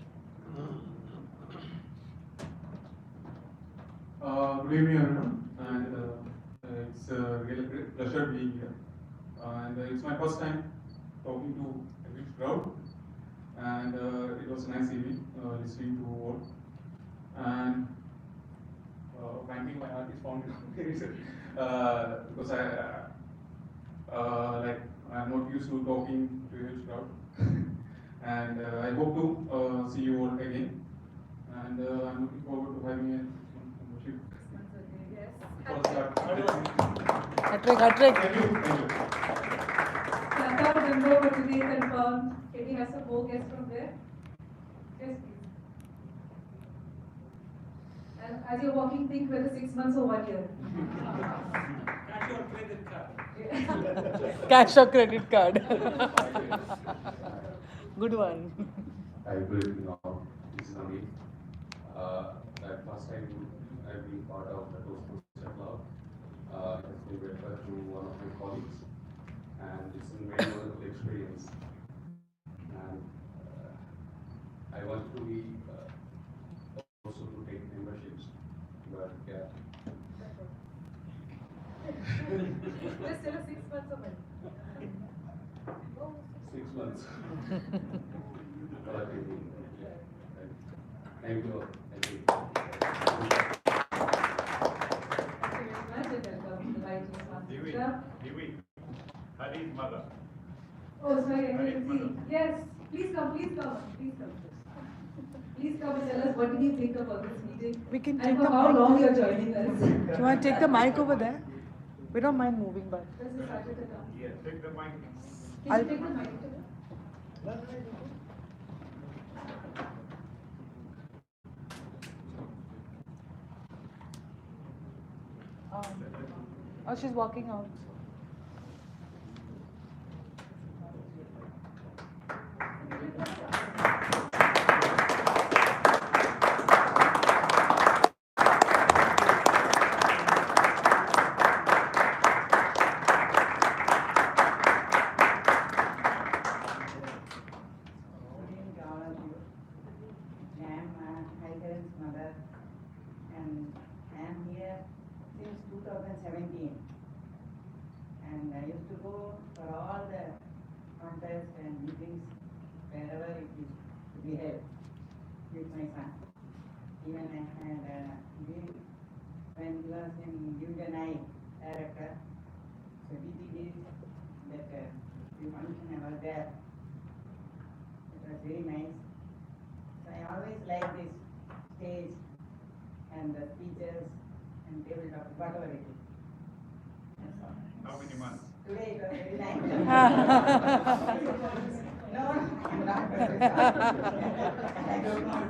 Good evening, everyone, and it's a really great pleasure being here. And it's my first time talking to a big crowd, and it was a nice evening listening to all. And frankly, my heart is pounding because I'm not used to talking to a huge crowd. And I hope to see you all again. And I'm looking forward to having a Hat-trick. Thank you. Third member for today confirmed. Can we have some more guests from there? Yes, please. And as you're walking, think whether 6 months or 1 year. Cash or credit card? Cash or credit card. Good one. Hi, good evening all. This is Amit. That first time I've been part of the Toastmasters Club. It has been referred to one of my colleagues, and it's a very wonderful experience. And I want to be also to take memberships, but yeah. Just still 6 months away. 6 months. Thank you all. Thank you. Divi, Hari's mother. Oh, sorry, I didn't see. Yes, please come. Please come and tell us what did you think about this meeting? We can and take for the how mic. long you're joining us. Do you want to take the mic over there? We don't mind moving, but. Yes, take the mic. Can you take the mic? Oh, she's walking out. Mother, and I am here since 2017, and I used to go for all the contests and meetings wherever it is to be held with my son. Even I had when he was in Division I director, so DTD that the function I was there. It was very nice. So I always like this stage and the speeches and tabletop, whatever it is. That's all. How many months? Today it was very nice. No, I'm not going to I don't know.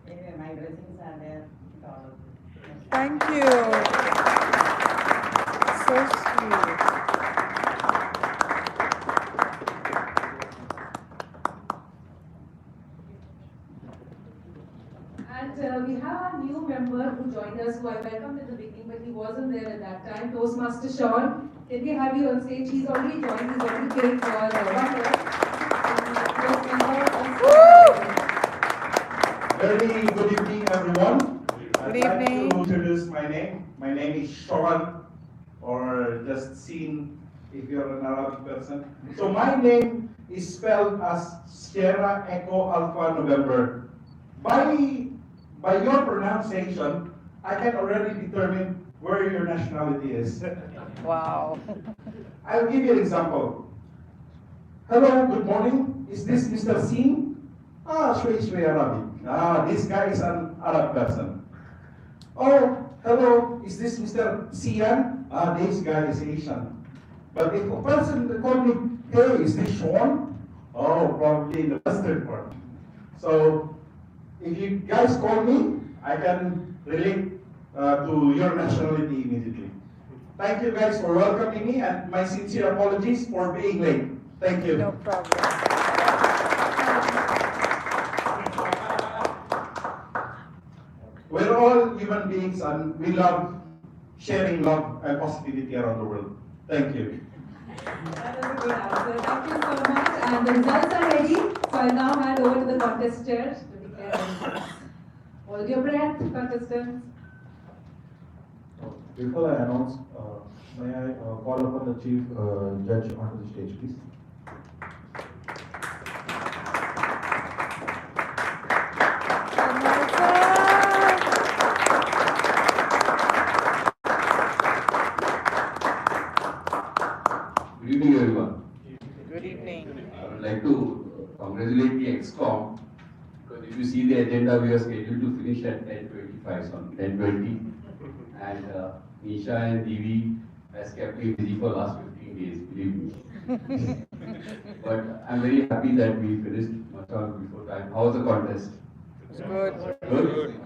Anyway, my blessings are there with all of you. Thank you. So sweet. And we have a new member who joined us, who I welcomed in the beginning, but he wasn't there at that time. Toastmaster Sean, can we have you on stage? He's already joined, he's already played for 1 year. Very good evening, everyone. Good evening. I'd like to introduce my name. My name is Sean, or just seen if you're an Arabic person. So my name is spelled as Sierra Echo Alpha November. By your pronunciation, I can already determine where your nationality is. Wow. I'll give you an example. Hello, good morning. Is this Mr. Singh? Shway Arabic. This guy is an Arab person. Oh, hello, is this Mr. Sian? This guy is Asian. But if a person call me, hey, is this Sean? Oh, probably in the western part. So, if you guys call me, I can relate to your nationality immediately. Thank you guys for welcoming me, and my sincere apologies for being late. Thank you. No problem. We're all human beings, and we love sharing love and positivity around the world. Thank you. That was a good answer. Thank you so much. And the results are ready. So I'll now hand over to the contestants to declare the results. Hold your breath, contestants. Before I announce, may I call upon the Chief Judge onto the stage, please? Good evening, everyone. Good evening. I would like to congratulate the EXCOM, because if you see the agenda, we are scheduled to finish at 10:25, so 10:20. And Nisha and Divi has kept me busy for last 15 days, believe me. But I'm very happy that we finished much before time. How was the contest? It's good. Good.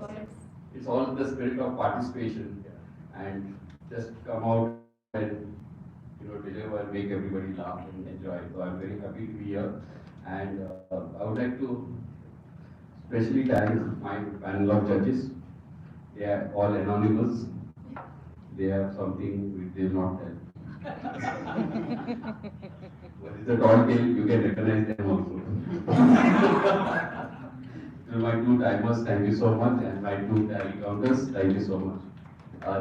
It's all the spirit of participation and just come out and deliver and make everybody laugh and enjoy. So I'm very happy to be here, and I would like to especially thank my panel of judges. They are all anonymous. They have something which they will not tell. What is the tall tale? You can recognize them also. To my two timers, thank you so much, and my two tally counters, thank you so much.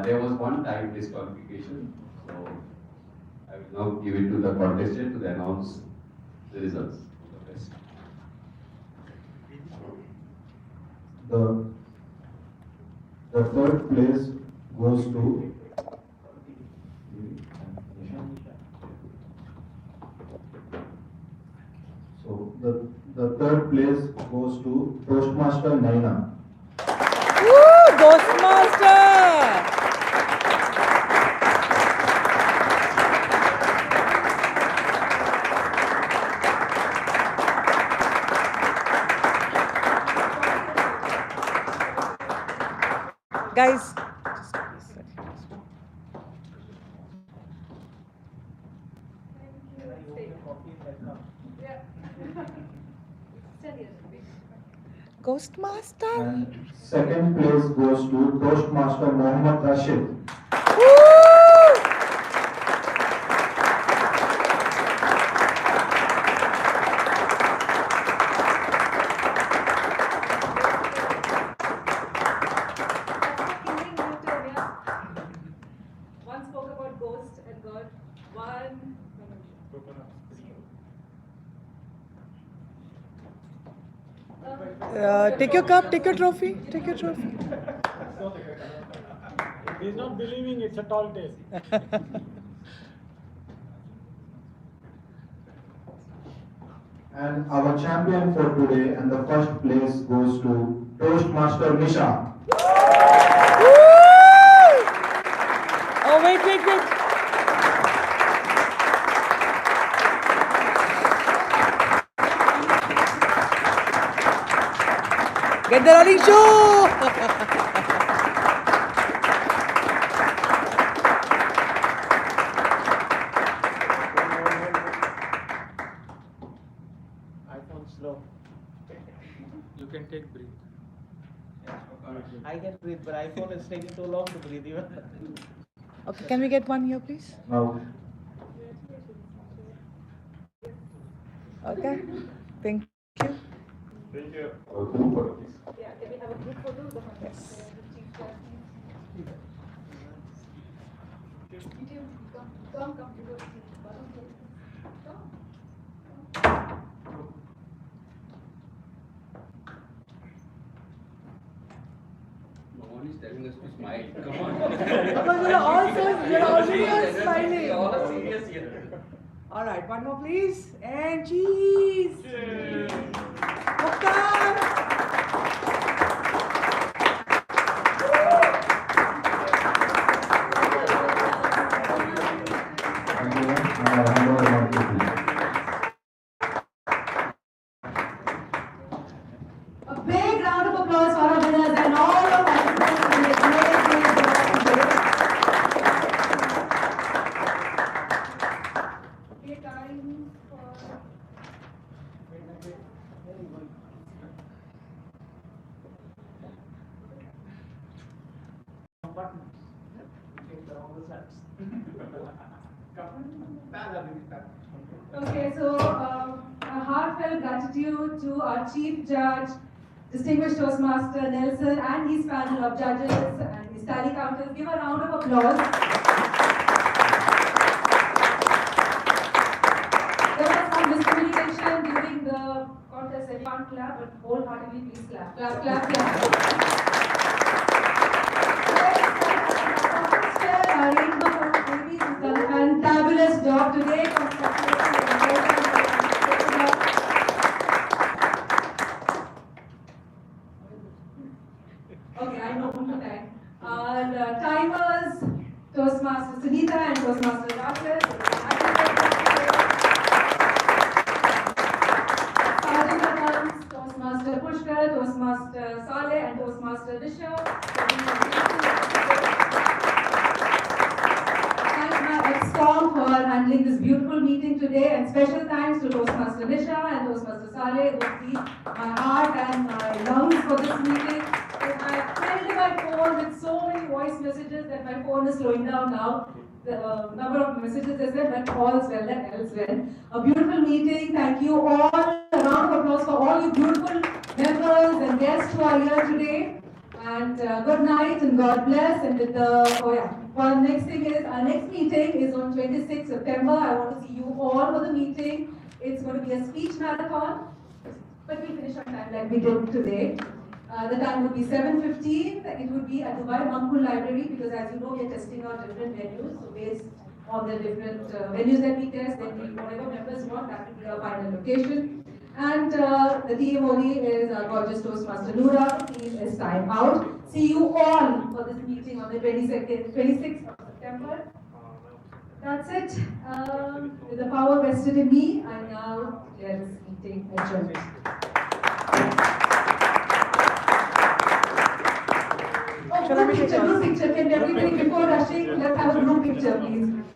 There was one time disqualification, so I will now give it to the contestant to announce the results. The third place goes to the third place goes to Toastmaster Naina. Woo! Toastmaster! Guys. Toastmaster. And second place goes to Toastmaster Mohammed Rashid. One spoke about ghost and God. One. Take your cup, take your trophy, take your trophy. He's not believing it's a tall tale. And our champion for today and the first place goes to Toastmaster Nisha. Oh, wait. Get the running shoe! iPhone slow. You can take breathe. I can breathe, but iPhone is taking too long to breathe even. Okay, can we get one here, please? Now, Okay, thank you. Thank you. Yeah, can we have a group photo? Yes. Come. No one is telling us to smile. Come on. Because you're already smiling. We all are serious here. All right, one more please. And cheese. Mukhtar. A big round of applause for our winners and all the participants who did a great job today. Okay, time for... Okay, so a heartfelt gratitude to our Chief Judge, Distinguished Toastmaster Nelson and his panel of judges and his tally counters. Give a round of applause. There was some miscommunication during the contest and you can't clap, but wholeheartedly please clap. Clap. Our babies has done a fantabulous job today. Okay, I know whom to thank. Our timers, Toastmaster Sunita and Toastmaster Rakesh. Sergeant at Arms, Toastmaster Pushkar, Toastmaster Saleh and Toastmaster Disha. For handling this beautiful meeting today, and special thanks to Toastmaster Nisha and Toastmaster Saleh who feed my heart and my lungs for this meeting. And I filled my phone with so many voice messages that my phone is slowing down now. The number of messages is there, but all's well that else well. A beautiful meeting. Thank you all. A round of applause for all you beautiful members and guests who are here today. And good night and God bless. And with the well, next thing is our next meeting is on 26th September. I want to see you all for the meeting. It's going to be a speech marathon, but we'll finish on time like we did today. The time would be 7:15. It would be at Dubai Mankul Library because, as you know, we are testing out different venues. So based on the different venues that we test, then we whatever members want, that will be our final location. And the TM is our gorgeous Toastmaster Noora. The team is time out. See you all for this meeting on the 26th of September. That's it. With the power vested in me, I now declare this meeting adjourned. Shall I Group take picture, yours? group picture. Can everybody, before rushing, let's have a group picture, please.